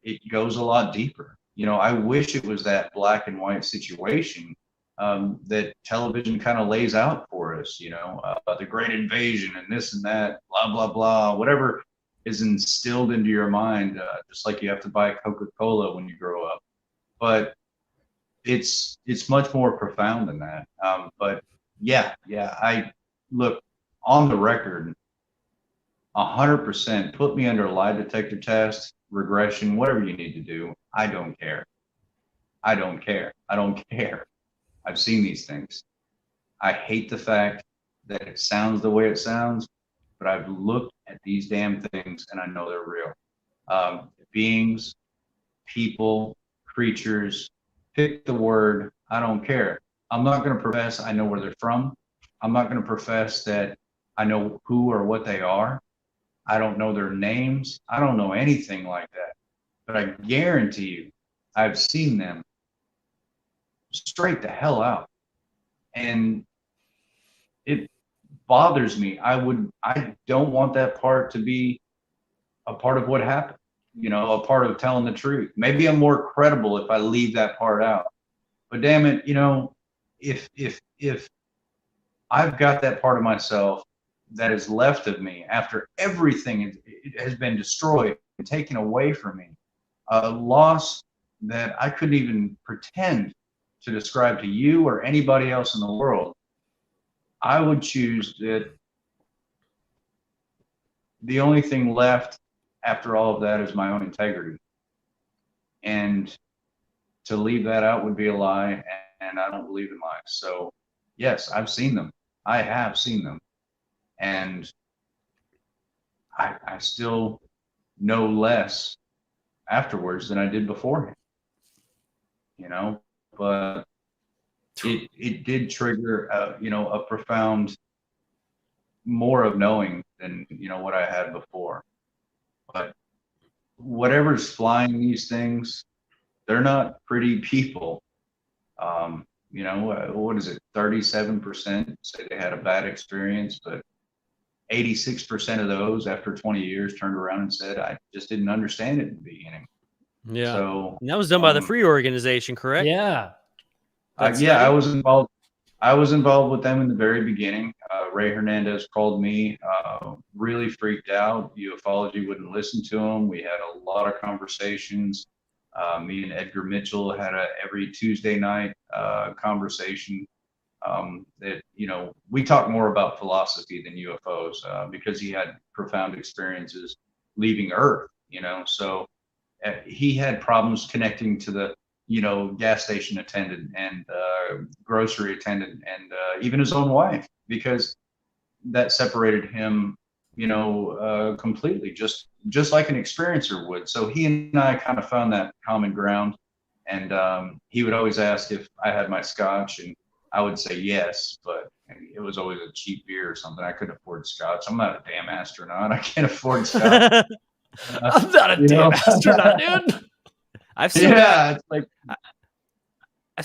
it goes a lot deeper. I wish it was that black and white situation that television kind of lays out for us, the great invasion and this and that, blah, blah, blah, whatever is instilled into your mind, just like you have to buy Coca-Cola when you grow up. But it's much more profound than that. But yeah, I look on the record, 100%. Put me under a lie detector test, regression, whatever you need to do. I don't care. I don't care. I don't care. I've seen these things. I hate the fact that it sounds the way it sounds, but I've looked at these damn things and I know they're real. Beings, people, creatures, pick the word. I don't care. I'm not going to profess I know where they're from. I'm not going to profess that I know who or what they are. I don't know their names. I don't know anything like that. But I guarantee you, I've seen them straight the hell out. And it bothers me. I don't want that part to be a part of what happened, a part of telling the truth. Maybe I'm more credible if I leave that part out. But damn it, if I've got that part of myself that is left of me after everything it has been destroyed and taken away from me, a loss that I couldn't even pretend to describe to you or anybody else in the world, I would choose that the only thing left after all of that is my own integrity. And to leave that out would be a lie, and I don't believe in lies. So, yes, I've seen them. I have seen them. And I still know less afterwards than I did beforehand. But it did trigger a profound more of knowing than what I had before. But whatever's flying these things, they're not pretty people. What is it? 37% say they had a bad experience, but 86% of those after 20 years turned around and said, I just didn't understand it in the beginning. Yeah. So and that was done by the Free organization, correct? Yeah. I was involved. I was involved with them in the very beginning. Ray Hernandez called me, really freaked out. Ufology wouldn't listen to him. We had a lot of conversations. Me and Edgar Mitchell had a every Tuesday night conversation. That we talk more about philosophy than UFOs because he had profound experiences leaving Earth. So he had problems connecting to the gas station attendant and grocery attendant and even his own wife, because that separated him completely, just like an experiencer would. So he and I kind of found that common ground, and he would always ask if I had my scotch, and I would say yes, but it was always a cheap beer or something. I couldn't afford scotch. I'm not a damn astronaut. I can't afford scotch. I'm not a damn astronaut, dude. I've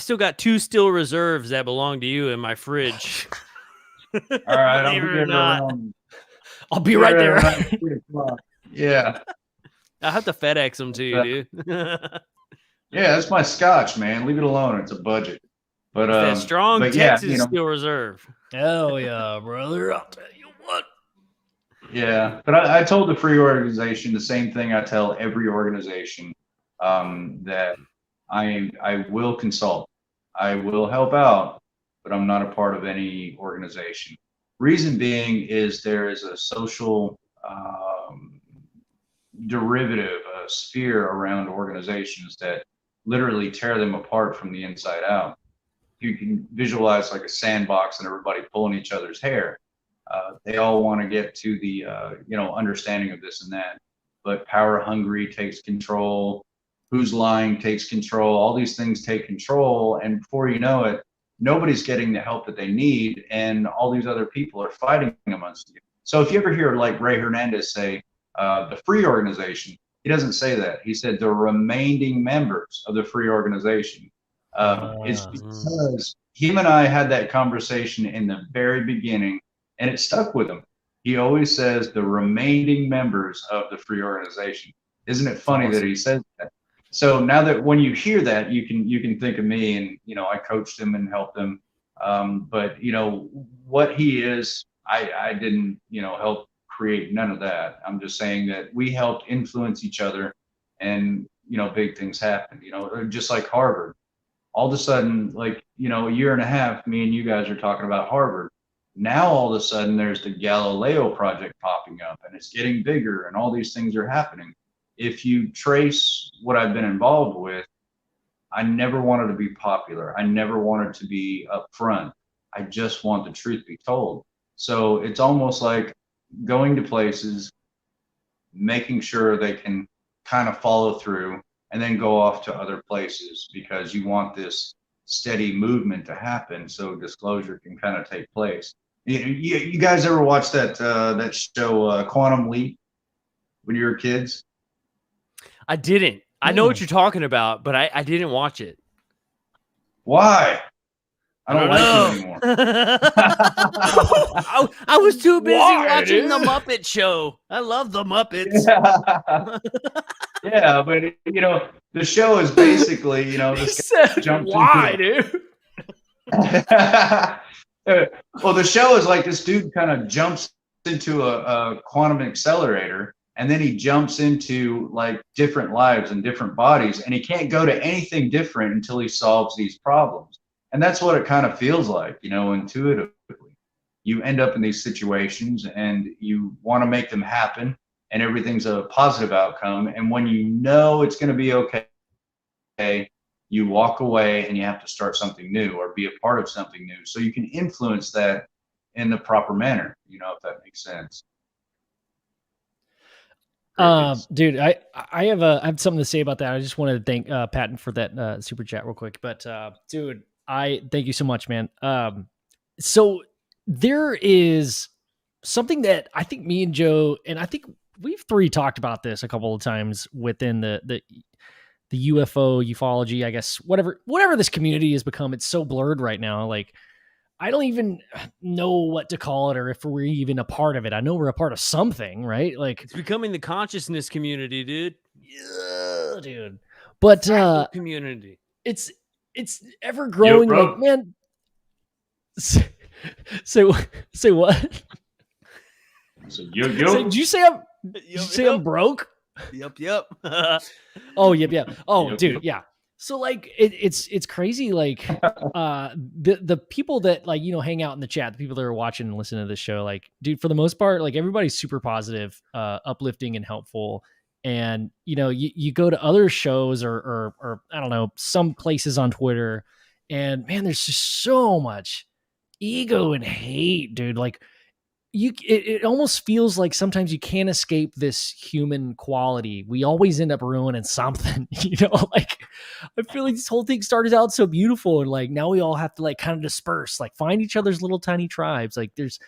still got 2 still reserves that belong to you in my fridge. All right, Believe it or not. I'll be right there. Yeah. I have to FedEx them to you, dude. Yeah, that's my scotch, man. Leave it alone. It's a budget. But that strong Texas Steel Reserve. Hell yeah, brother. I'll tell you what. Yeah, but I told the Free organization the same thing I tell every organization, that I will consult. I will help out, but I'm not a part of any organization. Reason being is there is a social derivative, a sphere around organizations that literally tear them apart from the inside out. You can visualize like a sandbox and everybody pulling each other's hair. They all want to get to the understanding of this and that, but power hungry takes control. Who's lying takes control. All these things take control, and before you know it, nobody's getting the help that they need, and all these other people are fighting amongst you. So if you ever hear like Ray Hernandez say the Free organization, he doesn't say that. He said the remaining members of the Free organization. It's because him and I had that conversation in the very beginning, and it stuck with him. He always says the remaining members of the Free organization. Isn't it funny that he says that? So now that when you hear that, you can think of me, and I coached him and helped him. But what he is, I didn't help create none of that. I'm just saying that we helped influence each other, and big things happen. Just like Harvard. All of a sudden, like a year and a half, me and you guys are talking about Harvard. Now all of a sudden there's the Galileo project popping up, and it's getting bigger, and all these things are happening. If you trace what I've been involved with, I never wanted to be popular. I never wanted to be up front. I just want the truth be told. So it's almost like going to places, making sure they can kind of follow through, and then go off to other places because you want this steady movement to happen so disclosure can kind of take place. You guys ever watch that that show Quantum Leap when you were kids? I didn't. I know what you're talking about, but I didn't watch it. Why? I don't like know. you anymore. I was too busy watching dude? the Muppet Show. I love the Muppets. Yeah, but you know, the show is basically, you know, this guy jumped why, into dude? well, the show is like this dude kind of jumps into a quantum accelerator, and then he jumps into like different lives and different bodies, and he can't go to anything different until he solves these problems. And that's what it kind of feels like, you know, intuitively. You end up in these situations and you want to make them happen, and everything's a positive outcome. And when you know it's going to be okay, you walk away and you have to start something new or be a part of something new. So you can influence that in the proper manner, you know, if that makes sense. Dude, I have something to say about that. I just wanted to thank Patton for that super chat real quick. But dude, I thank you so much, man. So there is something that I think me and Joe, and I think we've talked about this a couple of times within the UFO ufology, I guess, whatever this community has become. It's so blurred right now. Like, I don't even know what to call it or if we're even a part of it. I know we're a part of something, right? Like, It's becoming the consciousness community, dude. yeah, dude. But community. It's ever growing. Yo, like, man, say what? So Did you say I'm broke? Yep. Oh, yep. Oh, Yep, dude, yep. yeah. So like it's crazy. Like the people that, like, you know, hang out in the chat, the people that are watching and listening to this show, like, dude, for the most part, like, everybody's super positive, uplifting and helpful. And, you know, you go to other shows or I don't know, some places on Twitter, and man, there's just so much ego and hate, dude. Like, it almost feels like sometimes you can't escape this human quality. We always end up ruining something, you know. Like, I feel like this whole thing started out so beautiful, and like now we all have to like kind of disperse, like find each other's little tiny tribes. Like, there's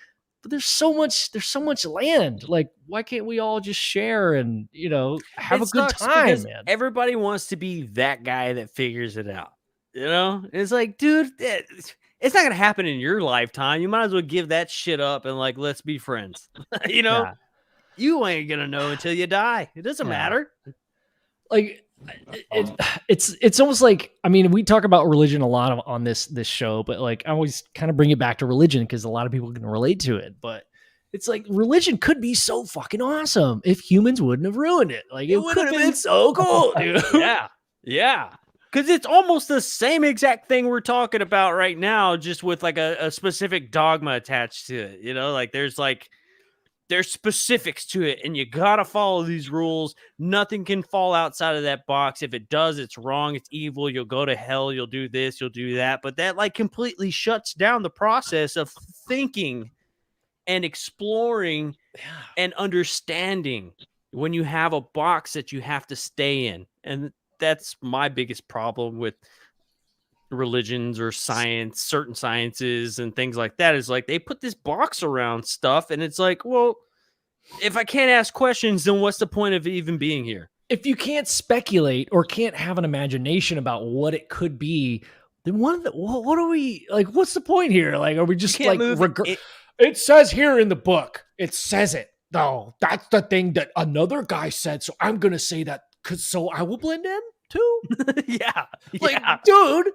so much land. Like, why can't we all just share and, you know, have a good time, man? Everybody wants to be that guy that figures it out. You know, it's like, dude, it's not gonna happen in your lifetime. You might as well give that shit up and like, let's be friends. You know, Yeah. You ain't gonna know until you die. It doesn't matter. Like, it's almost like, I mean, we talk about religion a lot on this show, but like, I always kind of bring it back to religion because a lot of people can relate to it. But it's like, religion could be so fucking awesome if humans wouldn't have ruined it. Like, it could have been so cool, dude. Yeah. Because it's almost the same exact thing we're talking about right now, just with like a specific dogma attached to it. You know, like there's specifics to it, and you gotta follow these rules. Nothing can fall outside of that box. If it does, it's wrong, it's evil. You'll go to hell. You'll do this, you'll do that. But that like completely shuts down the process of thinking and exploring and understanding when you have a box that you have to stay in. And that's my biggest problem with religions or science, certain sciences and things like that, is like they put this box around stuff, and it's like, well, if I can't ask questions, then what's the point of even being here? If you can't speculate or can't have an imagination about what it could be, then what are we, like, what's the point here? Like, are we just like, it says here in the book, it says it. No, that's the thing that another guy said, so I'm gonna say that so I will blend in too. Yeah. Dude,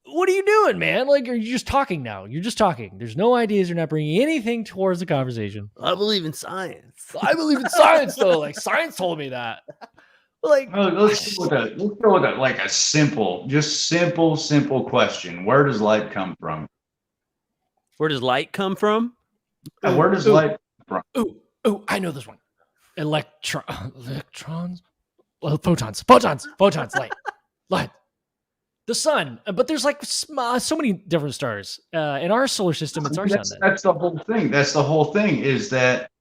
what are you doing, man? Like, are you just talking now? You're just talking. There's no ideas. You're not bringing anything towards the conversation. I believe in science. I believe in science, though. Like, science told me that. Like, let's go with a like a simple question. Where does light come from? Where does light come from? Where does light come from? Oh, I know this one. Electrons. Well, photons, light. The sun, but there's like so many different stars in our solar system. It's our sun. That's the whole thing. That's the whole thing is that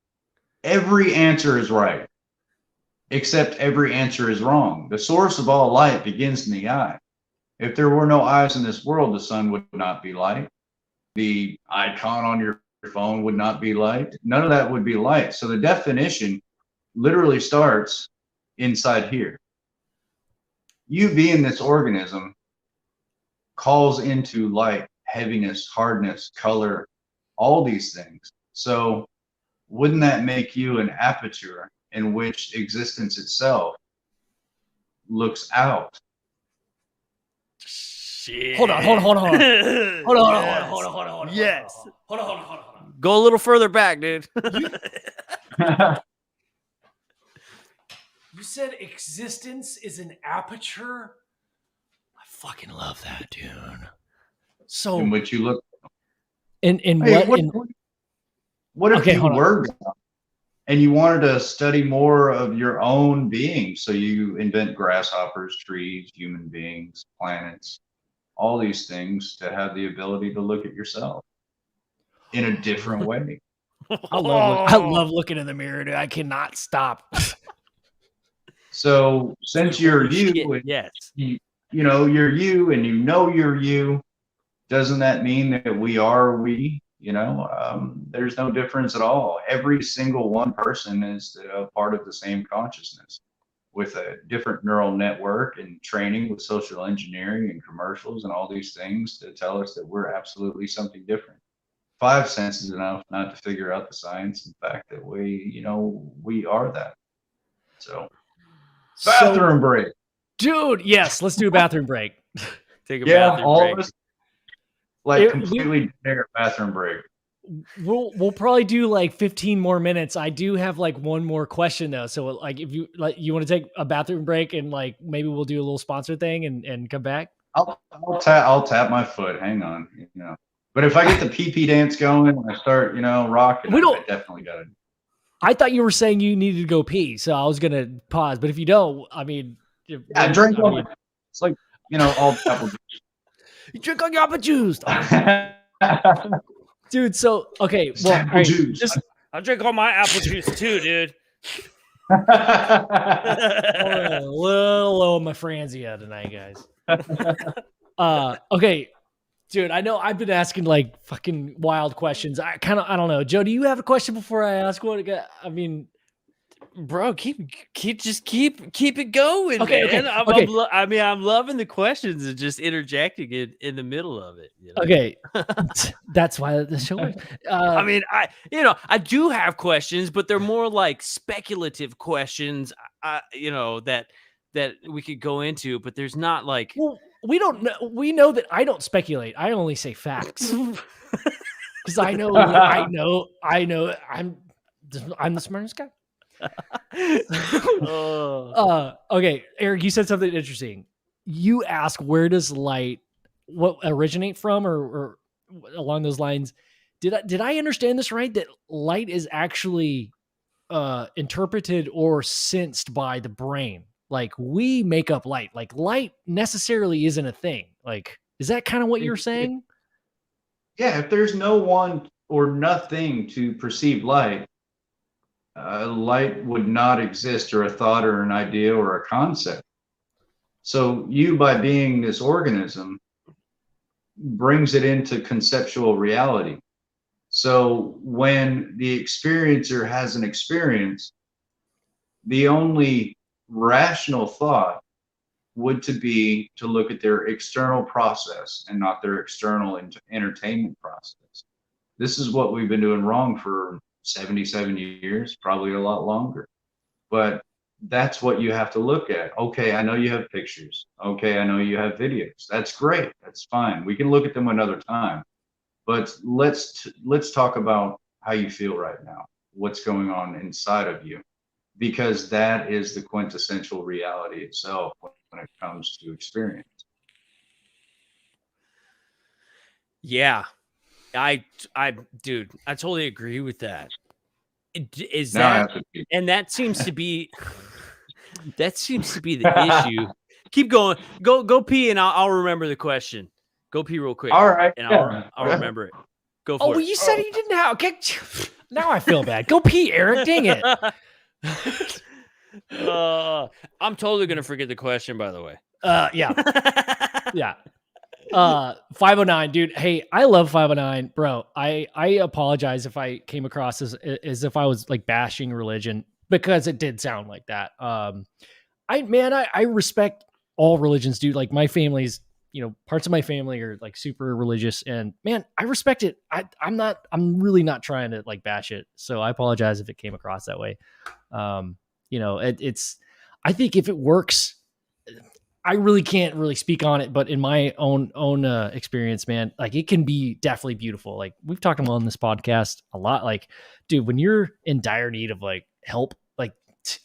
every answer is right, except every answer is wrong. The source of all light begins in the eye. If there were no eyes in this world, the sun would not be light. The icon on your phone would not be light. None of that would be light. So the definition literally starts inside here. You being this organism calls into light, heaviness, hardness, color, all these things. So wouldn't that make you an aperture in which existence itself looks out? Shit. Hold on. Yes. Hold on. Go a little further back, dude. You said existence is an aperture. I fucking love that, dude. So in which you look. in Hey, what? what if Okay, you hold on. were God and you wanted to study more of your own being? So you invent grasshoppers, trees, human beings, planets, all these things to have the ability to look at yourself in a different way. I love looking in the mirror, dude. I cannot stop. So since you're you, Shit, and yes. you know you're you, and you know you're you, doesn't that mean that we are we? There's no difference at all. Every single one person is a part of the same consciousness with a different neural network and training with social engineering and commercials and all these things to tell us that we're absolutely something different. 5 cents is enough not to figure out the science and fact that we are that. So bathroom break. Dude, yes, let's do a bathroom break. Take a bathroom all break. of us completely dare bathroom break. We'll probably do like 15 more minutes. I do have like one more question though. So like if you want to take a bathroom break and like maybe we'll do a little sponsor thing and come back. I'll tap my foot. Hang on. But if I get the pee dance going and I start, rocking, I definitely got it. I thought you were saying you needed to go pee, so I was gonna pause. But if you don't, I mean, drink. It's like all apple juice. You drink all your apple juice, dude. So okay, well, apple juice. I'll drink all my apple juice too, dude. A little low on my Franzia tonight, guys. Okay. Dude, I know I've been asking like fucking wild questions. I don't know. Joe, do you have a question before I ask one? I mean, bro, keep it going. Okay, man. okay. I'm loving the questions and just interjecting it in the middle of it. Okay, that's why the show. I do have questions, but they're more like speculative questions. That we could go into, but there's not like. Well, we don't know. We know that I don't speculate. I only say facts because I know. I'm the smartest guy. Okay, Eric, you said something interesting. You ask where does light originate from, or along those lines. Did I understand this right? That light is actually interpreted or sensed by the brain. Like we make up light. Like light necessarily isn't a thing. Like, is that kind of what you're saying? Yeah, if there's no one or nothing to perceive light, light would not exist, or a thought or an idea or a concept. So you, by being this organism, brings it into conceptual reality. So when the experiencer has an experience, the only rational thought would be to look at their external process and not their external entertainment process. This is what we've been doing wrong for 77 years, probably a lot longer. But that's what you have to look at. Okay, I know you have pictures. Okay, I know you have videos. That's great. That's fine. We can look at them another time. But let's talk about how you feel right now. What's going on inside of you? Because that is the quintessential reality itself when it comes to experience. Yeah, I totally agree with that. Is that, and that seems to be the issue. Keep going. Go pee, and I'll remember the question. Go pee real quick. All right. And Yeah. I'll remember it. Go for Oh, well, it. you said you didn't have. Okay, now I feel bad. Go pee, Eric. Dang it. I'm totally gonna forget the question. By the way. Yeah. Yeah. 509, dude. Hey, I love 509, bro. I apologize if I came across as if I was like bashing religion, because it did sound like that. I respect all religions, dude. Like my family's, parts of my family are like super religious, and man, I respect it. I'm really not trying to like bash it. So I apologize if it came across that way. I think if it works, I really can't really speak on it, but in my own experience, man, like it can be definitely beautiful. Like we've talked about on this podcast a lot. Like, dude, when you're in dire need of like help, like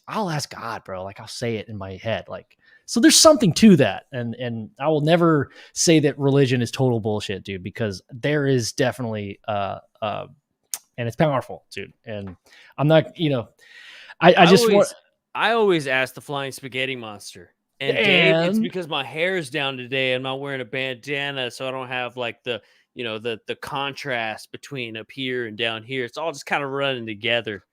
I'll ask God, bro. Like I'll say it in my head. Like, so there's something to that. And I will never say that religion is total bullshit, dude, because there is definitely, and it's powerful, dude. And I'm not, I always ask the flying spaghetti monster. And Dave, it's because my hair's down today and I'm wearing a bandana, so I don't have like the contrast between up here and down here. It's all just kind of running together.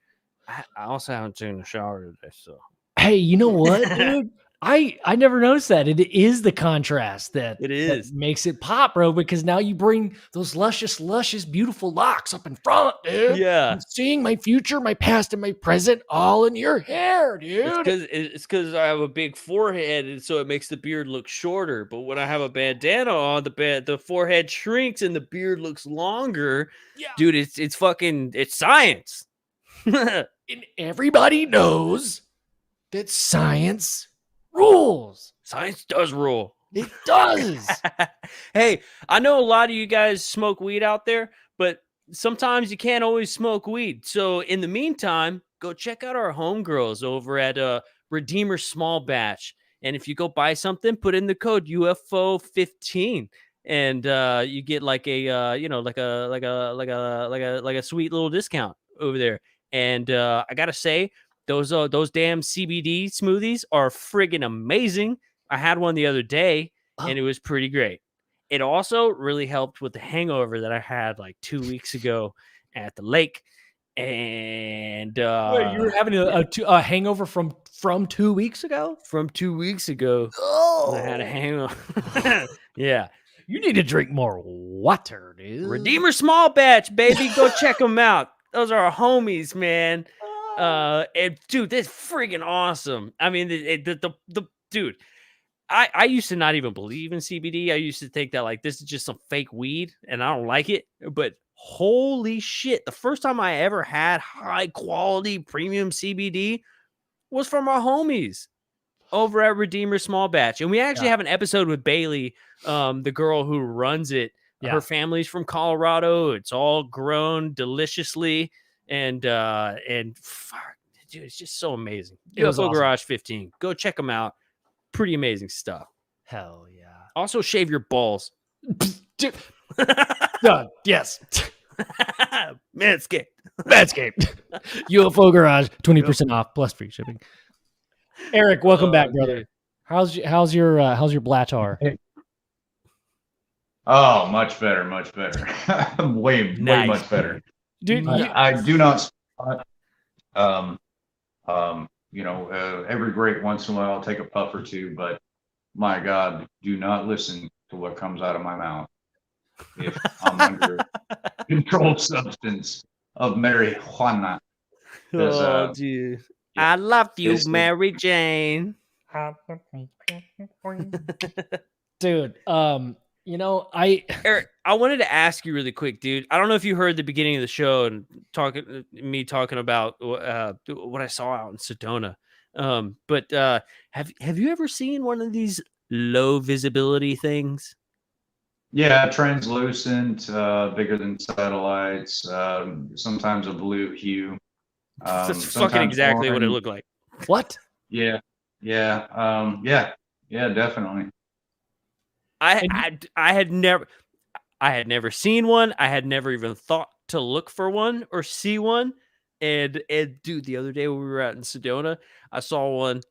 I also haven't taken a shower today, so. Hey, you know what, dude? I never noticed that. It is the contrast that makes it pop, bro, because now you bring those luscious, beautiful locks up in front, dude. Yeah. I'm seeing my future, my past, and my present all in your hair, dude. It's because I have a big forehead, and so it makes the beard look shorter. But when I have a bandana on, the forehead shrinks and the beard looks longer. Yeah. Dude, it's science. And everybody knows that science rules. Science does rule. It does. Hey, I know a lot of you guys smoke weed out there, but sometimes you can't always smoke weed. So in the meantime, go check out our homegirls over at Redeemer Small Batch. And if you go buy something, put in the code UFO15, and you get like a sweet little discount over there. And I gotta say, those damn CBD smoothies are friggin' amazing. I had one the other day, and it was pretty great. It also really helped with the hangover that I had like 2 weeks ago at the lake. And wait, you were having a hangover from 2 weeks ago? From 2 weeks ago, I had a hangover. Yeah. You need to drink more water, dude. Redeemer Small Batch, baby. Go check them out. Those are our homies, man. And dude, that's friggin' awesome. I mean, the dude, I used to not even believe in CBD. I used to think that like this is just some fake weed, and I don't like it. But holy shit, the first time I ever had high quality premium CBD was from our homies over at Redeemer Small Batch, and we actually have an episode with Bailey, the girl who runs it. Yeah. Her family's from Colorado. It's all grown deliciously. And fuck, dude, it's just so amazing. UFO Garage 15. Go check them out. Pretty amazing stuff. Hell yeah. Also, shave your balls. Done. Yes. Manscaped. UFO Garage, 20% off plus free shipping. Eric, welcome back, brother. Dude. How's your blatar? Hey. Oh, much better. way much better. Dude, I do not. Every great once in a while I'll take a puff or two, but my God, do not listen to what comes out of my mouth if I'm under controlled substance of marijuana. Oh, dude. Yeah. I love you, Mary Jane. Dude, Eric, I wanted to ask you really quick, dude. I don't know if you heard the beginning of the show and talking about what I saw out in Sedona. But have you ever seen one of these low visibility things? Yeah, translucent, bigger than satellites. Sometimes a blue hue. That's fucking exactly what it looked like. What? Yeah, definitely. I had never seen one. I had never even thought to look for one or see one. And dude, the other day when we were out in Sedona, I saw one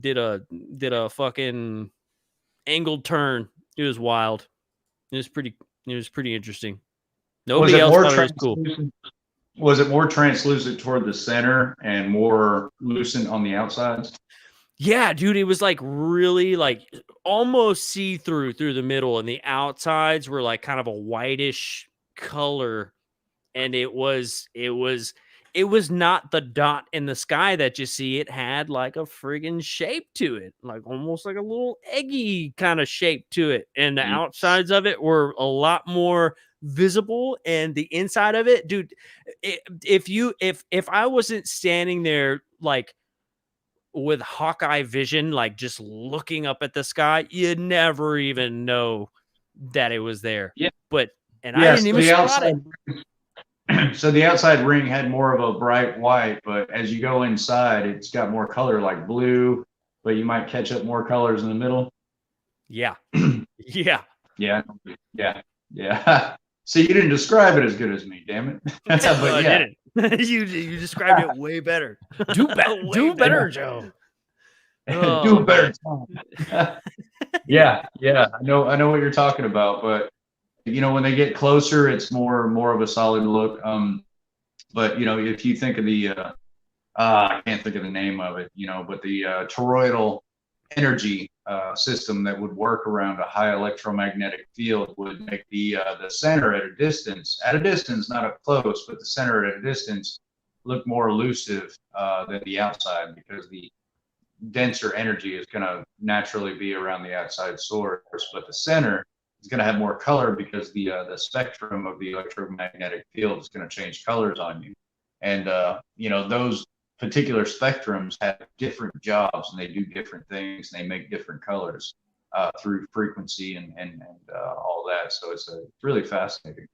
did a fucking angled turn. It was wild. It was pretty interesting. Nobody else thought it was cool. Was it more translucent toward the center and more lucent on the outsides? Yeah, dude, it was like really like almost see-through through the middle, and the outsides were like kind of a whitish color, and it was not the dot in the sky that you see. It had like a friggin' shape to it, like almost like a little eggy kind of shape to it, and the outsides of it were a lot more visible, and the inside of it, dude, if I wasn't standing there like with Hawkeye vision, like just looking up at the sky, you'd never even know that it was there. Yeah. I didn't even spot it. So the outside ring had more of a bright white, but as you go inside, it's got more color like blue, but you might catch up more colors in the middle. Yeah. Yeah. Yeah. Yeah. See, you didn't describe it as good as me, damn it. But I yeah. didn't. you described it way better. Do better, Joe. Oh, do a better job. Yeah. I know what you're talking about, but when they get closer, it's more of a solid look. But if you think of the I can't think of the name of it, but the toroidal energy system that would work around a high electromagnetic field would make the center at a distance, not up close, but the center at a distance look more elusive than the outside, because the denser energy is going to naturally be around the outside source, but the center is going to have more color because the spectrum of the electromagnetic field is going to change colors on you. And those particular spectrums have different jobs, and they do different things, and they make different colors through frequency and all that. So it's really fascinating.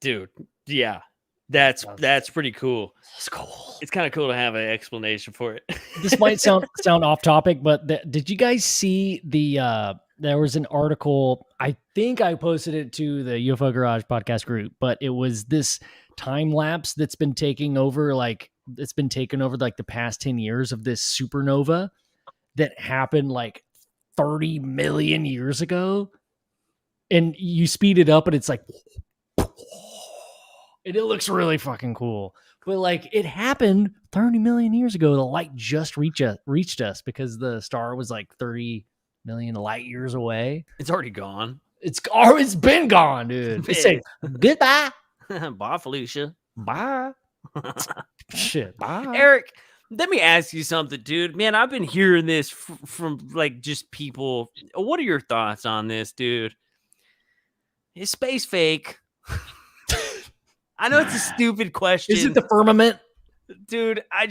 Dude, yeah. That's pretty cool. It's cool. It's kind of cool to have an explanation for it. This might sound off topic, but did you guys see there was an article, I think I posted it to the UFO Garage podcast group, but it was this time lapse that's been taken over like the past 10 years of this supernova that happened like 30 million years ago. And you speed it up and it's like, and it looks really fucking cool. But like, it happened 30 million years ago. The light just reached us because the star was like 30 million light years away. It's already gone. It's been gone, dude. It's say goodbye. Bye, Felicia. Bye. Shit. Bye. Eric, let me ask you something, dude. Man, I've been hearing this from like just people. What are your thoughts on this, dude? Is space fake? I know it's a stupid question. Is it the firmament? Dude, I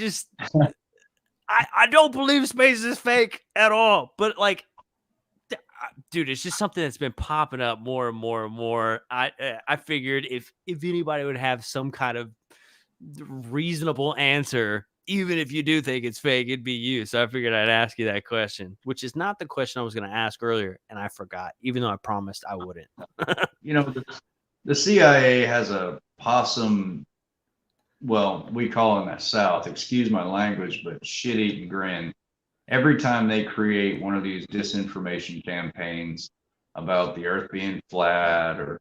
don't believe space is fake at all. But like, dude, it's just something that's been popping up more and more and more. I figured if anybody would have some kind of reasonable answer, even if you do think it's fake, it'd be you. So I figured I'd ask you that question, which is not the question I was going to ask earlier, and I forgot, even though I promised I wouldn't. The CIA has a possum, well, we call them that South, excuse my language, but shit-eating grin every time they create one of these disinformation campaigns about the earth being flat, or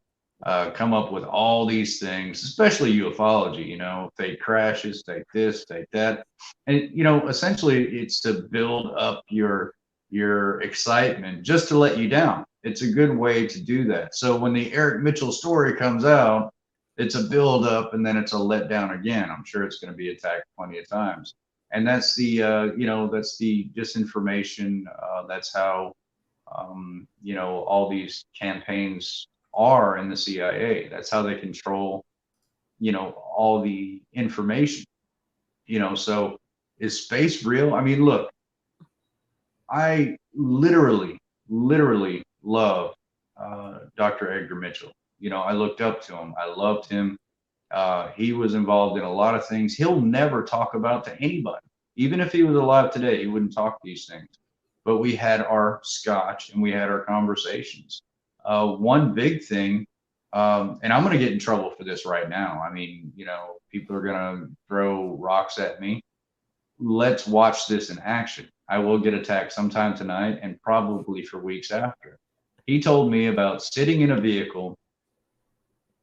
come up with all these things, especially ufology, fake crashes, take this, take that. And, essentially it's to build up your excitement, just to let you down. It's a good way to do that. So when the Eric Mitchell story comes out, it's a build up and then it's a letdown again. I'm sure it's going to be attacked plenty of times. And that's the, that's the disinformation. That's how, all these campaigns are in the CIA. That's how they control, all the information, so is space real? I mean, look, I literally love Dr. Edgar Mitchell. I looked up to him. I loved him. He was involved in a lot of things he'll never talk about to anybody. Even if he was alive today, he wouldn't talk these things. But we had our scotch and we had our conversations. One big thing, and I'm going to get in trouble for this right now. I mean, people are going to throw rocks at me. let's watch this in action. I will get attacked sometime tonight and probably for weeks after. He told me about sitting in a vehicle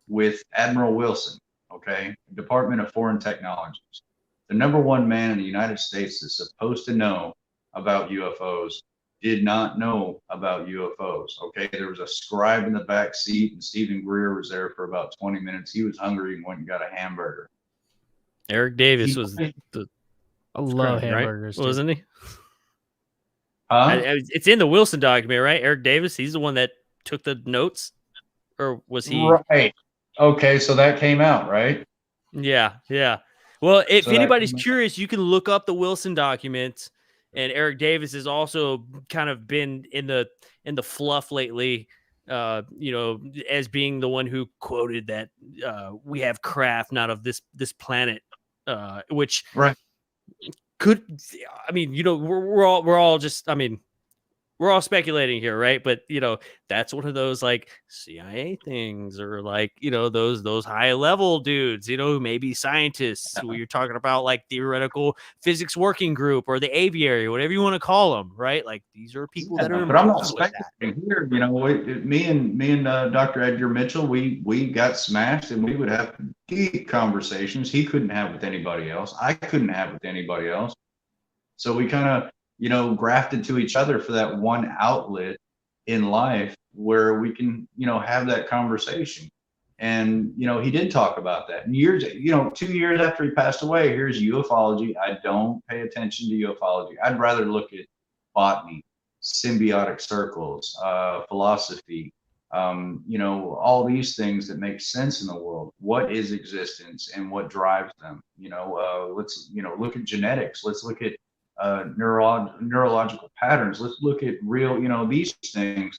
with Admiral Wilson, okay, Department of Foreign Technologies, the #1 man in the United States that's supposed to know about UFOs, did not know about UFOs. Okay, there was a scribe in the back seat, and Stephen Greer was there for about 20 minutes. He was hungry and went and got a hamburger. Eric Davis was the I love scribe, right? hamburgers, dude. Wasn't he? Huh? It's in the Wilson document, right? Eric Davis, he's the one that took the notes, or was he? Right. Okay, so that came out, right? Yeah, yeah. Well, if So that anybody's came out. curious, you can look up the Wilson documents. And Eric Davis has also kind of been in the fluff lately, you know, as being the one who quoted that we have craft not of this planet, which Right. could, I mean, you know, we're all just, I mean, we're all speculating here, right? But you know, that's one of those like CIA things, or like, you know, those high level dudes, you know, maybe scientists who you're talking about, like theoretical physics working group or the aviary, whatever you want to call them, right? Like these are people that are. But I'm not involved with that. speculating here. You know, me and Dr. Edgar Mitchell, we got smashed, and we would have deep conversations he couldn't have with anybody else. I couldn't have with anybody else. So we kind of, you know, grafted to each other for that one outlet in life where we can, you know, have that conversation. And, you know, he did talk about that. And years, you know, 2 years after he passed away, here's ufology. I don't pay attention to ufology. I'd rather look at botany, symbiotic circles, philosophy, you know, all these things that make sense in the world. What is existence and what drives them? You know, let's, you know, look at genetics. Let's look at neurological patterns. Let's look at real, you know, these things.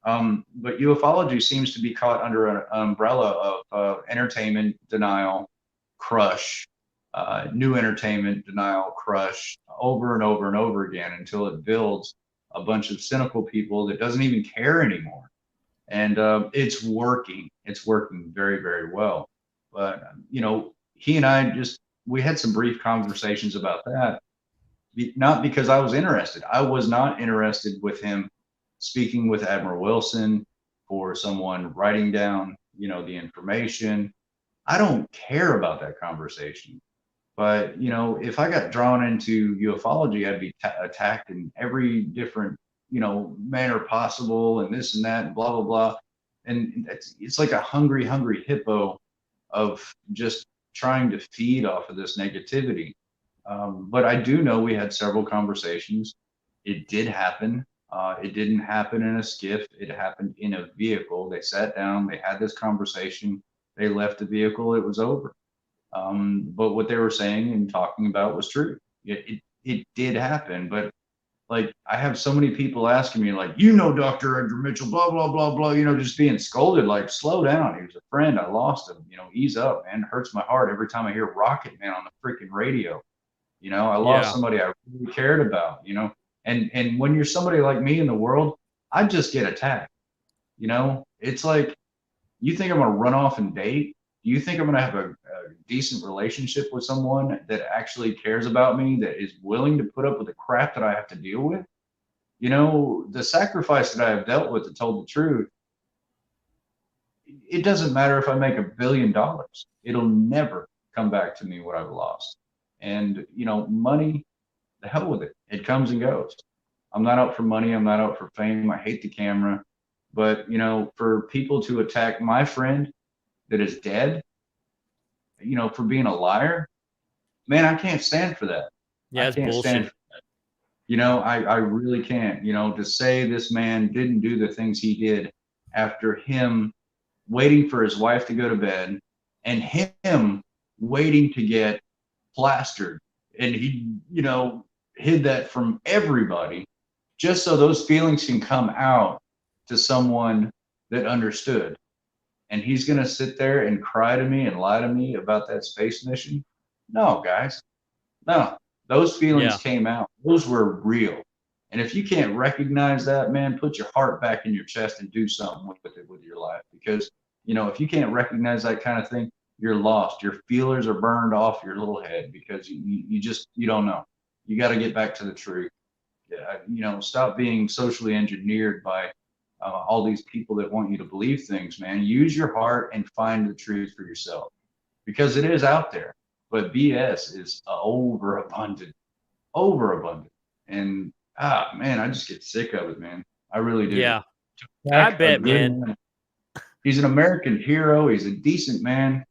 But ufology seems to be caught under an umbrella of entertainment denial, crush, new entertainment denial, crush, over and over and over again until it builds a bunch of cynical people that doesn't even care anymore. And it's working. It's working very, very well. But, you know, he and I we had some brief conversations about that. Not because I was interested. I was not interested with him speaking with Admiral Wilson or someone writing down, you know, the information. I don't care about that conversation. But, you know, if I got drawn into ufology, I'd be attacked in every different, you know, manner possible, and this and that and blah, blah, blah. And it's like a hungry hippo of just trying to feed off of this negativity. But I do know we had several conversations. It did happen. It didn't happen in a skiff. It happened in a vehicle. They sat down, they had this conversation, they left the vehicle, it was over. But what they were saying and talking about was true. It did happen. But like, I have so many people asking me, like, you know, Dr. Edgar Mitchell, blah, blah, blah, blah, you know, just being scolded, like, slow down. He was a friend. I lost him, you know, ease up, man. It hurts my heart every time I hear Rocket Man on the freaking radio. You know, I lost somebody I really cared about, you know, and when you're somebody like me in the world, I just get attacked. You know, it's like, you think I'm going to run off and date? You think I'm going to have a decent relationship with someone that actually cares about me, that is willing to put up with the crap that I have to deal with? You know, the sacrifice that I have dealt with, to tell the truth, it doesn't matter if I make $1 billion. It'll never come back to me what I've lost. And, you know, money, the hell with it. It comes and goes. I'm not out for money. I'm not out for fame. I hate the camera. But, you know, for people to attack my friend that is dead, you know, for being a liar, man, I can't stand for that. Yeah, it's bullshit. You know, I really can't. You know, to say this man didn't do the things he did after him waiting for his wife to go to bed and him waiting to get plastered, and he, you know, hid that from everybody just so those feelings can come out to someone that understood. And he's going to sit there and cry to me and lie to me about that space mission? No, guys, no. Those feelings came out. Those were real. And if you can't recognize that, man, put your heart back in your chest and do something with it, with your life. Because, you know, if you can't recognize that kind of thing, you're lost. Your feelers are burned off your little head because you don't know. You got to get back to the truth. Stop being socially engineered by all these people that want you to believe things, man. Use your heart and find the truth for yourself, because it is out there. But BS is overabundant. And man, I just get sick of it, man. I really do. Yeah, I bet, man. He's an American hero. He's a decent man.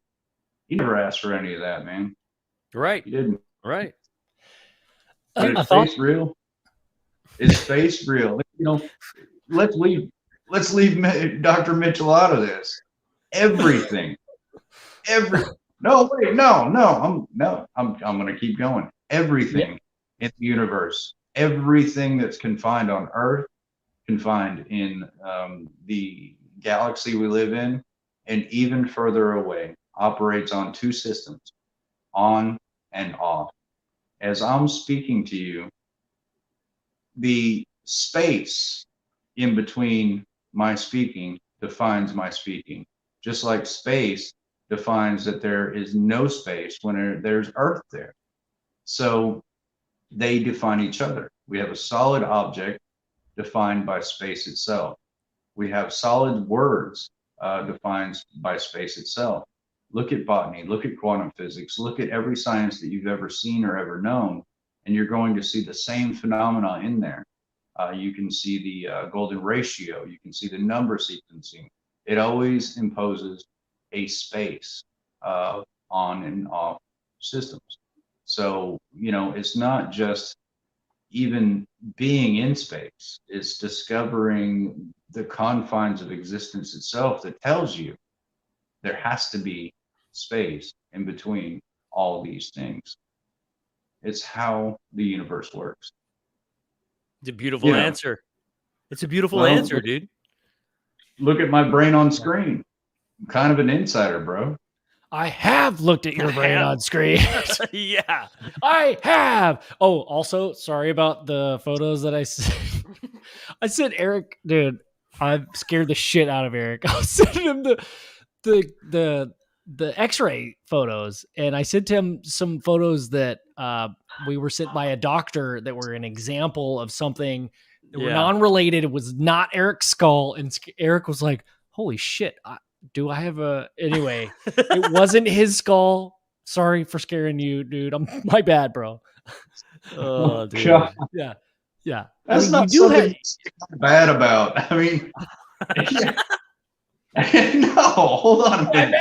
He never asked for any of that, man. Right. He didn't. Right. But is space real? Is space real? Let's leave Dr. Mitchell out of this. Everything. No, wait, no. I'm gonna keep going. Everything in the universe, everything that's confined on Earth, confined in the galaxy we live in, and even further away, operates on two systems, on and off. As I'm speaking to you, the space in between my speaking defines my speaking, just like space defines that there is no space when there's Earth there. So they define each other. We have a solid object defined by space itself. We have solid words defined by space itself. Look at botany, look at quantum physics, look at every science that you've ever seen or ever known, and you're going to see the same phenomena in there. You can see the golden ratio, you can see the number sequencing. It always imposes a space on and off systems. So, it's not just even being in space, it's discovering the confines of existence itself that tells you there has to be space in between all these things. It's how the universe works. It's a beautiful answer. It's a beautiful answer, dude. Look at my brain on screen. I'm kind of an insider, bro. I have looked at your brain on screen. Yeah, I have. Oh, also, sorry about the photos that I sent. I sent Eric, dude. I scared the shit out of Eric. I was sending him the X-ray photos, and I sent him some photos that we were sent by a doctor that were an example of something that were non-related. It was not Eric's skull, and Eric was like, "Holy shit! Do I have a?" Anyway, it wasn't his skull. Sorry for scaring you, dude. My bad, bro. Oh, dude. God. Yeah. That's not something bad about. I mean, no. Hold on a minute.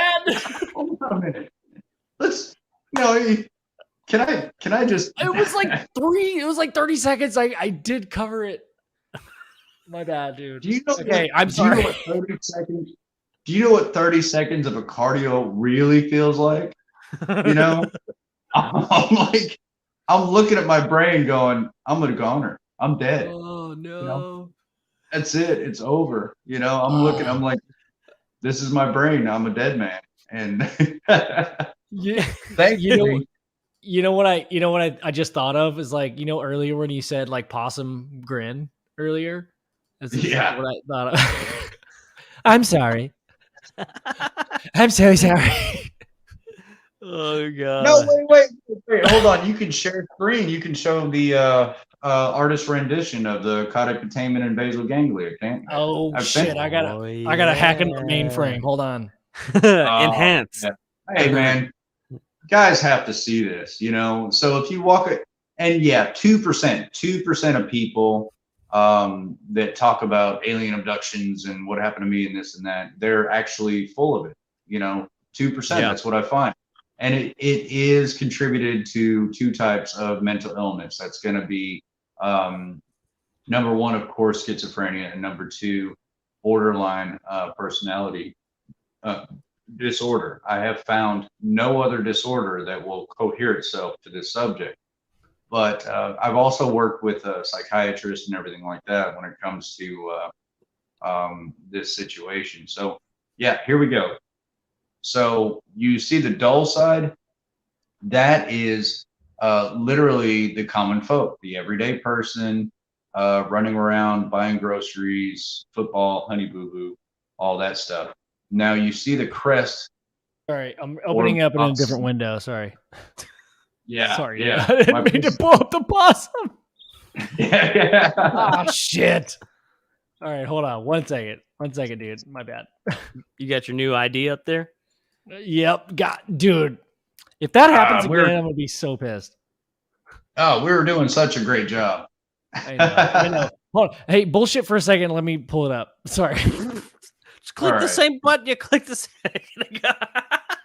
Hold on a minute. Can I just? It was like 30 seconds. I did cover it. My bad, dude. Do you know? Okay, I'm sorry. Do you know what 30 seconds of a cardio really feels like? I'm looking at my brain going, I'm a goner. I'm dead. Oh no. That's it. It's over. I'm looking, I'm like, this is my brain. I'm a dead man. And yeah. Thank you. You know what I just thought of is like, earlier when you said like possum grin earlier. That's what I thought of. I'm sorry. I'm so sorry. Oh god. No, wait. Hold on. You can share screen. You can show the artist rendition of the caudate putamen and basal ganglia, can't you? Oh shit! I gotta hack into the mainframe. Hold on. Enhance. Yeah. Hey man, guys have to see this. So if you walk it, and 2% of people that talk about alien abductions and what happened to me and this and that, they're actually full of it. 2%. That's what I find. And it is contributed to two types of mental illness. That's going to be number one, of course, schizophrenia, and number two, borderline personality disorder. I have found no other disorder that will cohere itself to this subject. But I've also worked with a psychiatrist and everything like that when it comes to this situation. So here we go. So you see the dull side, that is literally the common folk, the everyday person running around, buying groceries, football, honey boo boo, all that stuff. Now you see the crest. Sorry, I'm opening up in a different window. Sorry. Yeah. Sorry, Yeah. I didn't My mean to pussy- pull up the possum. yeah. Oh shit! All right, hold on 1 second. 1 second, dude. My bad. You got your new ID up there? Yep, dude. If that happens we're- again, I'm gonna be so pissed. Oh, we were doing such a great job. I know. I know. Hold on. Hey, bullshit for a second. Let me pull it up. Sorry. Just click All the right. same button you clicked the second ago.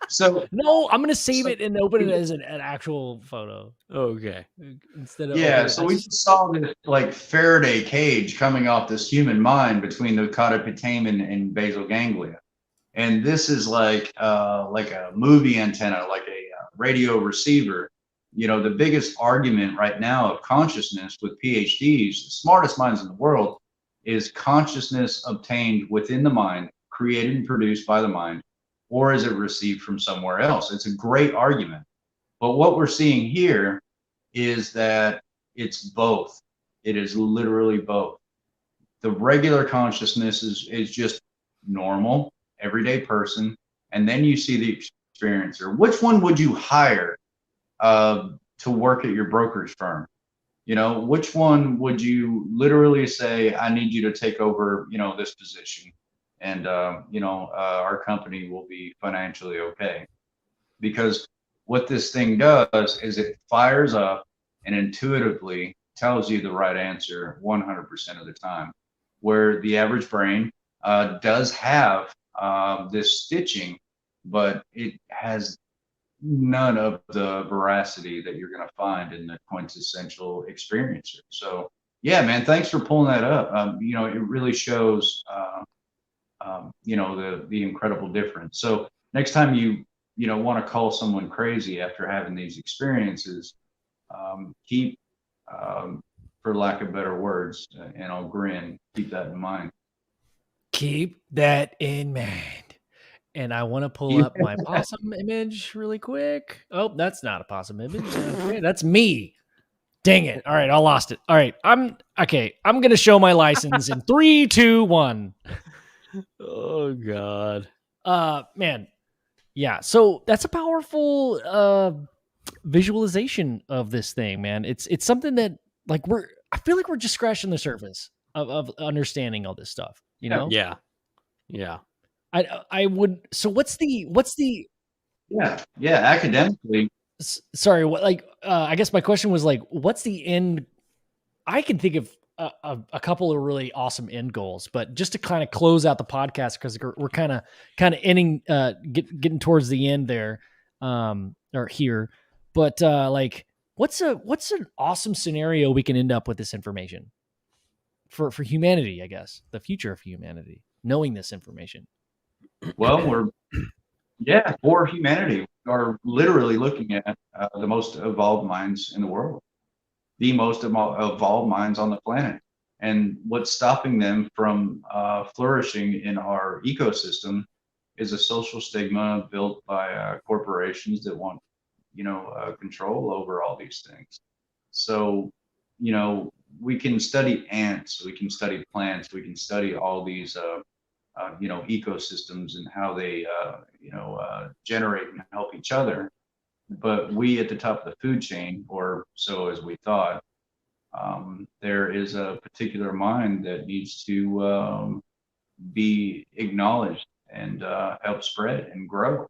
So No, I'm gonna save So- it and open it as an actual photo Okay. instead of yeah, opening- so we just saw this like Faraday cage coming off this human mind between the caudiputamen and basal ganglia, and this is like a movie antenna, like a radio receiver. You know, the biggest argument right now of consciousness with PhDs, the smartest minds in the world, is consciousness obtained within the mind, created and produced by the mind, or is it received from somewhere else? It's a great argument. But what we're seeing here is that it's both. It is literally both. The regular consciousness is just normal, everyday person, and then you see the experiencer. Which one would you hire to work at your brokerage firm? You know, which one would you literally say, I need you to take over, you know, this position, and our company will be financially okay? Because what this thing does is it fires up and intuitively tells you the right answer 100% of the time, where the average brain does have this stitching, but it has none of the veracity that you're going to find in the quintessential experiencer. So yeah, man, thanks for pulling that up. It really shows the incredible difference. So next time you want to call someone crazy after having these experiences, keep for lack of better words, and I'll grin, keep that in mind. Keep that in mind. And I want to pull up my possum image really quick. Oh, that's not a possum image. Okay, that's me. Dang it. All right, I lost it. All right, I'm going to show my license in 3, 2, 1. Oh God. Man. Yeah, so that's a powerful visualization of this thing, man. It's something that I feel like we're just scratching the surface of understanding all this stuff, you know? Yeah. I would. So what's the yeah academically, sorry, what, like I guess my question was like, what's the end? I can think of a couple of really awesome end goals, but just to kind of close out the podcast, because we're kind of ending getting towards the end there, or here, but like what's an awesome scenario we can end up with this information for humanity? I guess the future of humanity, knowing this information. well, for humanity, we are literally looking at the most evolved minds in the world, the most evolved minds on the planet. And what's stopping them from flourishing in our ecosystem is a social stigma built by corporations that want, control over all these things. So, we can study ants, we can study plants, we can study all these, ecosystems and how they, generate and help each other. But we at the top of the food chain, or so as we thought, there is a particular mind that needs to be acknowledged and help spread and grow.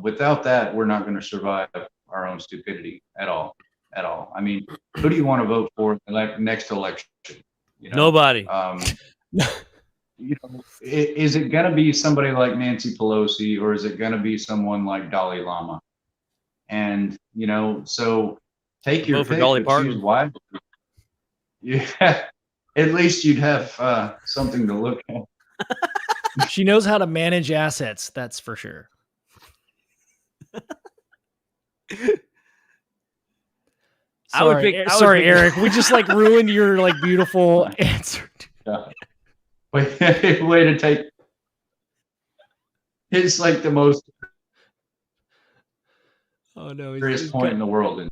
Without that, we're not going to survive our own stupidity at all. I mean, who do you want to vote for next election? Nobody. Is it going to be somebody like Nancy Pelosi, or is it going to be someone like Dalai Lama? And, so take your Vote for pick, Dolly but Parton. choose wisely. Yeah, at least you'd have something to look at. She knows how to manage assets. That's for sure. Sorry, Eric. We just ruined your beautiful answer. Yeah. Way to take. It's the most serious point in the world. And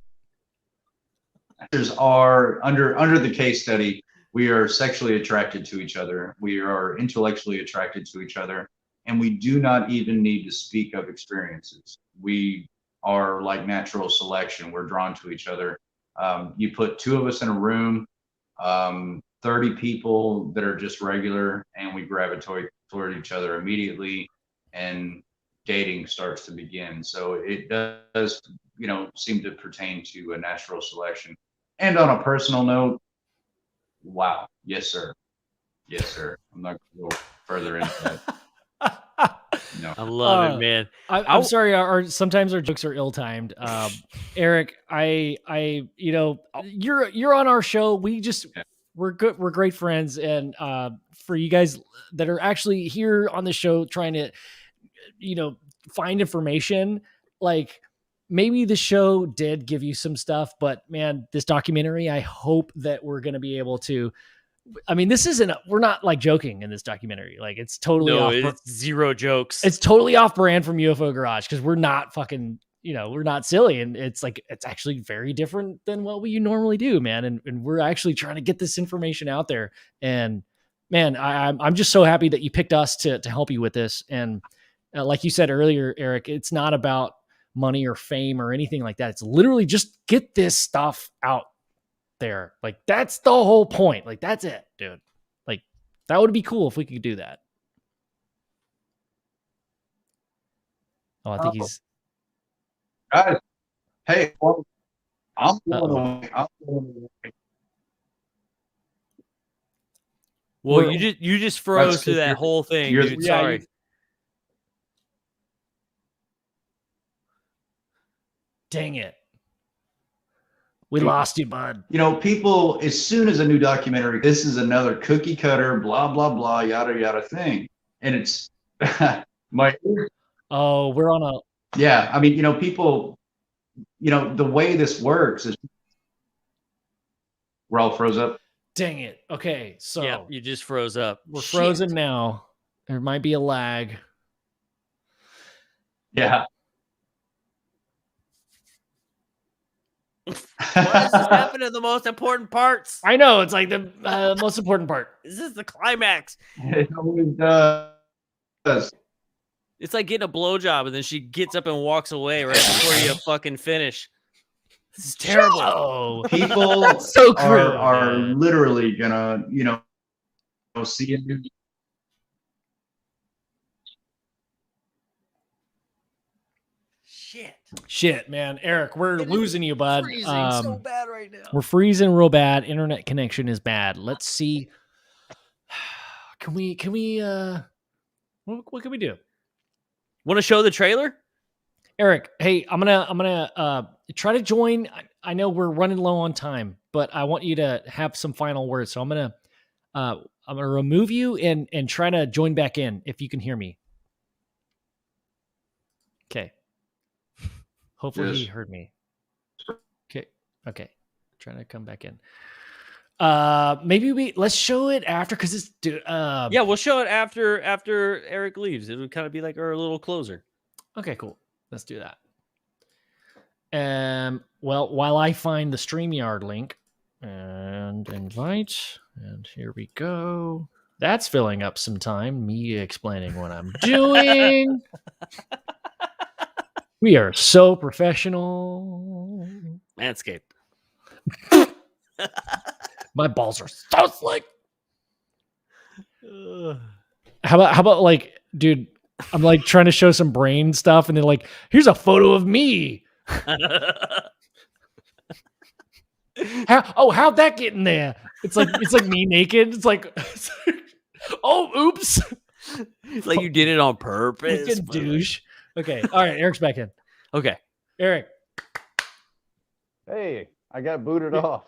are under the case study. We are sexually attracted to each other. We are intellectually attracted to each other, and we do not even need to speak of experiences. We are like natural selection. We're drawn to each other. You put two of us in a room, 30 people that are just regular, and we gravitate toward each other immediately, and dating starts to begin. So it does, seem to pertain to a natural selection. And on a personal note, wow, yes, sir. Yes, sir. I'm not going to go further into that. No. I love it, man. I'm sorry. Sometimes our jokes are ill-timed. Eric, you're on our show. We're good. We're great friends. And for you guys that are actually here on the show trying to, find information, like maybe the show did give you some stuff, but man, this documentary, I hope that we're going to be able to, we're not like joking in this documentary. Like it's totally it's zero jokes. It's totally off brand from UFO Garage because we're not fucking, we're not silly. And it's like, it's actually very different than what we normally do, man. And we're actually trying to get this information out there. And man, I'm just so happy that you picked us to help you with this. And like you said earlier, Eric, it's not about money or fame or anything like that. It's literally just get this stuff out there. Like that's the whole point. Like that's it, dude. Like that would be cool if we could do that. Oh, I think he's. Guys, hey, well, I'm going away. Well, you just froze through that whole thing, dude. Sorry. Dang it. We lost you, bud. People, as soon as a new documentary, this is another cookie cutter, blah, blah, blah, yada, yada thing. And it's Oh, we're on a. Yeah. People, the way this works is we're all froze up. Dang it. Okay. So yeah, you just froze up. We're frozen now. There might be a lag. Yeah. What does this happen to the most important parts? I know. It's like the most important part. This is the climax. It always does. It's like getting a blowjob and then she gets up and walks away right before you fucking finish. This is terrible. People so are literally gonna, see a new. Shit, man. Eric, we're losing you, bud. Freezing so bad right now. We're freezing real bad. Internet connection is bad. Let's see. Can we what can we do? Want to show the trailer? Eric, hey, I'm gonna try to join. I know we're running low on time, but I want you to have some final words. So I'm gonna remove you and try to join back in if you can hear me. Okay. Hopefully he heard me. Okay. Trying to come back in. Maybe let's show it after because it's yeah, we'll show it after Eric leaves. It would kind of be like our little closer. Okay, cool. Let's do that. Well, while I find the StreamYard link and invite, and here we go. That's filling up some time. Me explaining what I'm doing. We are so professional. Manscaped. My balls are so slick. How about like, dude, I'm like trying to show some brain stuff and then like, here's a photo of me. How'd that get in there? It's like me naked. It's like oh, oops. It's like you did it on purpose. Douche. Okay. All right. Eric's back in. Okay. Eric. Hey, I got booted off.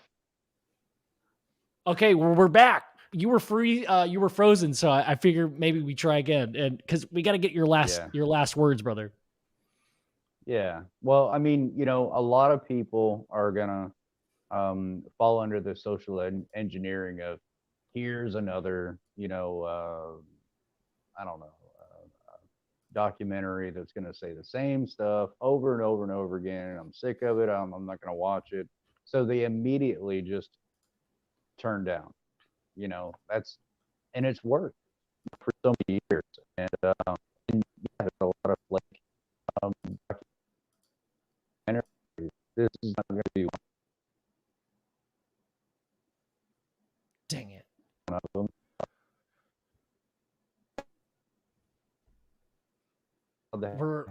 Okay, well, we're back. You were free. You were frozen, so I figured maybe we try again, and because we got to get your last words, brother. Yeah. Well, I mean, a lot of people are gonna fall under the social engineering of here's another, I don't know, documentary that's going to say the same stuff over and over and over again. And I'm sick of it. I'm not going to watch it. So they immediately just turn down, and it's worked for so many years. And yeah, there's a lot of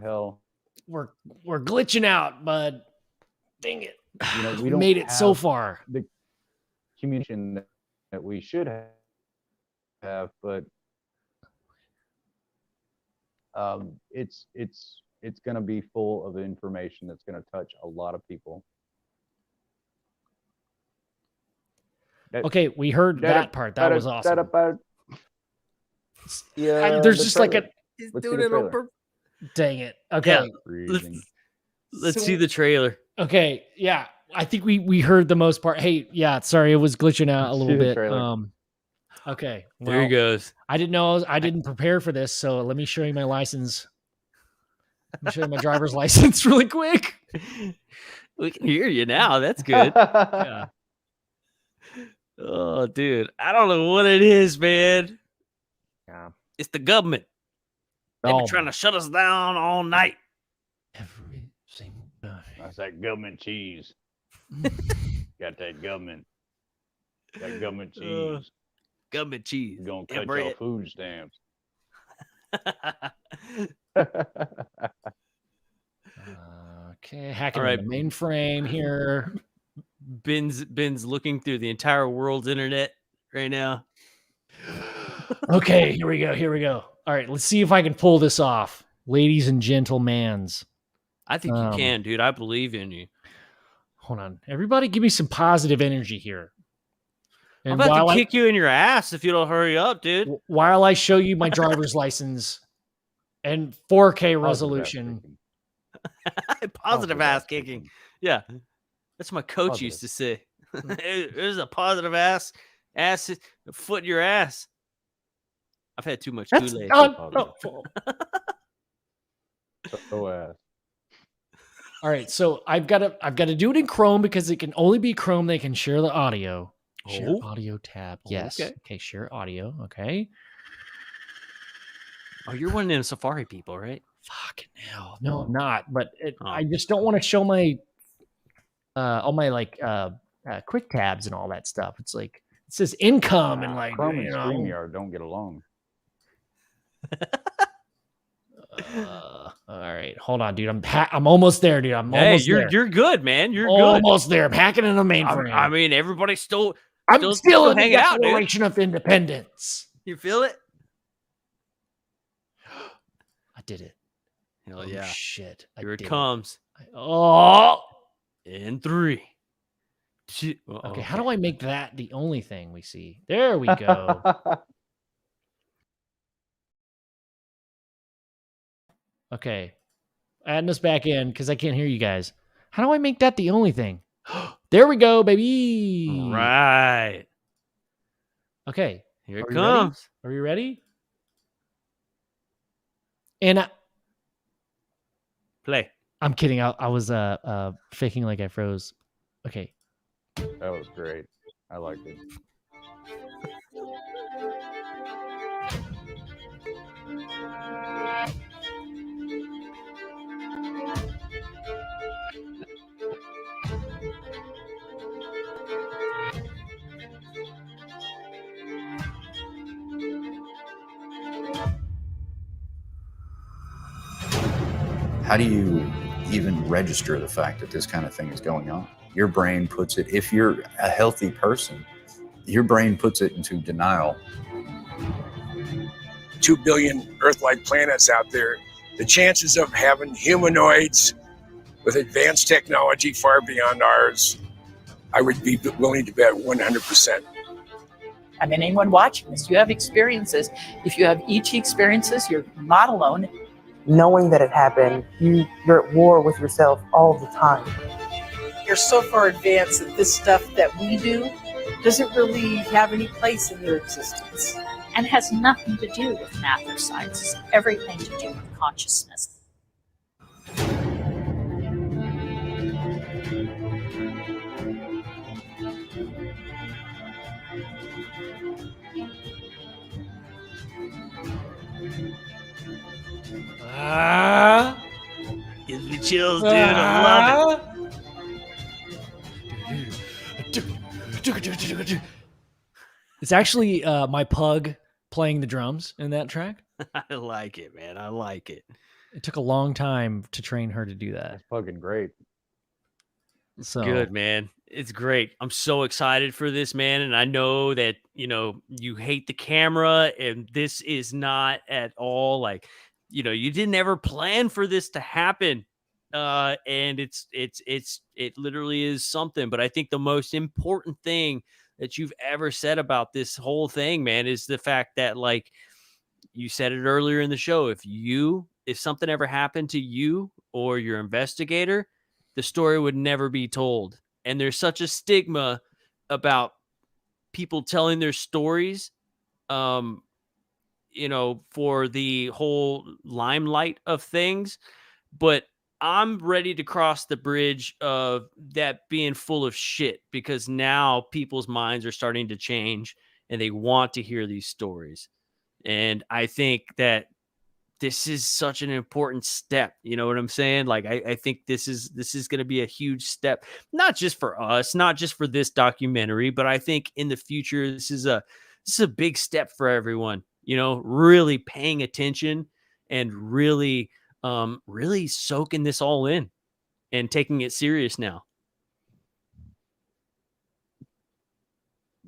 hell? We're glitching out, bud. Dang it. You know, We made it so have far. the communication that we should have, but it's going to be full of information that's going to touch a lot of people. Okay, we heard that part. That was awesome. Yeah, There's just like a. Let's see the trailer. Dang it. Okay. Yeah, let's see the trailer. Okay. Yeah. I think we heard the most part. Hey, yeah. Sorry, it was glitching out a little bit. Okay. Well, There he goes. I didn't know. I didn't prepare for this, so let me show you my license. Let me show you my driver's license really quick. We can hear you now. That's good. Yeah. Oh, dude. I don't know what it is, man. Yeah. It's the government. They've been trying to shut us down all night. Every single day. That's that government cheese. Got that government. That government cheese. Government cheese. You're going to cut your food stamps. Okay, hacking the mainframe here. Ben's looking through the entire world's internet right now. Okay, here we go. All right, let's see if I can pull this off. Ladies and gentlemans. I think you can, dude. I believe in you. Hold on. Everybody give me some positive energy here. And I'm about to kick you in your ass if you don't hurry up, dude. While I show you my driver's license and 4K resolution. Positive ass kicking. Yeah. That's what my coach used to say. There's a positive ass foot in your ass. I've had too much Kool-Aid. So ass. All right, so I've got to do it in Chrome because it can only be Chrome. They can share the audio. Share audio tab. Yes. Okay. Share audio. Okay. Oh, you're one of them Safari people, right? Fucking hell. No, I'm not. But I just don't want to show my all my like quick tabs and all that stuff. It's like it says income and like Chrome and StreamYard don't get along. All right, hold on, dude. I'm almost there, dude. You're good, man. You're almost there. I'm hacking in the mainframe. I mean, everybody's still still in the hanging out, Declaration of Independence. You feel it? I did it. Hell yeah! Shit! Here it comes. In 3, 2. Okay, how do I make that the only thing we see? There we go. Okay, adding us back in because I can't hear you guys. How do I make that the only thing? There we go, baby. Right. Okay, here it comes. Are you ready? And play. I'm kidding. I was faking like I froze. Okay. That was great. I liked it. How do you even register the fact that this kind of thing is going on? Your brain puts it, if you're a healthy person, your brain puts it into denial. 2 billion Earth-like planets out there. The chances of having humanoids with advanced technology far beyond ours, I would be willing to bet 100%. I mean, anyone watching this, you have experiences. If you have ET experiences, you're not alone. Knowing that it happened, you're at war with yourself all the time. You're so far advanced that this stuff that we do doesn't really have any place in your existence. And has nothing to do with math or science. It's everything to do with consciousness. Gives me chills, dude. I love it. It's actually my pug playing the drums in that track. I like it, man. I like it. It took a long time to train her to do that. That's fucking great. So Good, man. It's great. I'm so excited for this, man. And I know that, you hate the camera, and this is not at all like, you didn't ever plan for this to happen. And it literally is something. But I think the most important thing that you've ever said about this whole thing, man, is the fact that, like, you said it earlier in the show, if something ever happened to you or your investigator, the story would never be told. And there's such a stigma about people telling their stories, for the whole limelight of things. But I'm ready to cross the bridge of that being full of shit, because now people's minds are starting to change and they want to hear these stories. And I think that this is such an important step. You know what I'm saying? Like, I think this is going to be a huge step, not just for us, not just for this documentary, but I think in the future, this is a big step for everyone, really paying attention and really soaking this all in and taking it serious now.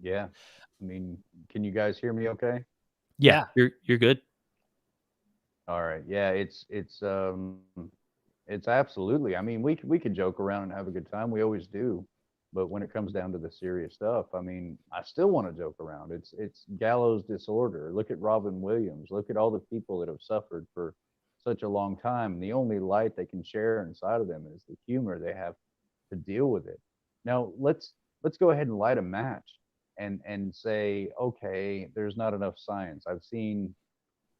Yeah. I mean, can you guys hear me okay? Yeah. You're good. All right. Yeah, it's absolutely. I mean, we could joke around and have a good time. We always do. But when it comes down to the serious stuff, I mean, I still want to joke around. It's gallows disorder. Look at Robin Williams. Look at all the people that have suffered for such a long time. And the only light they can share inside of them is the humor they have to deal with it. Now, let's go ahead and light a match and say, okay, there's not enough science. I've seen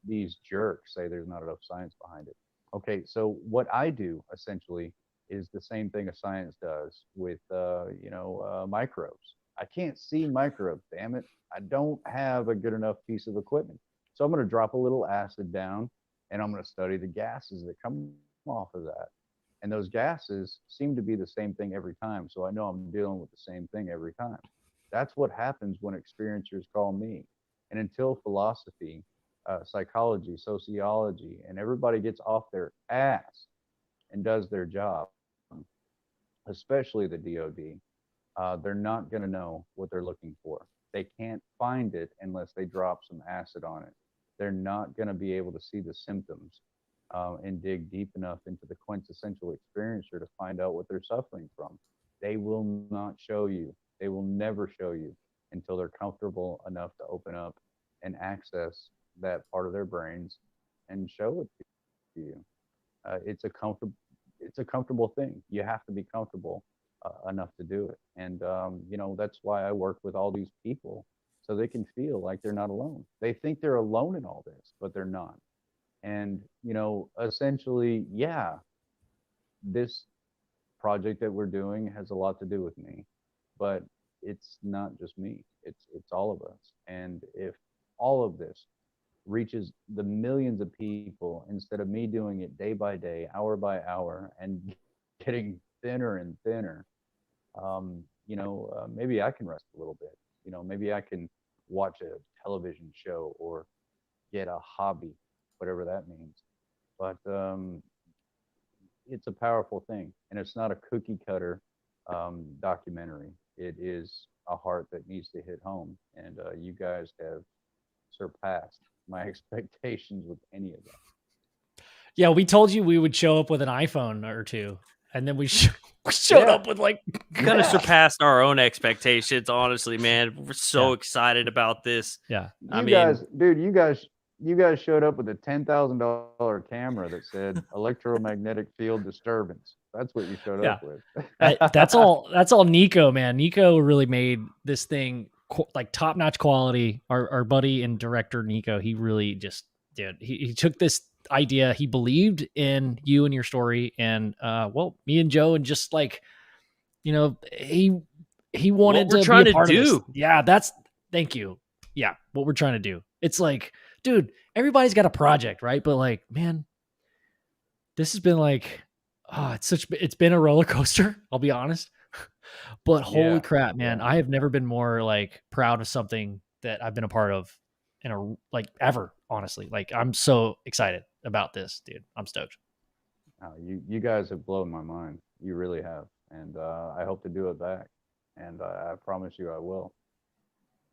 these jerks say there's not enough science behind it. Okay, so what I do essentially is the same thing a science does with microbes. I can't see microbes, damn it. I don't have a good enough piece of equipment. So I'm going to drop a little acid down and I'm going to study the gases that come off of that. And those gases seem to be the same thing every time. So I know I'm dealing with the same thing every time. That's what happens when experiencers call me. And until philosophy, psychology, sociology, and everybody gets off their ass and does their job, especially the DOD, they're not going to know what they're looking for. They can't find it unless they drop some acid on it. They're not going to be able to see the symptoms and dig deep enough into the quintessential experiencer to find out what they're suffering from. They will not show you. They will never show you until they're comfortable enough to open up and access that part of their brains and show it to you. It's a comfortable thing. You have to be comfortable enough to do it. And that's why I work with all these people, so they can feel like they're not alone. They think they're alone in all this, but they're not. And essentially, yeah, this project that we're doing has a lot to do with me, but it's not just me. It's all of us. And if all of this reaches the millions of people instead of me doing it day by day, hour by hour, and getting thinner and thinner, maybe I can rest a little bit. Maybe I can watch a television show or get a hobby, whatever that means. But it's a powerful thing, and it's not a cookie cutter documentary. It is a heart that needs to hit home, and you guys have surpassed my expectations with any of that. Yeah, we told you we would show up with an iPhone or two, and then we showed up with kind of surpassed our own expectations. Honestly, man, we're so excited about this. Yeah, you guys showed up with a $10,000 camera that said electromagnetic field disturbance. That's what you showed up with. That's all Nico, man. Nico really made this thing like top-notch quality. Our buddy and director Nico, he really just did. He took this idea, he believed in you and your story, and me and Joe, and just like, he wanted to be a part of this. Yeah, thank you. Yeah, what we're trying to do. It's like, dude, everybody's got a project, right? But like, man, this has been like, it's been a roller coaster, I'll be honest. But holy crap, man, I have never been more like proud of something that I've been a part of ever, honestly. Like, I'm so excited. about this, dude. I'm stoked. You guys have blown my mind. You really have, and I hope to do it back. And I promise you, I will.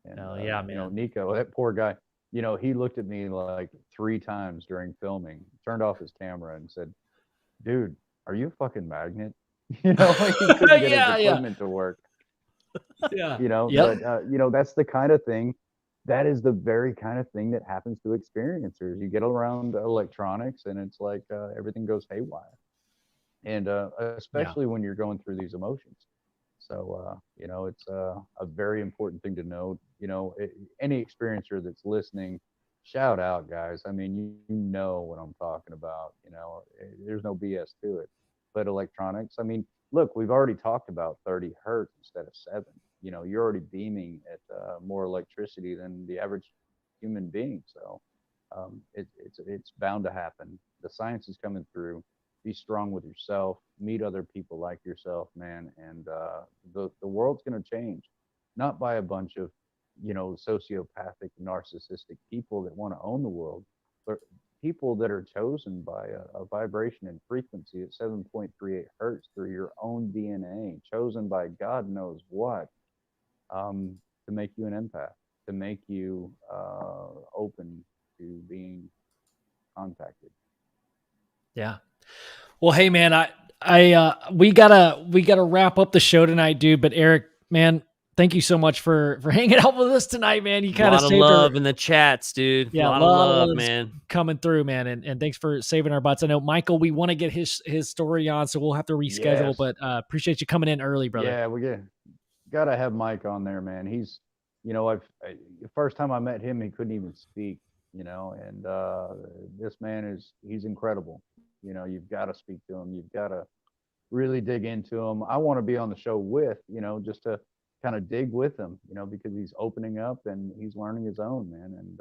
And yeah, man. You know, Nico, that poor guy. You know, he looked at me like 3 times during filming, turned off his camera, and said, "Dude, are you a fucking magnet?" You know, like he couldn't get his equipment to work. Yeah. You know, but you know, that's the kind of thing. That is the very kind of thing that happens to experiencers. You get around electronics, and it's like everything goes haywire, and especially when you're going through these emotions. So you know, it's a very important thing to note. You know, any experiencer that's listening, shout out, guys. I mean, you know what I'm talking about. You know, there's no BS to it. But electronics, I mean, look, we've already talked about 30 hertz instead of 7. You know, you're already beaming at more electricity than the average human being. So it's bound to happen. The science is coming through. Be strong with yourself. Meet other people like yourself, man. And the world's going to change, not by a bunch of, you know, sociopathic, narcissistic people that want to own the world, but people that are chosen by a vibration and frequency at 7.38 hertz through your own DNA, chosen by God knows what, to make you an empath, to make you open to being contacted. Yeah. Well, hey man, we gotta wrap up the show tonight, dude. But Eric, man, thank you so much for hanging out with us tonight, man. You kind of saved love in the chats, dude. Yeah, a lot of love, man. Coming through, man, and thanks for saving our butts. I know Michael, we want to get his story on, so we'll have to reschedule. Yes. But appreciate you coming in early, brother. Yeah, we gotta have Mike on there, man. He's, you know, the first time I met him, he couldn't even speak, you know, and this man he's incredible. You know, you've got to speak to him. You've got to really dig into him. I want to be on the show with, you know, just to kind of dig with him, you know, because he's opening up and he's learning his own, man. And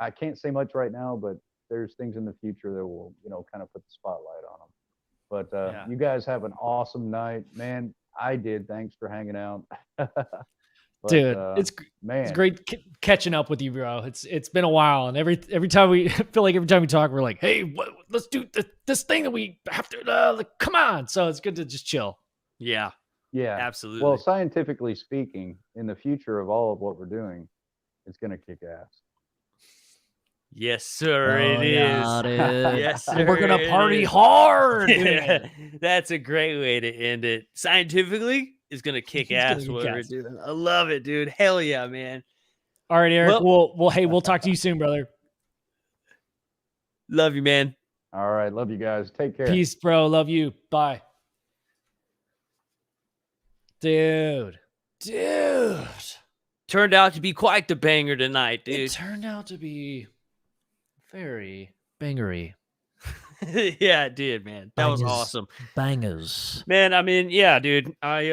I can't say much right now, but there's things in the future that will, you know, kind of put the spotlight on him. But you guys have an awesome night, man. I did. Thanks for hanging out. But, dude, it's man, it's great catching up with you, bro. It's been a while, and every time we feel like every time we talk, we're like, hey, let's do this thing that we have to. Come on! So it's good to just chill. Yeah, absolutely. Well, scientifically speaking, in the future of all of what we're doing, it's gonna kick ass. Yes, sir. It is. Yes, sir. We're gonna party hard. That's a great way to end it. Scientifically, it's gonna kick ass. What we're doing. I love it, dude. Hell yeah, man. All right, Eric. Well, hey, we'll talk to you soon, brother. Love you, man. All right, love you guys. Take care. Peace, bro. Love you. Bye, dude. Turned out to be quite the banger tonight, dude. It turned out to be very bangery. Yeah, it did, man. That was awesome. Bangers. Man, I mean, yeah, dude. I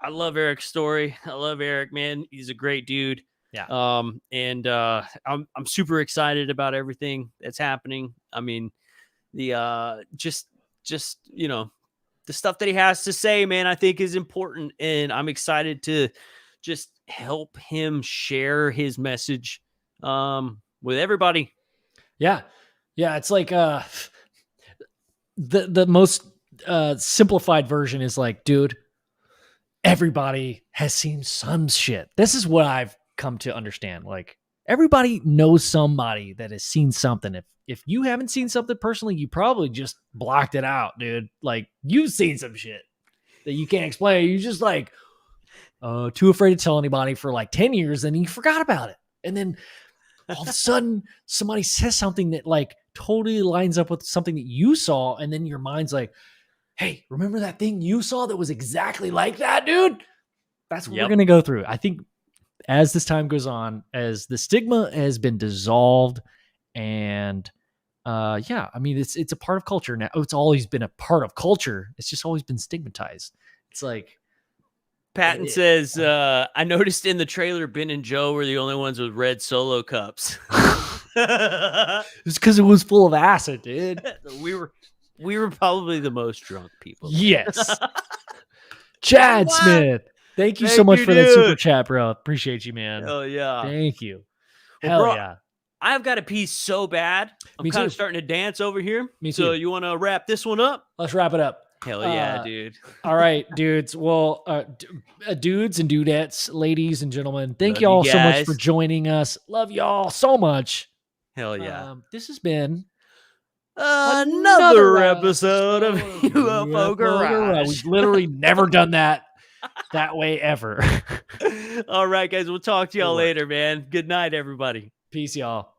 love Eric's story. I love Eric, man. He's a great dude. Yeah. And I'm super excited about everything that's happening. I mean, the just you know, the stuff that he has to say, man, I think is important, and I'm excited to just help him share his message with everybody. Yeah, it's like the most simplified version is like, dude, everybody has seen some shit. This is what I've come to understand. Like, everybody knows somebody that has seen something. If you haven't seen something personally, you probably just blocked it out, dude. Like, you've seen some shit that you can't explain. You're just like too afraid to tell anybody for like 10 years, and you forgot about it. And then all of a sudden somebody says something that like totally lines up with something that you saw, and then your mind's like, hey, remember that thing you saw that was exactly like that, dude? That's what we're going to go through. I think as this time goes on, as the stigma has been dissolved, and I mean, it's a part of culture now. It's always been a part of culture. It's just always been stigmatized. It's like, Patton says, I noticed in the trailer, Ben and Joe were the only ones with red Solo cups. It's because it was full of acid, dude. We were probably the most drunk people. Yes. Chad Smith, thank you so much for that super chat, bro. Appreciate you, man. Hell yeah. Thank you. Well, Hell bro, yeah. I've got a piece so bad. I'm Me kind too. of starting to dance over here. Me So too. you want to wrap this one up? Let's wrap it up. Hell yeah, dude. All right, dudes. Well, dudes and dudettes, ladies and gentlemen, thank Love y'all you so much guys. for joining us. Love y'all so much. Hell yeah. This has been Another episode of UFO Garage. We've literally never done that way ever. All right, guys. We'll talk to y'all later, man. Good night, everybody. Peace, y'all.